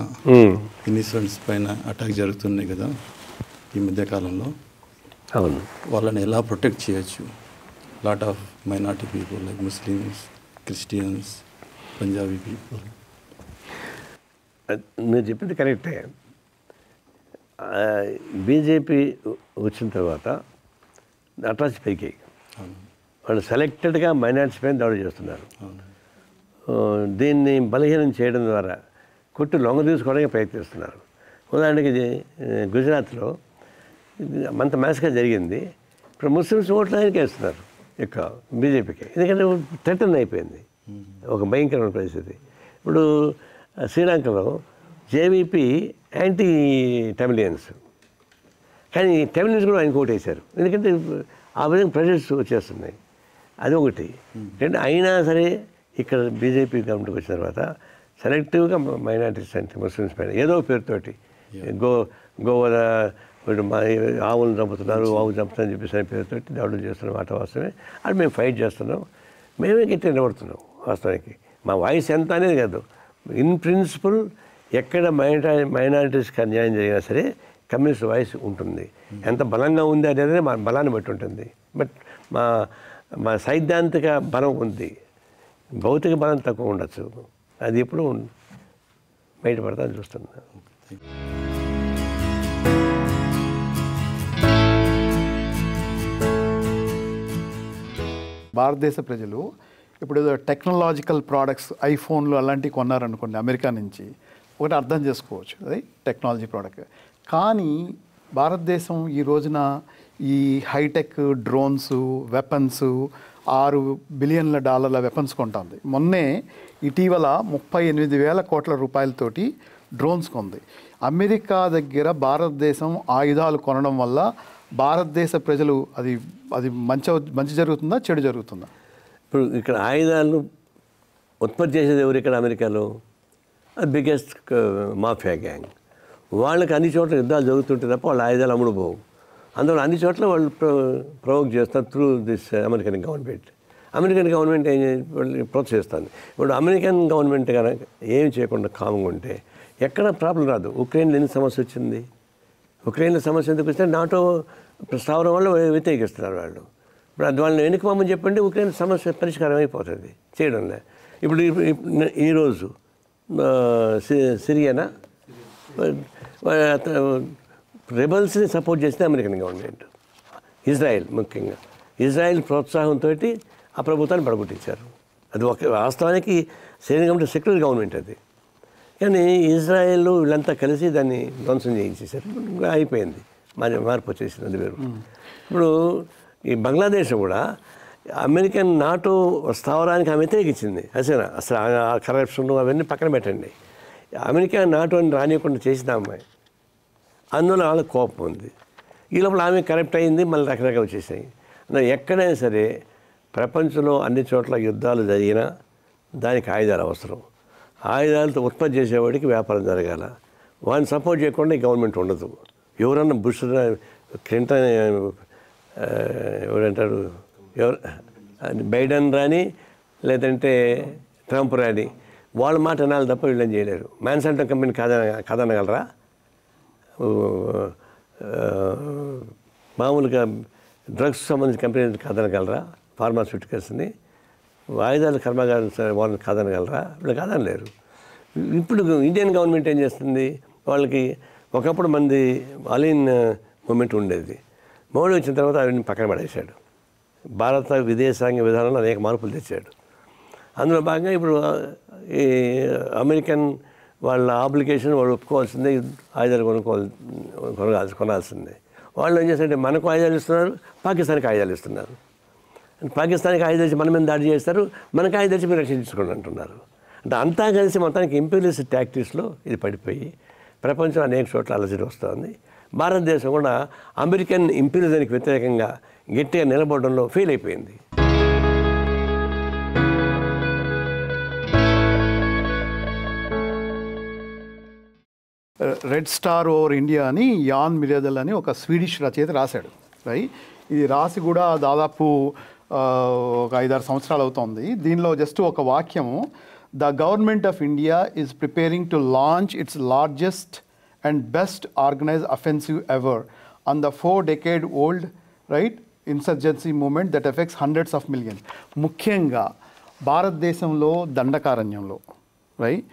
ఇన్నోసెంట్స్ పైన అటాక్ జరుగుతున్నాయి కదా ఈ మధ్యకాలంలో. అవును, వాళ్ళని ఎలా ప్రొటెక్ట్ చేయొచ్చు? Lot of minority people like Muslims, Christians, Punjabi people. మీరు చెప్పింది కరెక్టే. బీజేపీ వచ్చిన తర్వాత అట్రాసిటీ పెరిగాయి. వాళ్ళు సెలెక్టెడ్గా మైనారిటీస్ పైన దాడి చేస్తున్నారు. దీన్ని బలహీనం చేయడం ద్వారా కొట్టి లొంగ తీసుకోవడానికి ప్రయత్నిస్తున్నారు. ఉదాహరణకి గుజరాత్లో అంత మ్యాస్గా జరిగింది. ఇప్పుడు ముస్లిమ్స్ ఓట్లు ఆయనకి వేస్తున్నారు ఎక్కువ బీజేపీకి, ఎందుకంటే థ్రెటన్ అయిపోయింది, ఒక భయంకరమైన పరిస్థితి. ఇప్పుడు శ్రీలంకలో జేవీపీ యాంటీ టమిలియన్స్, కానీ టమిలియన్స్ కూడా ఆయనకు ఓటేశారు, ఎందుకంటే ఆ విధంగా ప్రెషర్స్ వచ్చేస్తున్నాయి. అది ఒకటి. రెండు, అయినా సరే ఇక్కడ బీజేపీ గవర్నమెంట్కి వచ్చిన తర్వాత సెలెక్టివ్గా మైనారిటీస్ అంటే ముస్లిమ్స్ పైన ఏదో పేరుతోటి గోవద ఆవులను చంపుతున్నారు, ఆవులు చంపుతారని చెప్పేసి అనే పేరుతోటి దాడులు చేస్తున్న మాట వాస్తవమే. అది మేము ఫైట్ చేస్తున్నాం, మేమే గట్టి నిలబడుతున్నాం. వాస్తవానికి మా వాయిస్ ఎంత అనేది కాదు, ఇన్ ప్రిన్సిపల్ ఎక్కడ మైనారిటీస్కి అన్యాయం జరిగినా సరే కమ్యూనిస్ట్ వాయిస్ ఉంటుంది. ఎంత బలంగా ఉంది అనేది మా బలాన్ని బట్టి ఉంటుంది. బట్ మా సైద్ధాంతిక బలం ఉంది, భౌతిక బలం తక్కువ ఉండొచ్చు. అది ఎప్పుడు బయటపడతాను చూస్తున్నా. భారతదేశ ప్రజలు ఇప్పుడు టెక్నాలజికల్ ప్రోడక్ట్స్, ఐఫోన్లు అలాంటివి కొన్నారనుకోండి అమెరికా నుంచి, ఒకటి అర్థం చేసుకోవచ్చు, అది టెక్నాలజీ ప్రోడక్ట్. కానీ భారతదేశం ఈ రోజున ఈ hi-tech drones, weapons, $6 billion weapons కొంటుంది. మొన్నే ఇటీవల 38,000 కోట్ల రూపాయలతోటి డ్రోన్స్ కొంది. అమెరికా దగ్గర భారతదేశం ఆయుధాలు కొనడం వల్ల భారతదేశ ప్రజలు అది మంచి జరుగుతుందా, చెడు జరుగుతుందా? ఇప్పుడు ఇక్కడ ఆయుధాలు ఉత్పత్తి చేసేది ఎవరు ఇక్కడ అమెరికాలో? Biggest mafia gang. వాళ్ళకి అన్ని చోట్ల యుద్ధాలు జరుగుతుంటే తప్ప వాళ్ళ ఆయుధాలు అమ్ముడు పోవు. అందువల్ల అన్ని చోట్ల వాళ్ళు ప్రొవోక్ చేస్తారు through this American government. American government ఏం ప్రోత్సహిస్తుంది. ఇప్పుడు అమెరికన్ గవర్నమెంట్ కనుక ఏం చేయకుండా కామ్గా ఉంటే ఎక్కడ ప్రాబ్లం రాదు. ఉక్రెయిన్లో ఎన్ని సమస్య వచ్చింది? ఉక్రెయిన్లో సమస్య ఎందుకు వస్తే నాటో ప్రస్తావన వల్ల వ్యతిరేకిస్తున్నారు వాళ్ళు. ఇప్పుడు అది వాళ్ళని వెనక్కి మమ్మల్ని చెప్పండి, ఉక్రెయిన్ సమస్య పరిష్కారం అయిపోతుంది చేయడంలే. ఇప్పుడు ఈరోజు సిరియానా రెబల్స్ని సపోర్ట్ చేస్తే అమెరికన్ గవర్నమెంట్, ఇజ్రాయెల్ ముఖ్యంగా ఇజ్రాయెల్ ప్రోత్సాహంతో ఆ ప్రభుత్వాన్ని పడగొట్టించారు. అది ఒక వాస్తవానికి సైనిక గవర్నమెంట్ సెక్యులర్ గవర్నమెంట్ అది. కానీ ఇజ్రాయెల్ వీళ్ళంతా కలిసి దాన్ని ధ్వంసం చేయించేశారు. అయిపోయింది, మార్పు వచ్చేసింది, అది వేరు. ఇప్పుడు ఈ బంగ్లాదేశ్ కూడా అమెరికన్ నాటో స్థావరానికి ఆమె వ్యతిరేకించింది. అసలు ఆ కరప్షన్ అవన్నీ పక్కన పెట్టండి. అమెరికా నాటోని రానియకుండా చేసిన అమ్మాయి, అందువల్ల వాళ్ళకి కోపం ఉంది. ఈ లోపల ఆమె కరెక్ట్ అయింది, మళ్ళీ రకరకాలు వచ్చేసాయి. ఎక్కడైనా సరే ప్రపంచంలో అన్ని చోట్ల యుద్ధాలు జరిగినా దానికి ఆయుధాలు అవసరం. ఆయుధాలతో ఉత్పత్తి చేసేవాడికి వ్యాపారం జరగాల. వాడిని సపోర్ట్ చేయకుండా ఈ గవర్నమెంట్ ఉండదు. ఎవరన్నా బుష్, క్లింటన్, ఎవరంటారు, బైడెన్ రాని లేదంటే ట్రంప్ రాని వాళ్ళ మాట వినాలి తప్ప వీళ్ళని చేయలేరు. మ్యాన్సాంటో కంపెనీ కాదనగలరా? మామూలుగా డ్రగ్స్ సంబంధించిన కంపెనీ కాదనగలరా? ఫార్మాస్యూటికల్స్ని ఆయుధాల కర్మాగారం వాళ్ళని కాదనగలరా? వీళ్ళు కాదనలేరు. ఇప్పుడు ఇండియన్ గవర్నమెంట్ ఏం చేస్తుంది, వాళ్ళకి ఒకప్పుడు మంది అలీన్ మూమెంట్ ఉండేది. మోడీ వచ్చిన తర్వాత అవన్నీ పక్కన పడేశాడు. భారత విదేశాంగ విధానంలో అనేక మార్పులు తెచ్చాడు. అందులో భాగంగా ఇప్పుడు ఈ అమెరికన్ వాళ్ళ ఆబ్లికేషన్ వాళ్ళు ఒప్పుకోవాల్సిందే, ఆయుధాలు కొనాల్సిందే. వాళ్ళు ఏం చేస్తారంటే మనకు ఆయుధాలు ఇస్తున్నారు, పాకిస్తాన్కి ఆయుధాలు ఇస్తున్నారు. పాకిస్తాన్కి ఆయుధాలు ఇచ్చి మన మీద దాడి చేస్తారు, మనకు ఆయుధాలు ఇచ్చి మీరు రక్షించుకోండి అంటున్నారు. అంటే అంతా కలిసి మొత్తానికి ఇంపీరియలిస్ట్ టాక్టిక్స్లో ఇది పడిపోయి ప్రపంచం అనేక చోట్ల అలజడి వస్తుంది. భారతదేశం కూడా అమెరికన్ ఇంపీరియలిజానికి వ్యతిరేకంగా గట్టిగా నిలబడడంలో ఫెయిల్ అయిపోయింది. రెడ్ స్టార్ ఓవర్ ఇండియా అని యాన్ మిరేదల్ అని ఒక స్వీడిష్ రచయిత రాశాడు. రైట్, ఇది రాసి కూడా దాదాపు ఒక 5-6 సంవత్సరాలు అవుతుంది. దీనిలో జస్ట్ ఒక వాక్యము, the government of India is preparing to launch its largest and best organized offensive ever on the 4-decade-old right insurgency movement that affects hundreds of millions. ముఖ్యంగా భారతదేశంలో దండకారణ్యంలో రైట్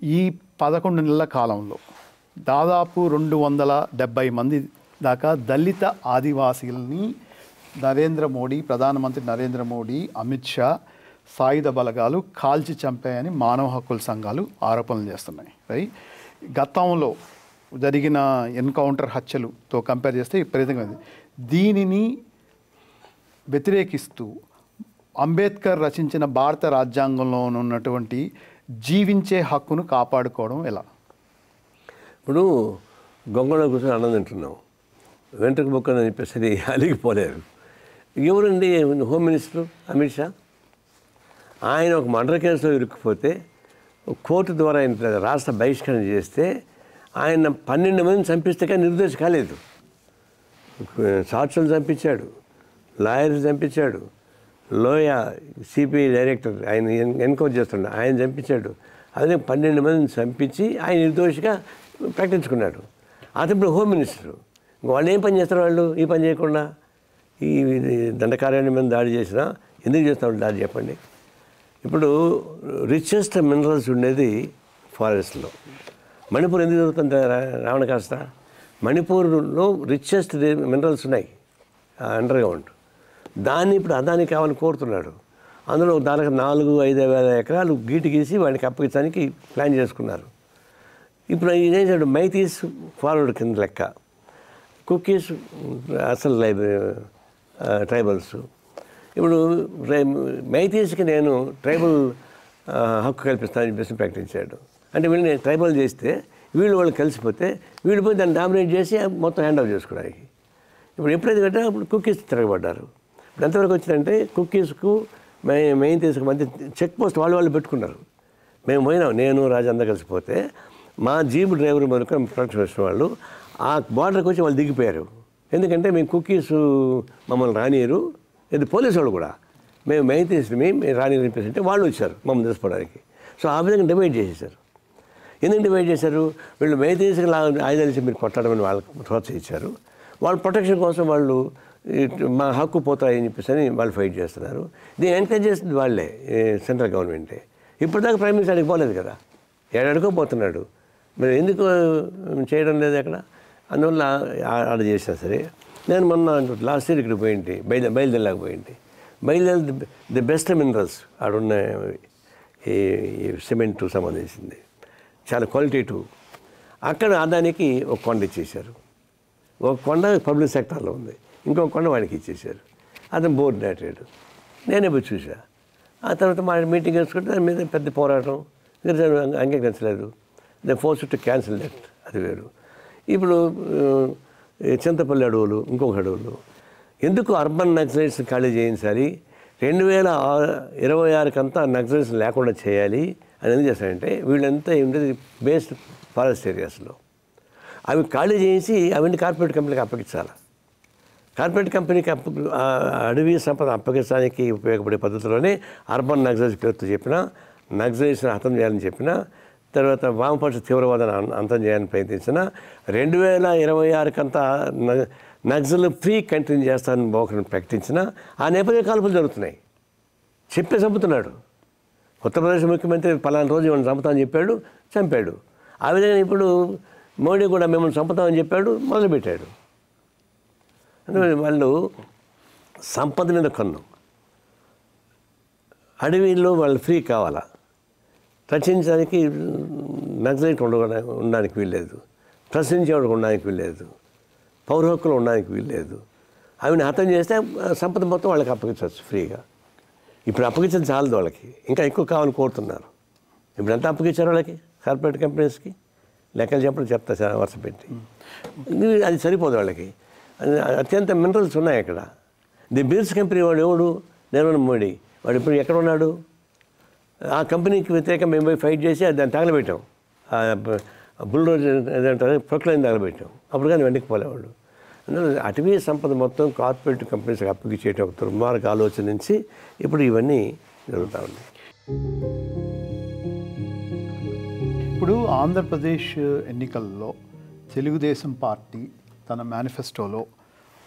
ఈ 11 నెలల కాలంలో దాదాపు 270 మంది దాకా దళిత ఆదివాసీలని నరేంద్ర మోడీ, ప్రధానమంత్రి నరేంద్ర మోడీ, అమిత్ షా, సాయుధ బలగాలు కాల్చి చంపాయని మానవ హక్కుల సంఘాలు ఆరోపణలు చేస్తున్నాయి. రైట్, గతంలో జరిగిన ఎన్కౌంటర్ హత్యలతో కంపేర్ చేస్తే విపరీతంగా ఉంది. దీనిని వ్యతిరేకిస్తూ అంబేద్కర్ రచించిన భారత రాజ్యాంగంలో ఉన్నటువంటి జీవించే హక్కును కాపాడుకోవడం ఎలా? ఇప్పుడు గొంగళ కూర్చొని అన్నం తింటున్నాం, వెంట్రుక బొక్కని చెప్పేసి అలిగిపోలేరు. ఎవరండి హోమ్ మినిస్టర్ అమిత్ షా? ఆయన ఒక మర్డర్ కేసులో ఇరుక్కుపోతే కోర్టు ద్వారా ఆయన రాష్ట్ర బహిష్కరణ చేస్తే ఆయన 12 మందిని చంపిస్తే కానీ నిర్దోషి కాలేదు. సాక్షులు చంపించాడు, లాయర్స్ చంపించాడు, లోయ సిపిఐ డైరెక్టర్ ఆయన ఎన్కౌంటర్ చేస్తుండే ఆయన చంపించాడు. అదే 12 మందిని చంపించి ఆయన నిర్దోషిగా ప్రకటించుకున్నాడు. అతను ఇప్పుడు హోమ్ మినిస్టర్. వాళ్ళు ఏం పని చేస్తారు? వాళ్ళు ఈ పని చేయకుండా ఈ దండకార్యాన్ని మీద దాడి చేసినా ఎందుకు చేస్తున్నారు దాడి చెప్పండి. ఇప్పుడు రిచెస్ట్ మినరల్స్ ఉండేది ఫారెస్ట్లో. మణిపూర్ ఎందుకు జరుగుతుంది రావణ కాస్త? మణిపూర్లో రిచెస్ట్ మినరల్స్ ఉన్నాయి అండర్ గ్రౌండ్. దాన్ని ఇప్పుడు అదానికి కావాలని కోరుతున్నాడు. అందులో దానికి 4-5 వేల ఎకరాలు గీటు గీసి వాడికి అప్పగించడానికి ప్లాన్ చేసుకున్నారు. ఇప్పుడు ఇదేం చేయడు, మైతీస్ ఫార్వర్డ్ కింద లెక్క, కుకీస్ అసలు ట్రైబల్స్. ఇప్పుడు మైతీస్కి నేను ట్రైబల్ హక్కు కల్పిస్తానని చెప్పేసి ప్రకటించాడు. అంటే వీళ్ళని ట్రైబల్ చేస్తే వాళ్ళు కలిసిపోతే వీళ్ళు పోయి దాన్ని డామినేట్ చేసి మొత్తం హ్యాండ్ ఓవర్ చేసుకోవడానికి. ఇప్పుడు ఎప్పుడైతే కట్టా అప్పుడు కుకీస్ తిరగబడ్డారు. ఇప్పుడు ఎంతవరకు వచ్చిందంటే కుకీస్కు మైతీస్కు మధ్య చెక్ పోస్ట్ వాళ్ళు పెట్టుకున్నారు. మేము పోయినాం, నేను రాజు అందరూ కలిసిపోతే మా జీప్ డ్రైవర్ మనకు ప్రొటెక్షన్ వచ్చిన వాళ్ళు ఆ బార్డర్కి వచ్చి వాళ్ళు దిగిపోయారు. ఎందుకంటే మేము కుకీస్ మమ్మల్ని రానియరు, ఇది పోలీసు వాళ్ళు కూడా మేము మైతీస్ని రానియరు చెప్పేసి వాళ్ళు వచ్చారు మమ్మల్ని తీసుకోవడానికి. సో ఆ విధంగా డివైడ్ చేసేసారు. ఎందుకు డివైడ్ చేశారు? వీళ్ళు మైతీస్కి ఆయుధాలు ఇచ్చి మీరు కొట్టడమని వాళ్ళకి ప్రోత్సహించారు. వాళ్ళ ప్రొటెక్షన్ కోసం వాళ్ళు మా హక్కు పోతాయని చెప్పేసి వాళ్ళు ఫైట్ చేస్తున్నారు. దీన్ని ఎంకరేజ్ చేస్తుంది వాళ్ళే, సెంట్రల్ గవర్నమెంటే. ఇప్పటిదాకా ప్రైమ్ మినిస్టర్ అడిగి పోలేదు కదా, ఏడాడుకోపోతున్నాడు. మరి ఎందుకు చేయడం లేదు అక్కడ? అందువల్ల ఆడ చేసినా సరే నేను మొన్న లాస్ట్ ఇయర్ ఇక్కడ పోయింటి, బయలుదేరలేకపోయింటి. ది బెస్ట్ మినరల్స్ ఆడున్న ఈ సిమెంట్ సంబంధించింది, చాలా క్వాలిటేటివ్. అక్కడ అదానికి ఒక కొండ ఇచ్చేశారు. ఒక కొండ పబ్లిక్ సెక్టార్లో ఉంది, ఇంకొక కొండ వాడికి ఇచ్చేశారు. అతను బోర్డు నాటాడు. నేనే పోయి చూసా. ఆ తర్వాత మా మీటింగ్ వేసుకుంటే దాని మీద పెద్ద పోరాటం, అంగీకరించలేదు. They force to cancel that, అది వేరు. ఇప్పుడు చింతపల్లి అడవులు, ఇంకొక అడవులు ఎందుకు అర్బన్ నక్సలైట్స్ ఖాళీ చేయించాలి, 2026 నక్సలైట్స్ లేకుండా చేయాలి అని ఎందుకు చేస్తారంటే, వీళ్ళంతా ఉండేది బేస్డ్ ఫారెస్ట్ ఏరియాస్లో. అవి ఖాళీ చేసి అవన్నీ కార్పొరేట్ కంపెనీకి అప్పగించాలి. కార్పొరేట్ కంపెనీకి అడవి సంపద అప్పగించడానికి ఉపయోగపడే పద్ధతిలోనే అర్బన్ నక్సలైట్స్ పేరుతో చెప్పినా, నక్సలైట్స్ని హతం చేయాలని చెప్పినా, తర్వాత వామపక్ష తీవ్రవాదాన్ని అంతం చేయాలని ప్రయత్నించిన, 2026 నక్సల్ ఫ్రీ కంట్రీని చేస్తానని బోకర్ని ప్రకటించిన, ఆ నేపథ్య కాల్పులు జరుగుతున్నాయి. చెప్పే చంపుతున్నాడు. ఉత్తరప్రదేశ్ ముఖ్యమంత్రి పలానా రోజు ఇవన్నీ చంపుతామని చెప్పాడు, చంపాడు. ఆ విధంగా ఇప్పుడు మోడీ కూడా మిమ్మల్ని చంపుతామని చెప్పాడు, మొదలుపెట్టాడు. అందువల్ల వాళ్ళు సంపద మీద కన్ను, అడవిలో వాళ్ళు ఫ్రీ కావాలా, రచించడానికి నక్సలైట్ ఉండడానికి వీల్లేదు, ప్రశ్నించేవాడు ఉండడానికి వీల్లేదు, పౌర హక్కులు ఉండడానికి వీల్లేదు. అవిని హతం చేస్తే సంపద మొత్తం వాళ్ళకి అప్పగించవచ్చు ఫ్రీగా. ఇప్పుడు అప్పగించడం చాలదు, వాళ్ళకి ఇంకా ఎక్కువ కావాలని కోరుతున్నారు. ఇప్పుడు ఎంత అప్పగించారు వాళ్ళకి, కార్పొరేట్ కంపెనీస్కి లెక్కలు చెప్తా వరుస పెట్టి. అది సరిపోదు వాళ్ళకి. అత్యంత మినరల్స్ ఉన్నాయి అక్కడ. ది బిల్స్ కంపెనీ వాడు ఎవడు, నరేంద్ర మోడీ, వాడు ఇప్పుడు ఎక్కడ ఉన్నాడు? ఆ కంపెనీకి వ్యతిరేకంగా మేము పోయి ఫైట్ చేసి దాన్ని తగలబెట్టాం. Bulldoze ఏదంటారు, Proclain తగలబెట్టాం. అప్పుడు కానీ వెనక్కి పోలేవాళ్ళు. అందువల్ల అటవీ సంపద మొత్తం కార్పొరేట్ కంపెనీస్కి అప్పగించేట ఒక దుర్మార్గ ఆలోచన నుంచి ఇప్పుడు ఇవన్నీ జరుగుతూ ఉన్నాయి. ఇప్పుడు ఆంధ్రప్రదేశ్ ఎన్నికల్లో తెలుగుదేశం పార్టీ తన మేనిఫెస్టోలో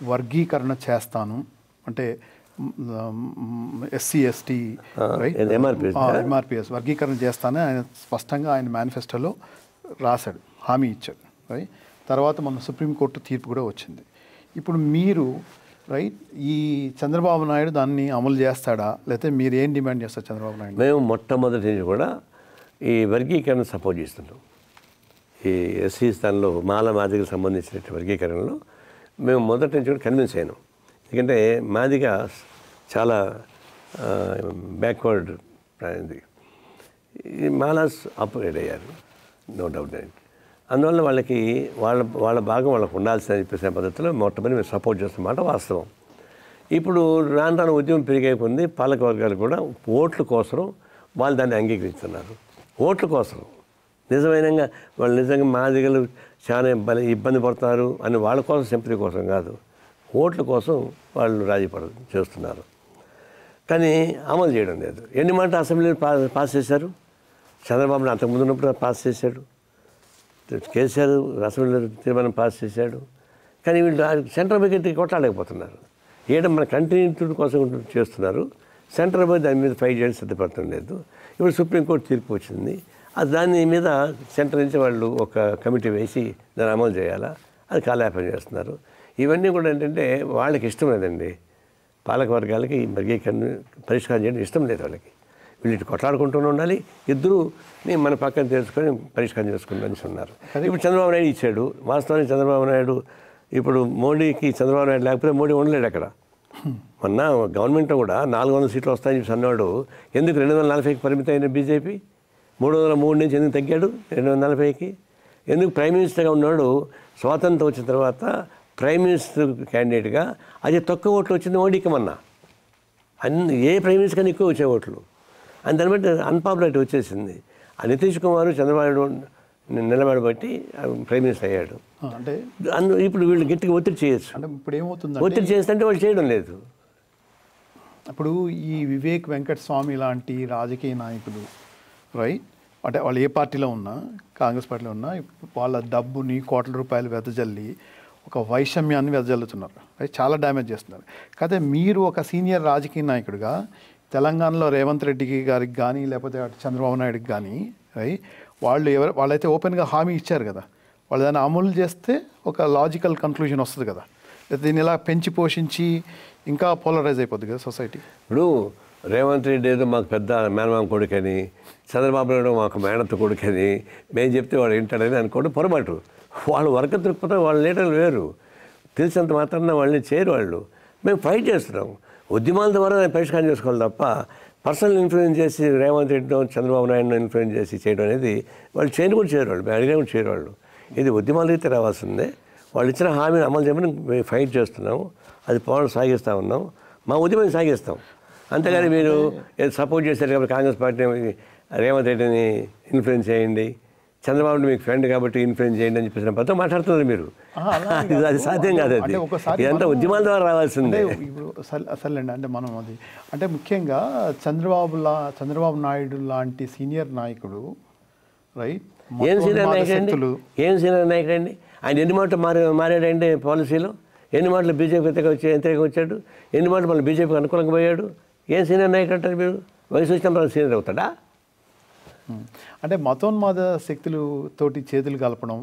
వర్గీకరణ చేస్తాను అంటే ఎస్సీ ఎస్టీ ఎంఆర్పిఎస్ వర్గీకరణ చేస్తానని ఆయన స్పష్టంగా ఆయన మేనిఫెస్టోలో రాశాడు, హామీ ఇచ్చాడు. రైట్. తర్వాత మన సుప్రీంకోర్టు తీర్పు కూడా వచ్చింది. ఇప్పుడు మీరు రైట్ ఈ చంద్రబాబు నాయుడు దాన్ని అమలు చేస్తాడా, లేకపోతే మీరు ఏం డిమాండ్ చేస్తారు చంద్రబాబు నాయుడు? మేము మొట్టమొదటి నుంచి కూడా ఈ వర్గీకరణ సపోర్ట్ చేస్తున్నాం. ఈ ఎస్సీ స్థానంలో మాల మాదిగకు సంబంధించిన వర్గీకరణలో మేము మొదటి నుంచి కూడా కన్విన్స్ అయ్యాను. ఎందుకంటే మాదిగ చాలా బ్యాక్వర్డ్ ఇది. ఈ మాలాస్ అప్గ్రేడ్ అయ్యారు, నో డౌట్ దానికి. అందువల్ల వాళ్ళకి వాళ్ళ భాగం వాళ్ళకు ఉండాల్సిన చెప్పేసిన పద్ధతిలో మొట్టమొదటి మేము సపోర్ట్ చేస్తున్నమాట వాస్తవం. ఇప్పుడు రాను ఉద్యమం పెరిగైపోయింది. పాలక వర్గాలు కూడా ఓట్ల కోసం వాళ్ళు దాన్ని అంగీకరిస్తున్నారు. ఓట్ల కోసం నిజమైన వాళ్ళు నిజంగా మాదిగలు చాలా ఇబ్బంది పడుతున్నారు అని వాళ్ళ కోసం, సింపతి కోసం కాదు, ఓట్ల కోసం వాళ్ళు రాజీ చేస్తున్నారు. కానీ అమలు చేయడం లేదు. ఎన్ని మాట అసెంబ్లీలో పాస్ చేశారు? చంద్రబాబుని అంతకుముందు ఉన్నప్పుడు పాస్ చేశాడు, కేసీఆర్ అసెంబ్లీలో తీర్మానం పాస్ చేశాడు. కానీ వీళ్ళు సెంట్రల్ బడ్జెట్కి కొట్లాడలేకపోతున్నారు. మన కంటిన్యూటీ కోసం చేస్తున్నారు. సెంట్రల్ బడ్జెట్ దాని మీద ఫైట్ చేయడం సిద్ధపడలేదు. ఇప్పుడు సుప్రీంకోర్టు తీర్పు వచ్చింది. దాని మీద సెంటర్ నుంచి వాళ్ళు ఒక కమిటీ వేసి దాన్ని అమలు చేయాలా, అది కాలయాపన చేస్తున్నారు. ఇవన్నీ కూడా ఏంటంటే వాళ్ళకి ఇష్టం లేదండి. పాలక వర్గాలకి వర్గీకరణ పరిష్కారం చేయడం ఇష్టం లేదు వాళ్ళకి. వీళ్ళు కొట్లాడుకుంటూనే ఉండాలి, ఇద్దరు మన పక్కన తెలుసుకొని పరిష్కారం చేసుకుందని ఉన్నారు. ఇప్పుడు చంద్రబాబు నాయుడు ఇచ్చాడు. వాస్తవానికి చంద్రబాబు నాయుడు ఇప్పుడు మోడీకి చంద్రబాబు నాయుడు లేకపోతే మోడీ ఉండలేడు అక్కడ. మొన్న గవర్నమెంట్లో కూడా 400 సీట్లు వస్తాయని చెప్పి అన్నాడు. ఎందుకు 240కి పరిమితం అయిన బీజేపీ 303 నుంచి ఎందుకు తగ్గాడు 240కి? ఎందుకు ప్రైమ్ మినిస్టర్గా ఉన్నాడు? స్వాతంత్రం వచ్చిన తర్వాత ప్రైమ్ మినిస్టర్ క్యాండిడేట్గా అది తక్కువ ఓట్లు వచ్చింది మోడీకి. మొన్న ఏ ప్రైమ్ మినిస్టర్ కన్నా ఎక్కువ వచ్చే ఓట్లు, అని దాన్ని బట్టి అన్పాపులారిటీ వచ్చేసింది. ఆ నితీష్ కుమార్ చంద్రబాబు నిలబడబట్టి ప్రైమ్ మినిస్టర్ అయ్యాడు. అంటే ఇప్పుడు వీళ్ళు గట్టిగా ఒత్తిడి చేయొచ్చు. అంటే ఇప్పుడు ఏమవుతుంది, ఒత్తిడి చేస్తుంటే వాళ్ళు చేయడం లేదు. ఇప్పుడు ఈ వివేక్ వెంకటస్వామి లాంటి రాజకీయ నాయకులు రైట్, అంటే వాళ్ళు ఏ పార్టీలో ఉన్నా, కాంగ్రెస్ పార్టీలో ఉన్నా, వాళ్ళ డబ్బుని కోట్ల రూపాయలు వెదజల్లి ఒక వైషమ్యాన్ని వెదజల్లుతున్నారు. రైట్, చాలా డ్యామేజ్ చేస్తున్నారు. కాకపోతే మీరు ఒక సీనియర్ రాజకీయ నాయకుడిగా తెలంగాణలో రేవంత్ రెడ్డి గారికి కానీ లేకపోతే చంద్రబాబు నాయుడుకి కానీ రైట్, వాళ్ళైతే ఓపెన్గా హామీ ఇచ్చారు కదా, వాళ్ళు దాన్ని అమలు చేస్తే ఒక లాజికల్ కన్క్లూజన్ వస్తుంది కదా. దీన్ని ఇలా పెంచి పోషించి ఇంకా పోలరైజ్ అయిపోద్ది కదా సొసైటీ. ఇప్పుడు రేవంత్ రెడ్డి ఏదో మాకు పెద్ద మేనమామ కొడుకని, చంద్రబాబు నాయుడు మాకు మేనత్త కొడుకని మేము చెప్తే వాడు వింటాడని అనుకోవడం పొరపాటు. వాళ్ళు వర్గ దృక్పథం వాళ్ళ లీడర్లు వేరు, తెలిసినంత మాత్రాన వాళ్ళని చేయరు. వాళ్ళు మేము ఫైట్ చేస్తున్నాం, ఉద్యమాల ద్వారా పరిష్కారం చేసుకోవాలి తప్ప పర్సనల్ ఇన్ఫ్లుయెన్స్ చేసి రేవంత్ రెడ్డితో చంద్రబాబు నాయుడును ఇన్ఫ్లుయెన్స్ చేసి చేయడం అనేది వాళ్ళు చేయని కూడా చేయరు. వాళ్ళు మేము అడిగినా కూడా చేయరు. వాళ్ళు ఇది ఉద్యమాల రీతి రావాల్సిందే. వాళ్ళు ఇచ్చిన హామీని అమలు చేయమని మేము ఫైట్ చేస్తున్నాం, అది పోరాటం సాగిస్తూ ఉన్నాం, మా ఉద్యమాన్ని సాగిస్తాం. అంతేగాని మీరు సపోర్ట్ చేశారు కాబట్టి కాంగ్రెస్ పార్టీ రేవంత్ రెడ్డిని ఇన్ఫ్లుయెన్స్ చేయండి, చంద్రబాబు మీకు ఫ్రెండ్ కాబట్టి ఇన్ఫ్లుయెన్స్ చేయండి అని చెప్పేసిన పద్ధతి మాట్లాడుతున్నారు మీరు. అది సాధ్యం కాదు. అది ఇదంతా ఉద్యమాల ద్వారా రావాల్సిందే. ఇప్పుడు అసలు అంటే మనం అది అంటే ముఖ్యంగా చంద్రబాబు నాయుడు లాంటి సీనియర్ నాయకుడు, రైట్? ఏం సీనియర్ నాయకుడు అండి? ఆయన ఎన్ని మాటలు మారాడండి పాలసీలో? ఎన్ని మాటలు బీజేపీ వ్యతిరేకంగా వచ్చాడు? ఎన్ని మాటలు మళ్ళీ బీజేపీకి అనుకూలంగా పోయాడు? ఏం సీనియర్ నాయకుడు అంటారు మీరు? వయసు వచ్చినప్పుడు సీనియర్ అవుతాడా? అంటే మతోన్మాద శక్తులతోటి చేతులు కలపడం,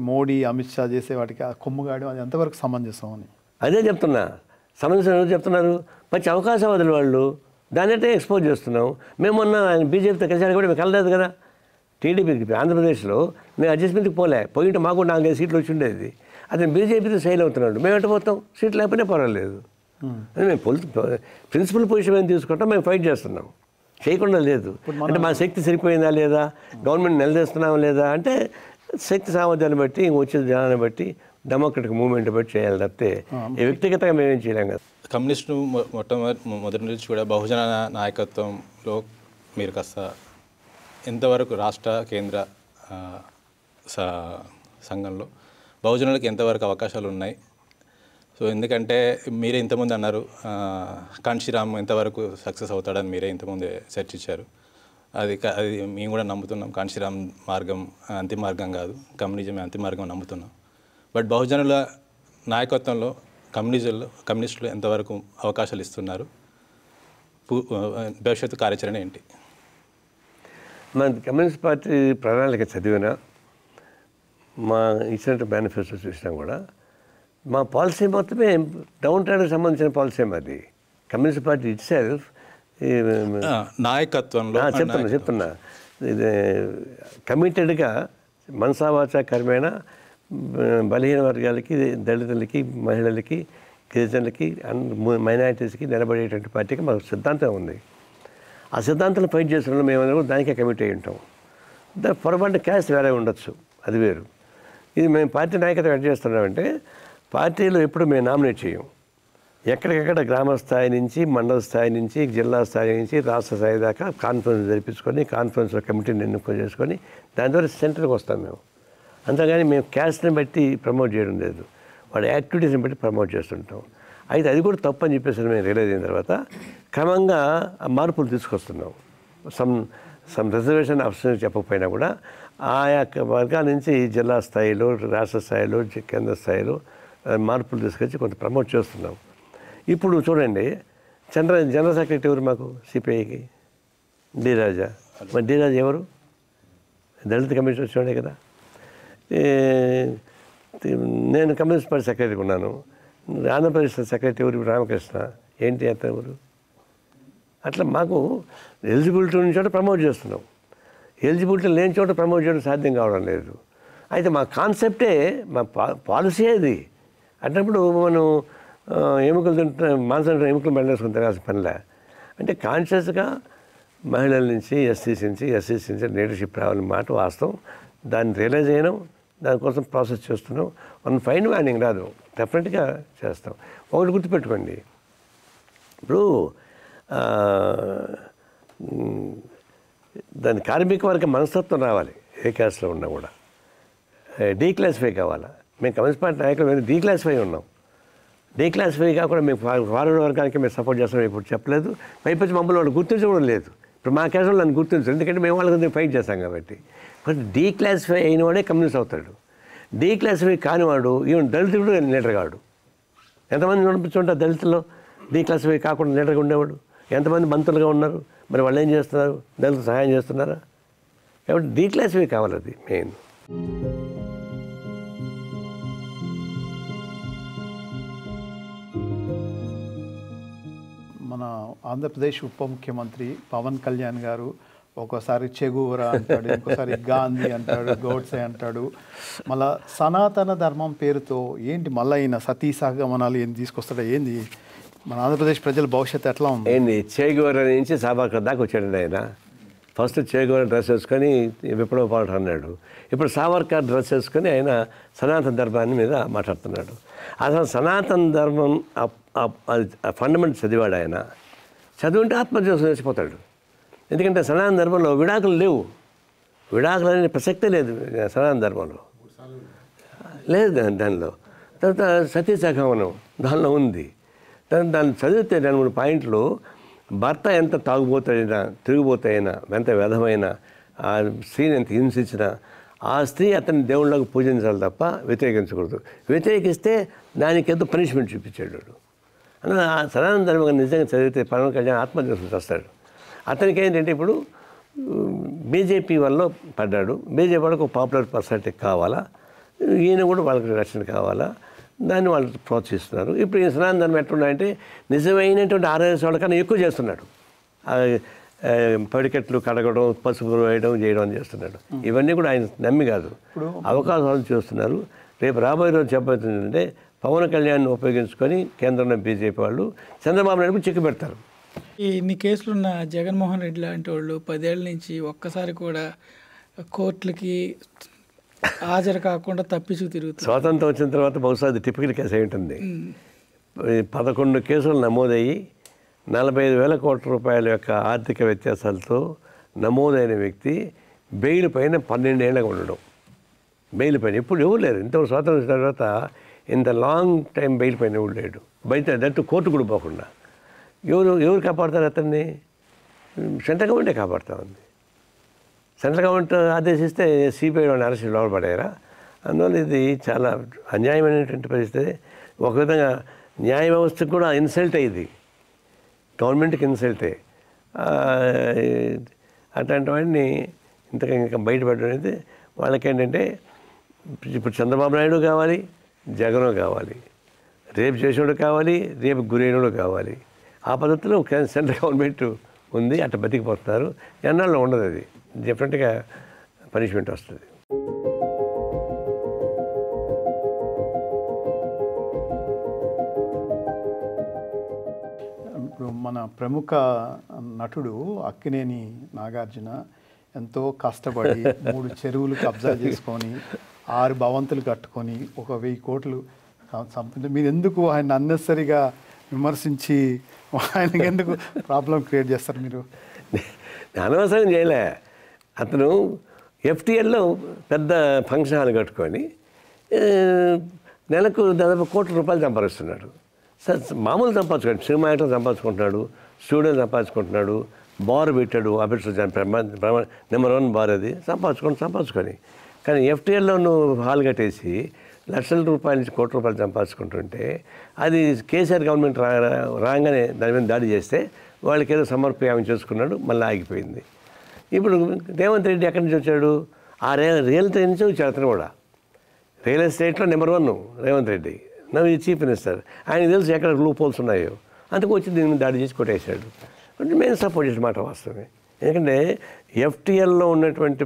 మోడీ అమిత్ షా చేసే వాటికి ఆ కొమ్ముగాడు, అది ఎంతవరకు సమంజసం అని అదే చెప్తున్నా. సమంజసం ఎవరు చెప్తున్నారు? మంచి అవకాశవాదులు వాళ్ళు, దాన్ని అంటే ఎక్స్పోజ్ చేస్తున్నాం. మేము మొన్న బీజేపీతో కలిసాడు కూడా మేము కలలేదు కదా. టీడీపీకి ఆంధ్రప్రదేశ్లో మేము అడ్జస్ట్మెంట్కి పోయింటే మాకు 4-5 సీట్లు వచ్చి ఉండేది. అతను బీజేపీతో సైల్ అవుతున్నాడు, మేము ఎట్ట పోతాం? సీట్లు లేకపోయినా పర్వాలేదు అని మేము ప్రిన్సిపల్ పొజిషన్ మేము తీసుకుంటాం, మేము ఫైట్ చేస్తున్నాం, చేయకుండా లేదు. అంటే మా శక్తి సరిపోయిందా లేదా, గవర్నమెంట్ నిలదీస్తున్నామా లేదా అంటే శక్తి సామర్థ్యాన్ని బట్టి, వచ్చే జనాన్ని బట్టి, డెమోక్రటిక్ మూవ్మెంట్ బట్టి చేయాలి తప్పితే వ్యక్తిగతంగా మేమేం చేయలేం కదా. కమ్యూనిస్టు మొదటి నుంచి కూడా బహుజన నాయకత్వంలో మీరు కాస్త ఎంతవరకు రాష్ట్ర కేంద్ర సంఘంలో బహుజనులకు ఎంతవరకు అవకాశాలు ఉన్నాయి? సో ఎందుకంటే మీరే ఇంతకుముందు అన్నారు కాంశీరామ్ ఎంతవరకు సక్సెస్ అవుతాడని మీరే ఇంతకుముందే చర్చించారు. అది మేము కూడా నమ్ముతున్నాం. కాంశీరామ్ మార్గం అంతిమ మార్గం కాదు, కమ్యూనిజమే అంతిమ మార్గం నమ్ముతున్నాం. బట్ బహుజనుల నాయకత్వంలో కమ్యూనిస్టులు ఎంతవరకు అవకాశాలు ఇస్తున్నారు? భవిష్యత్తు కార్యాచరణ ఏంటి? మన కమ్యూనిస్ట్ పార్టీ ప్రణాళిక చదివినా, మా ఇచ్చినట్టు మేనిఫెస్టో చూసినా కూడా మా పాలసీ మొత్తమే డౌన్ ట్రెండ్కి సంబంధించిన పాలసీ అది. కమ్యూనిస్ట్ పార్టీ ఇట్ సెల్ఫ్ నాయకత్వంలో చెప్తున్నా ఇది కమిటెడ్గా మనసావాచ కర్మేణ బలహీన వర్గాలకి, దళితులకి, మహిళలకి, గిరిజనులకి, మైనారిటీస్కి నిలబడేటువంటి పార్టీకి మాకు సిద్ధాంతం ఉంది. ఆ సిద్ధాంతాన్ని ఫైట్ చేస్తున్న మేము దానికే కమిట్ అయ్యి ఉంటాం. పొరపాటు క్యాస్ట్ వేరే ఉండొచ్చు, అది వేరు. ఇది మేము పార్టీ నాయకత్వం ఎట్ చేస్తున్నామంటే పార్టీలో ఎప్పుడు మేము నామినేట్ చేయం. ఎక్కడికెక్కడ గ్రామ స్థాయి నుంచి, మండల స్థాయి నుంచి, జిల్లా స్థాయి నుంచి, రాష్ట్ర స్థాయి దాకా కాన్ఫరెన్స్ జరిపించుకొని, కాన్ఫరెన్స్లో కమిటీని ఎన్నుకొని చేసుకొని దాని ద్వారా సెంటర్కి వస్తాం మేము. అంతేగాని మేము క్యాస్ట్ని బట్టి ప్రమోట్ చేయడం లేదు, వాడి యాక్టివిటీస్ని బట్టి ప్రమోట్ చేస్తుంటాం. అయితే అది కూడా తప్పు అని చెప్పేసి మేము రియలైజ్ అయిన తర్వాత క్రమంగా మార్పులు తీసుకొస్తున్నాం. సమ్ రిజర్వేషన్ ఆప్షన్ చెప్పకపోయినా కూడా ఆయా వర్గాల నుంచి జిల్లా స్థాయిలో, రాష్ట్ర స్థాయిలో, కేంద్ర స్థాయిలో మార్పులు తీసుకొచ్చి కొంత ప్రమోట్ చేస్తున్నాం. ఇప్పుడు చూడండి, జనరల్ సెక్రటరీ ఎవరు మాకు సిపిఐకి? డి రాజా. మరి డి రాజా ఎవరు? దళిత కమిషన్ వచ్చినాడే కదా. నేను కమ్యూనిస్ట్ పార్టీ సెక్రటరీగా ఉన్నాను. ఆంధ్రప్రదేశ్ సెక్రటరీ ఎవరు? రామకృష్ణ. ఏంటి అతను ఎవరు? అట్లా మాకు ఎలిజిబిలిటీ ఉన్న చోట ప్రమోట్ చేస్తున్నాం, ఎలిజిబిలిటీ లేని చోట ప్రమోట్ చేయడం సాధ్యం కావడం లేదు. అయితే మా కాన్సెప్టే, మా పాలసీ అది. అన్నప్పుడు మనం ఎముకలు తింటే మాంసం ఎముకలు బండేసుకుని తినాల్సిన పనిలే. అంటే కాన్షియస్గా మహిళల నుంచి, ఎస్సీసీ నుంచి లీడర్షిప్ రావాలని మాట వాస్తవం. దాన్ని రియలైజ్ అయినాం, దానికోసం ప్రాసెస్ చేస్తున్నాం. మనం ఫైన్ మ్యానింగ్ రాదు, డెఫినెట్గా చేస్తాం. ఒకటి గుర్తుపెట్టుకోండి, ఇప్పుడు దాని కార్మిక వర్గ మనస్తత్వం రావాలి. ఏ క్లాస్లో ఉన్నా కూడా డీక్లాసిఫై కావాలా. మేము కమ్యూనిస్ట్ పార్టీ నాయకులు మేము డీక్లాసిఫై ఉన్నాం. డీక్లాసిఫై కాకుండా మేము ఫార్వర్డ్ వర్గానికి మేము సపోర్ట్ చేస్తాం ఇప్పుడు చెప్పలేదు. పైపచ్చి మమ్మల్ని వాళ్ళు గుర్తించడం లేదు. ఇప్పుడు మా కేసులో నన్ను గుర్తించరు, ఎందుకంటే మేము వాళ్ళ గురించి ఫైట్ చేస్తాం కాబట్టి. బట్ డీక్లాసిఫై అయిన వాడే కమ్యూనిస్ట్ అవుతాడు. డీక్లాసిఫై కానివాడు ఈవెన్ దళితుడు లీడర్ కాడు. ఎంతమంది నడిపించుంటారు దళితుల్లో డీక్లాసిఫై కాకుండా లీడర్గా ఉండేవాడు? ఎంతమంది మంత్రులుగా ఉన్నారు? మరి వాళ్ళు ఏం చేస్తున్నారు? దళితులకు సహాయం చేస్తున్నారా? కాబట్టి డీక్లాసిఫై కావాలి, అది మెయిన్. ఆంధ్రప్రదేశ్ ఉప ముఖ్యమంత్రి పవన్ కళ్యాణ్ గారు ఒక్కోసారి చెగువరా అంటాడు, ఇంకోసారి గాంధీ అంటాడు, గోడ్సే అంటాడు. మళ్ళా సనాతన ధర్మం పేరుతో ఏంటి మళ్ళీ ఈయన సతీ సహగమనాలు ఏం తీసుకొస్తాడో ఏంది? మన ఆంధ్రప్రదేశ్ ప్రజల భవిష్యత్తు ఎట్లా ఉంది? ఏంటి చేగోర నుంచి సావర్కర్ దాకా వచ్చాడండి ఆయన. ఫస్ట్ చేగోర డ్రెస్ వేసుకొని విప్లవ పోరాటం అన్నాడు. ఇప్పుడు సావర్కర్ డ్రెస్ వేసుకొని ఆయన సనాతన ధర్మాన్ని మీద మాట్లాడుతున్నాడు. అసలు సనాతన ధర్మం ఫండమెంట్ చదివాడు ఆయన. చదివింటే ఆత్మహత్య చేసిపోతాడు. ఎందుకంటే సనాతన ధర్మంలో విడాకులు లేవు. విడాకులు అనే ప్రసక్తే లేదు సనాతన ధర్మంలో, లేదు దానిలో. తర్వాత సతీ సహగమనం దానిలో ఉంది. దాన్ని చదివితే 2-3 పాయింట్లు, భర్త ఎంత తాగుబోతైనా తిరిగిపోతైనా ఎంత వ్యధమైనా ఆ స్త్రీని ఎంత హింసించినా ఆ స్త్రీ అతని దేవుళ్ళకు పూజించాలి తప్ప వ్యతిరేకించకూడదు. వ్యతిరేకిస్తే దానికి ఎంతో పనిష్మెంట్ చూపించాడు. అందులో ఆ సనాతన ధర్మం నిజంగా చదివితే పవన్ కళ్యాణ్ ఆత్మహత్య చేస్తాడు. అతనికి ఏంటంటే ఇప్పుడు బీజేపీ వల్ల పడ్డాడు. బీజేపీ వాళ్ళకు పాపులర్ పర్సనాలిటీ కావాలా, ఈయన కూడా వాళ్ళకి రక్షణ కావాలా, దాన్ని వాళ్ళు ప్రోత్సహిస్తున్నారు. ఇప్పుడు ఈ సనాతన ధర్మం ఎట్లున్నాయంటే నిజమైనటువంటి ఆర్ఎస్ వాళ్ళకన్నా ఎక్కువ చేస్తున్నాడు. పడికెట్లు కడగడం, పసుపు వేయడం చేయడం చేస్తున్నాడు. ఇవన్నీ కూడా ఆయన నమ్మి కాదు, అవకాశాలు చూస్తున్నారు. రేపు రాబోయే రోజు చెప్పబోతుందంటే పవన్ కళ్యాణ్ ఉపయోగించుకొని కేంద్రంలో బీజేపీ వాళ్ళు చంద్రబాబు నాయుడు చిక్కు పెడతారు. ఇన్ని కేసులున్న జగన్మోహన్ రెడ్డి లాంటి వాళ్ళు 10 ఏళ్ళ నుంచి ఒక్కసారి కూడా కోర్టులకి హాజరు కాకుండా తప్పించు తిరుగుతారు. స్వాతంత్రం వచ్చిన తర్వాత బహుశా అది టిపికల్ కేసు అయి ఉంటుంది. 11 కేసులు నమోదయ్యి 45,000 కోట్ల రూపాయల యొక్క ఆర్థిక వ్యత్యాసాలతో నమోదైన వ్యక్తి బెయిల్ పైన 12 ఏళ్ళగా ఉండడం. బెయిల్ పైన ఇప్పుడు ఎవరు లేరు. ఇంతవరకు స్వాతంత్రం వచ్చిన తర్వాత ఇంత లాంగ్ టైం బెయిల్ పైన ఎవరు లేడు. బయట దట్టు కోర్టు కూడా పోకుండా ఎవరు కాపాడుతారు అతన్ని? సెంట్రల్ గవర్నమెంటే కాపాడుతూ ఉంది. సెంట్రల్ గవర్నమెంట్ ఆదేశిస్తే సిబిఐ వాళ్ళని అరెస్ట్ లోపడేరా? అందువల్ల ఇది చాలా అన్యాయమైనటువంటి పరిస్థితి. ఒక విధంగా న్యాయ వ్యవస్థకు కూడా ఇన్సల్ట్ అయ్యింది, గవర్నమెంట్కి ఇన్సల్టే. అట్లాంటి వాడిని ఇంకా బయటపడడం అనేది వాళ్ళకేంటంటే ఇప్పుడు చంద్రబాబు నాయుడు కావాలి, జగన్ కావాలి, రేపు చేసేవాడు కావాలి, రేపు గురైనడు కావాలి. ఆ పద్ధతిలో సెంట్రల్ గవర్నమెంట్ ఉంది, అట్లా బతికిపోతున్నారు. ఎన్నాళ్ళు ఉండదు, అది డిఫరెంట్గా పనిష్మెంట్ వస్తుంది. ఇప్పుడు మన ప్రముఖ నటుడు అక్కినేని నాగార్జున ఎంతో కష్టపడి 3 చెరువులు కబ్జా చేసుకొని 6 భవంతులు కట్టుకొని 1,000 కోట్లు సంపాదించారు. మీరు ఎందుకు ఆయన అన్నెసరిగా విమర్శించి ఆయనకి ఎందుకు ప్రాబ్లం క్రియేట్ చేస్తారు మీరు? అనవసరం చేయలే. అతను ఎఫ్టీఎల్లో పెద్ద ఫంక్షన్ హాల్ కట్టుకొని నెలకు దాదాపు కోట్ల రూపాయలు సంపాదిస్తున్నాడు. మామూలు సంపాదించుకోండి, సినిమా యాక్టర్ సంపాదించుకుంటున్నాడు, స్టూడియో సంపాదించుకుంటున్నాడు, బార్ పెట్టాడు, నెంబర్ 1 బార్ అది సంపాదించుకొని. కానీ ఎఫ్టీఎల్లో నువ్వు హాల్ కట్టేసి లక్షల రూపాయల నుంచి కోట్ల రూపాయలు సంపాదించుకుంటుంటే అది కేసీఆర్ గవర్నమెంట్ రాగానే దాని మీద దాడి చేస్తే వాళ్ళకి ఏదో సమర్పయామం చేసుకున్నాడు, మళ్ళీ ఆగిపోయింది. ఇప్పుడు రేవంత్ రెడ్డి ఎక్కడి నుంచి వచ్చాడు? ఆ రియల్ ఎస్టేట్ నుంచి వచ్చాడు. అతను కూడా రియల్ ఎస్టేట్లో నెంబర్ 1 రేవంత్ రెడ్డి, నవ్వు చీఫ్ మినిస్టర్. ఆయనకు తెలుసు ఎక్కడ లూప్ హోల్స్ ఉన్నాయో, అందుకు వచ్చి దీని మీద దాడి చేసి కొట్టేశాడు. అంటే మేము సపోర్ట్ చేసిన మాట వాస్తవమే. ఎందుకంటే ఎఫ్టీఎల్లో ఉన్నటువంటి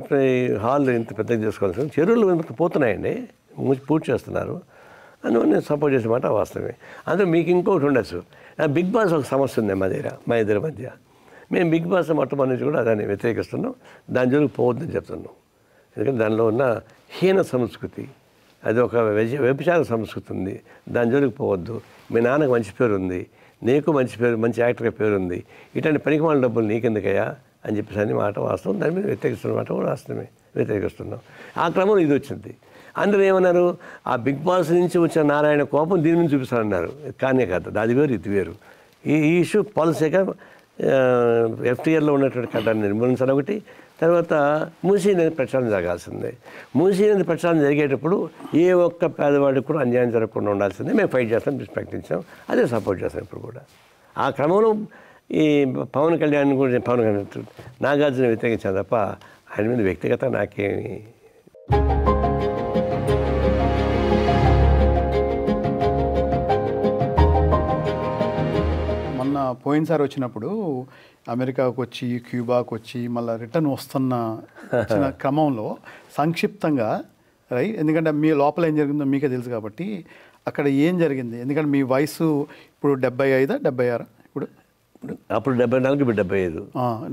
హాల్ ఇంత పెద్దగా చేసుకోవాల్సిన చెరువులు పోతున్నాయండి, పూర్తి చేస్తున్నారు. అందువల్ల సపోర్ట్ చేసే మాట వాస్తవమే. అందులో మీకు ఇంకొకటి ఉండొచ్చు, బిగ్ బాస్ ఒక సమస్య ఉంది మా ఇద్దరి మధ్య. మేము బిగ్ బాస్ మొట్టమొదటి కూడా దాన్ని వ్యతిరేకిస్తున్నాం, దాని జోలికి పోవద్దని చెప్తున్నాం. ఎందుకంటే దానిలో ఉన్న హీన సంస్కృతి, అది ఒక వ్యభిచార సంస్కృతి ఉంది, దాని జోలికి పోవద్దు. మీ నాన్నకు మంచి పేరు ఉంది, నీకు మంచి పేరు, మంచి యాక్టర్గా పేరు ఉంది, ఇట్లాంటి పనికిమాల డబ్బులు నీకెందుకయ్యా అని చెప్పేసి అని మాట వాస్తవం. దాని మీద వ్యతిరేకిస్తున్న మాట కూడా వాస్తవమే, వ్యతిరేకిస్తున్నాం. ఆ క్రమంలో ఇది వచ్చింది. అందరూ ఏమన్నారు, ఆ బిగ్ బాస్ నుంచి వచ్చిన నారాయణ కోపం దీని మీద చూపిస్తానన్నారు. కానీ కాదు, అది వేరు ఇది వేరు. ఈ ఇష్యూ పాలసీగా ఎఫ్టీఆర్లో ఉన్నటువంటి కట్టాన్ని నిర్మూలించాలి ఒకటి. తర్వాత మూసీ నది ప్రక్షాళన జరగాల్సిందే. మూసీ నది ప్రక్షాళన జరిగేటప్పుడు ఏ ఒక్క పేదవాడికి కూడా అన్యాయం జరగకుండా ఉండాల్సిందే. మేము ఫైట్ చేస్తాం, ప్రకటించాం, అదే సపోర్ట్ చేస్తాం ఇప్పుడు కూడా. ఆ క్రమంలో ఈ పవన్ కళ్యాణ్ కూడా నాగార్జున వ్యతిరేకించాను తప్ప ఆయన మీద వ్యక్తిగత నాకేమి. మొన్న పోయినసారి వచ్చినప్పుడు అమెరికాకు వచ్చి క్యూబాకు వచ్చి మళ్ళీ రిటర్న్ వచ్చిన క్రమంలో సంక్షిప్తంగా రైట్, ఎందుకంటే మీ లోపల ఏం జరిగిందో మీకే తెలుసు కాబట్టి అక్కడ ఏం జరిగింది, ఎందుకంటే మీ వయసు ఇప్పుడు 75 76 ఇప్పుడు అప్పుడు 74, ఇప్పుడు 75.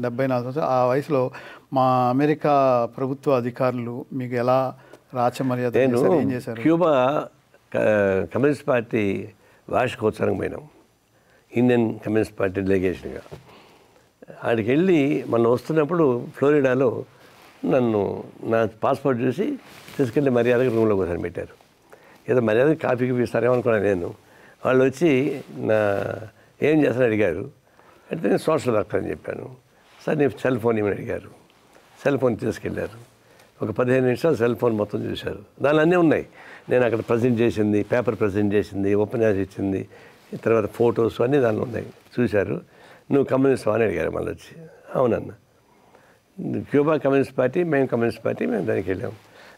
74 ఆ వయసులో మా అమెరికా ప్రభుత్వ అధికారులు మీకు ఎలా రాచమర్యాద చేశారు, ఏం చేశారు? క్యూబా కమ్యూనిస్ట్ పార్టీ వార్షికోత్సవానికి పోయినాం, ఇండియన్ కమ్యూనిస్ట్ పార్టీ డెలిగేషన్గా. ఆడికి వెళ్ళి మనం వస్తున్నప్పుడు ఫ్లోరిడాలో నన్ను నా పాస్పోర్ట్ చూసి తీసుకెళ్ళి మర్యాదగా రూమ్లో కూర్చొని పెట్టారు. ఏదో మర్యాదగా కాఫీకి ఇస్తారేమో అనుకున్నాను నేను. వాళ్ళు వచ్చి ఏం చేస్తారని అడిగారు. అంటే నేను సోషల్ వర్కర్ అని చెప్పాను. సార్ నేను సెల్ ఫోన్ ఇవ్వని అడిగారు. సెల్ ఫోన్ తీసుకెళ్ళారు. ఒక 15 నిమిషాలు సెల్ ఫోన్ మొత్తం చూశారు. దానిలో అన్నీ ఉన్నాయి. నేను అక్కడ ప్రజెంట్ చేసింది, పేపర్ ప్రజెంట్ చేసింది, ఉపన్యాసం ఇచ్చింది, తర్వాత ఫొటోస్ అన్నీ దానిలో ఉన్నాయి. చూశారు. నువ్వు కమ్యూనిస్ట్ అని అడిగారు. మళ్ళీ వచ్చి అవునన్నా, క్యూబా కమ్యూనిస్ట్ పార్టీ, మేము కమ్యూనిస్ట్ పార్టీ, మేము దానికి వెళ్ళాము.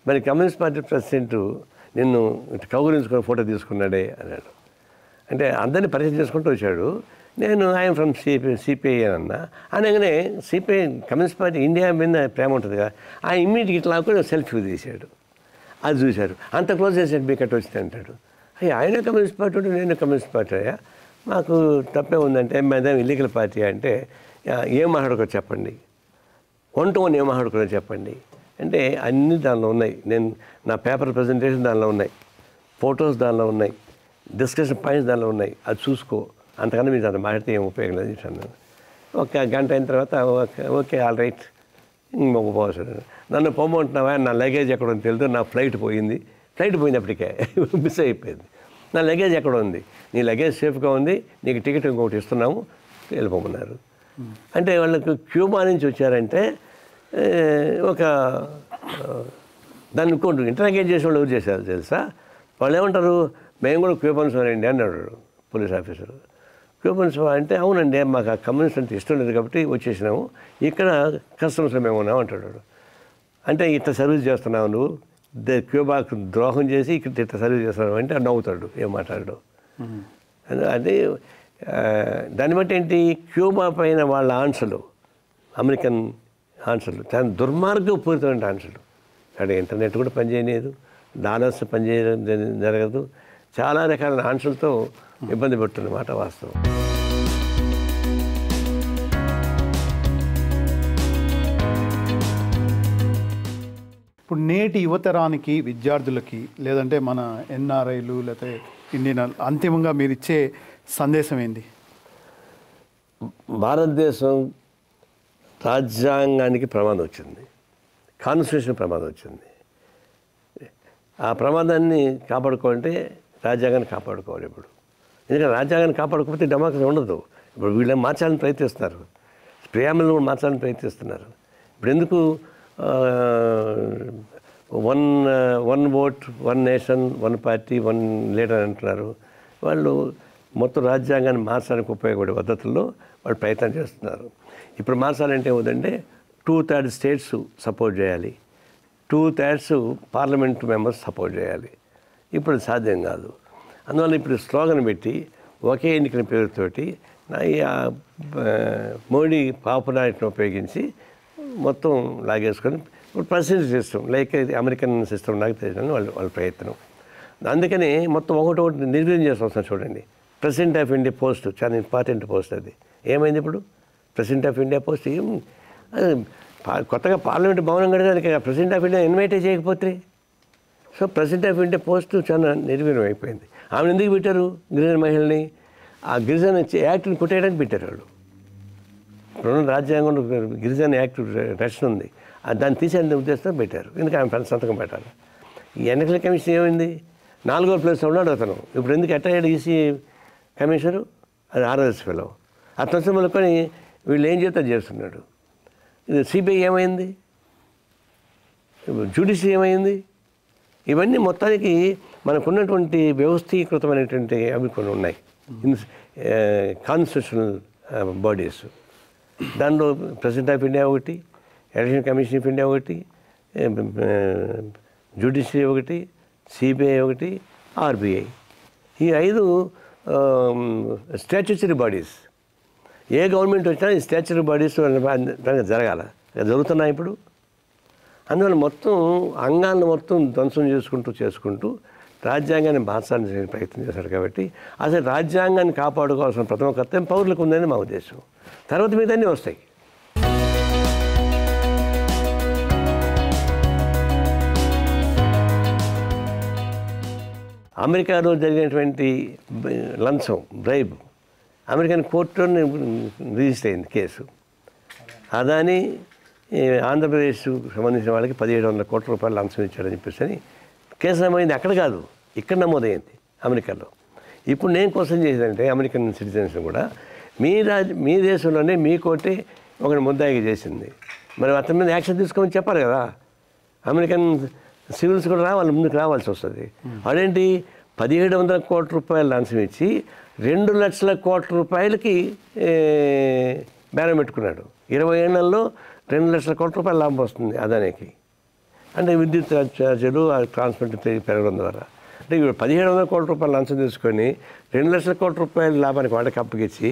మరి కమ్యూనిస్ట్ పార్టీ ప్రెసిడెంట్ నిన్ను కౌగులించుకొని ఫోటో తీసుకున్నాడే అన్నాడు. అంటే అందరినీ పరిచయం చేసుకుంటూ వచ్చాడు. నేను ఐఎమ్ ఫ్రమ్ సిపిఐ అన్నా. అనగానే సిపిఐ కమ్యూనిస్ట్ పార్టీ ఇండియా మీద ప్రేమ ఉంటుంది కదా, ఆ ఇమ్మీడియట్గా ఇట్లా కూడా సెల్ఫీ తీశాడు. అది చూశారు. అంత క్లోజ్ చేసాడు మీకు అట్లా వచ్చింది అంటాడు. అయ్యా ఆయన కమ్యూనిస్ట్ పార్టీ ఉంటే నేను కమ్యూనిస్ట్ పార్టీ అయ్యా, మాకు తప్పే ఉందంటే మేదేం ఇల్లీగల్ పార్టీ అంటే ఏం మాట్లాడుకో చెప్పండి, 1 to 1 ఏం మాట్లాడుకోవడం చెప్పండి అంటే అన్నీ దానిలో ఉన్నాయి. నేను నా పేపర్ ప్రజెంటేషన్ దానిలో ఉన్నాయి, ఫొటోస్ దానిలో ఉన్నాయి, డిస్కషన్ పాయింట్స్ దానిలో ఉన్నాయి, అది చూసుకో, అంతకన్నా మీరు అంత మాట్లాడితే ఏం ఉపయోగం లేదు చెప్పాను. ఒక గంట అయిన తర్వాత ఓకే ఆల్ రైట్ పోవచ్చు. నన్ను పొమ్మంటున్నావా, నా లగేజ్ ఎక్కడ ఉంది తెలియదు, నా ఫ్లైట్ పోయింది అప్పటికే మిస్ అయిపోయింది. నా లగేజ్ ఎక్కడ ఉంది, నీ లగేజ్ సేఫ్గా ఉంది, నీకు టికెట్ ఇంకొకటి ఇస్తున్నాము వెళ్ళిపోమన్నారు. అంటే వాళ్ళకు క్యూబా నుంచి వచ్చారంటే ఒక దాన్ని ఇంకోటి ఇంటరాగేట్ చేసే వాళ్ళు ఎవరు చేశారు తెలుసా? వాళ్ళు ఏమంటారు, మేము కూడా క్యూబన్స్ అండి అన్నాడు పోలీస్ ఆఫీసర్. క్యూబన్స్ అంటే అవునండి మాకు ఆ కమ్యూనిస్ట్ అంటే ఇష్టం లేదు కాబట్టి వచ్చేసినాము, ఇక్కడ కస్టమర్స్లో మేము ఉన్నాం అంటాడు. అంటే ఇట్లా సర్వీస్ చేస్తున్నావు నువ్వు, క్యూబాకు ద్రోహం చేసి ఇక్కడ ఇట్లా సర్వీస్ చేస్తున్నావు అంటే నవ్వుతాడు, ఏం మాట్లాడు. అంటే దాన్ని బట్టి ఏంటి, క్యూబా పైన వాళ్ళ ఆన్సర్లు, అమెరికన్ ఆన్సర్లు చాలా దుర్మార్గపూరితమైన ఆన్సర్లు. అక్కడ ఇంటర్నెట్ కూడా పనిచేయలేదు, డాలర్స్ పనిచేయడం జరగదు, చాలా రకాల ఆన్సర్లతో ఇబ్బంది పెడుతున్నమాట వాస్తవం. ఇప్పుడు నేటి యువతరానికి, విద్యార్థులకి, లేదంటే మన ఎన్ఆర్ఐలు లేకపోతే ఇండియన్ అంతిమంగా మీరు ఇచ్చే సందేశం ఏంది? భారతదేశం రాజ్యాంగానికి ప్రమాదం వచ్చింది, కాన్స్టిట్యూషన్ ప్రమాదం వచ్చింది. ఆ ప్రమాదాన్ని కాపాడుకోవాలంటే రాజ్యాంగాన్ని కాపాడుకోవాలి. ఇప్పుడు ఎందుకంటే రాజ్యాంగాన్ని కాపాడుకోకపోతే డెమోక్రసీ ఉండదు. ఇప్పుడు వీళ్ళని మార్చాలని ప్రయత్నిస్తున్నారు, ప్రియామిల్ని కూడా మార్చాలని ప్రయత్నిస్తున్నారు. ఇప్పుడు ఎందుకు one vote, 1 nation, 1 party, 1 leader అంటున్నారు? వాళ్ళు మొత్తం రాజ్యాంగాన్ని మార్చడానికి ఉపయోగపడే పద్ధతుల్లో వాళ్ళు ప్రయత్నం చేస్తున్నారు. ఇప్పుడు మార్చాలంటే ఏముందంటే 2/3 స్టేట్స్ సపోర్ట్ చేయాలి, 2/3 పార్లమెంట్ మెంబర్స్ సపోర్ట్ చేయాలి. ఇప్పుడు సాధ్యం కాదు. అందువల్ల ఇప్పుడు స్లోగన్ పెట్టి ఒకే ఎన్నికల పేరుతోటి మోడీ పాపులారిటీని ఉపయోగించి మొత్తం లాగేసుకొని ఇప్పుడు president system like American system లాగా తెలియని వాళ్ళ ప్రయత్నం. అందుకని మొత్తం ఒకటి నిర్వీర్యం చేసి వస్తున్నారు. చూడండి, ప్రెసిడెంట్ ఆఫ్ ఇండియా పోస్ట్ చాలా ఇంపార్టెంట్ పోస్ట్. అది ఏమైంది ఇప్పుడు? ప్రెసిడెంట్ ఆఫ్ ఇండియా పోస్ట్ ఏం కొత్తగా పార్లమెంట్ భవనం కడడానికి ప్రెసిడెంట్ ఆఫ్ ఇండియా ఇన్వైట్ చేయకపోతే, so president of India post చాలా నిర్వీర్యం అయిపోయింది. ఆమెను ఎందుకు పెట్టారు? గిరిజన మహిళని, ఆ గిరిజన యాక్ట్ని కొట్టేయడానికి పెట్టారు వాళ్ళు. ఇప్పుడు రాజ్యాంగంలో గిరిజన యాక్ట్ రక్షణ ఉంది, దాన్ని తీసే ఉద్దేశంతో పెట్టారు. ఎందుకంటే ఆమె పని సంతకం పెట్టాలి. ఈ ఎన్నికల కమిషన్ ఏమైంది? 4వ ప్లేస్లో ఉన్నాడు అతను. ఇప్పుడు ఎందుకు అయ్యాడు ఈసీ కమిషనరు? అది RS ఫెలో. అతను వచ్చి మొదలుకొని వీళ్ళు ఏం చేస్తున్నాడు. ఇది సిబిఐ ఏమైంది? జ్యుడిషియరీ ఏమైంది? ఇవన్నీ మొత్తానికి మనకున్నటువంటి వ్యవస్థీకృతమైనటువంటి అవి కొన్ని ఉన్నాయి, కాన్స్టిట్యూషనల్ బాడీస్. దానిలో ప్రెసిడెంట్ ఆఫ్ ఇండియా ఒకటి, ఎలక్షన్ కమిషన్ ఆఫ్ ఇండియా ఒకటి, జ్యుడిషియరీ ఒకటి, సిబిఐ ఒకటి, RBI. ఈ 5 స్టాట్యూటరీ బాడీస్. ఏ గవర్నమెంట్ వచ్చినా ఈ స్టాచ్యూరీ బాడీస్ జరగాల, జరుగుతున్నాయి ఇప్పుడు. అందువల్ల మొత్తం అంగాలను మొత్తం ధ్వంసం చేసుకుంటూ రాజ్యాంగాన్ని మార్చాలని ప్రయత్నం చేశారు. కాబట్టి అసలు రాజ్యాంగాన్ని కాపాడుకోవాల్సిన ప్రథమ కర్తవ్యం పౌరులకు ఉందని మా ఉద్దేశం. తర్వాత మీదన్నీ వస్తాయి. అమెరికాలో జరిగినటువంటి లంచం, బ్రైబ్, అమెరికన్ కోర్టులో రిజిస్టర్ అయింది కేసు. అదాని ఆంధ్రప్రదేశ్కు సంబంధించిన వాళ్ళకి 1700 కోట్ల రూపాయలు లంచం ఇచ్చాడని చెప్పేసి కేసు నమోదైంది. అక్కడ కాదు, ఇక్కడ నమోదైంది అమెరికాలో. ఇప్పుడు నేను క్వశ్చన్ చేసేదంటే అమెరికన్ సిటిజన్స్ కూడా మీ దేశంలోనే మీ కోర్టే ఒకటి ముద్దాయిగా చేసింది, మరి అతని మీద యాక్షన్ తీసుకోమని చెప్పాలి కదా. అమెరికన్ సివిల్స్ కూడా ముందుకు రావాల్సి వస్తుంది. అదేంటి 1700 కోట్ల రూపాయలు లంచం ఇచ్చి 2 లక్షల కోట్ల రూపాయలకి బేరం పెట్టుకున్నాడు. 20 ఏళ్లలో 2 లక్షల కోట్ల రూపాయలు లాభం వస్తుంది అదానికి. అంటే విద్యుత్ ఛార్జీలు ట్రాన్స్పోర్ట్ పెరగడం ద్వారా. అంటే ఇప్పుడు 1700 కోట్ల రూపాయలు లంచం తీసుకొని 2 లక్షల కోట్ల రూపాయల లాభానికి వాటికి అప్పగిచ్చి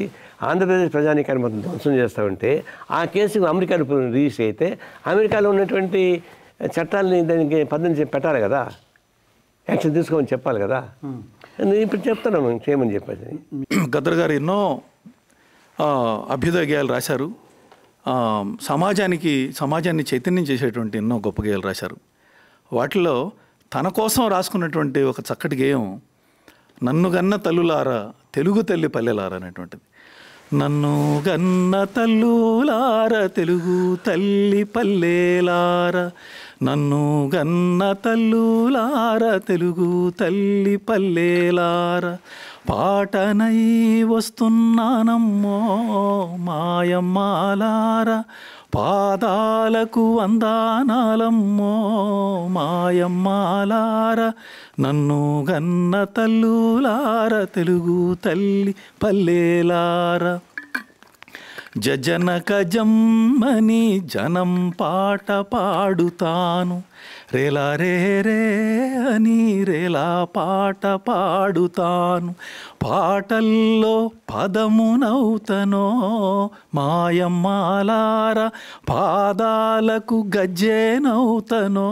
ఆంధ్రప్రదేశ్ ప్రజానీకాన్ని మొత్తం ధ్వంసం చేస్తూ ఉంటే ఆ కేసు అమెరికాలో రిజిస్టర్ అయితే అమెరికాలో ఉన్నటువంటి చట్టాలని దానికి పద్ధతి పెట్టాలి కదా, యాక్షన్ తీసుకోమని చెప్పాలి కదా. నేను ఇప్పుడు చెప్తున్నాను చేయమని చెప్పేసి. గద్దర్ గారు ఎన్నో అభ్యుదయ గేయాలు రాశారు. సమాజాన్ని చైతన్యం చేసేటువంటి ఎన్నో గొప్ప గేయాలు రాశారు. వాటిలో తన కోసం రాసుకున్నటువంటి ఒక చక్కటి గేయం నన్ను గన్న తల్లులారా తెలుగు తల్లి పల్లెలారా అనేటువంటిది. నన్ను గన్న తల్లులార తెలుగు తల్లి పల్లెలారా, నన్ను గన్న తల్లులార తెలుగు తల్లి పల్లెలారా, పాటనై వస్తున్నానమ్మో మాయమ్మాలారా, పాదాలకు వందనాలమ్మో మాయమ్మాలారా, నన్ను గన్న తల్లులార తెలుగు తల్లి పల్లెలారా. జజనక జమ్మని జనం పాట పాడుతాను, రేలా రే రే అని రేలా పాట పాడుతాను, పాటల్లో పదమునవుతనో మాయమ్మాలారా, పాదాలకు గజ్జెనవుతనో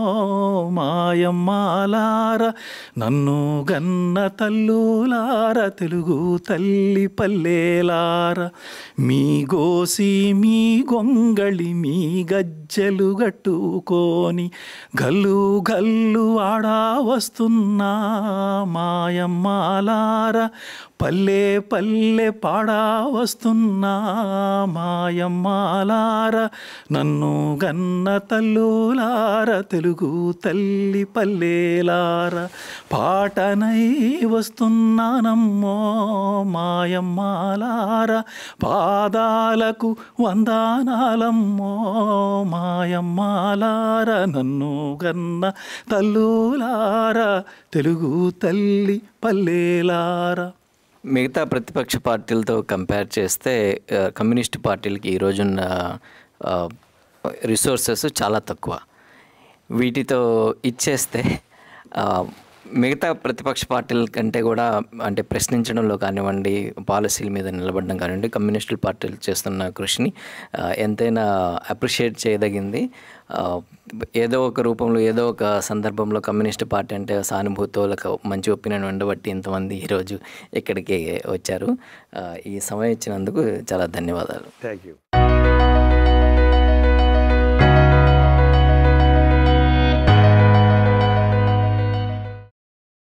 మాయమ్మాలారా, నన్ను గన్న తల్లులార తెలుగు తల్లి పల్లెలారా, మీ గోసి మీ గొంగళి మీ గజ్జెలు గట్టుకొని గల్లు గల్లు ఆడా వస్తున్నా మాయమ్మాలారా, పల్లె పల్లె పాడా వస్తున్నా మాయమ్మాలారా, నన్ను గన్న తల్లులార తెలుగు తల్లి పల్లెలారా, పాటనై వస్తున్నానమ్మో మాయమ్మాలారా, పాదాలకు వందనాలమ్మో మాయమ్మాలారా, నన్ను గన్న తల్లులారా తెలుగు తల్లి పల్లెలారా. మిగతా ప్రతిపక్ష పార్టీలతో కంపేర్ చేస్తే కమ్యూనిస్ట్ పార్టీలకి ఈరోజున్న రిసోర్సెస్ చాలా తక్కువ. వీటితో ఇచ్చేస్తే మిగతా ప్రతిపక్ష పార్టీల కంటే కూడా అంటే ప్రశ్నించడంలో కానివ్వండి, పాలసీల మీద నిలబడడం కానివ్వండి, కమ్యూనిస్టుల పార్టీలు చేస్తున్న కృషిని ఎంతైనా అప్రిషియేట్ చేయదగింది. ఏదో ఒక రూపంలో ఏదో ఒక సందర్భంలో కమ్యూనిస్ట్ పార్టీ అంటే సానుభూతులకు మంచి ఒపీనియన్ ఉండబట్టి ఇంతమంది ఈరోజు ఇక్కడికి వచ్చారు. ఈ సమయం ఇచ్చినందుకు చాలా ధన్యవాదాలు. Thank you.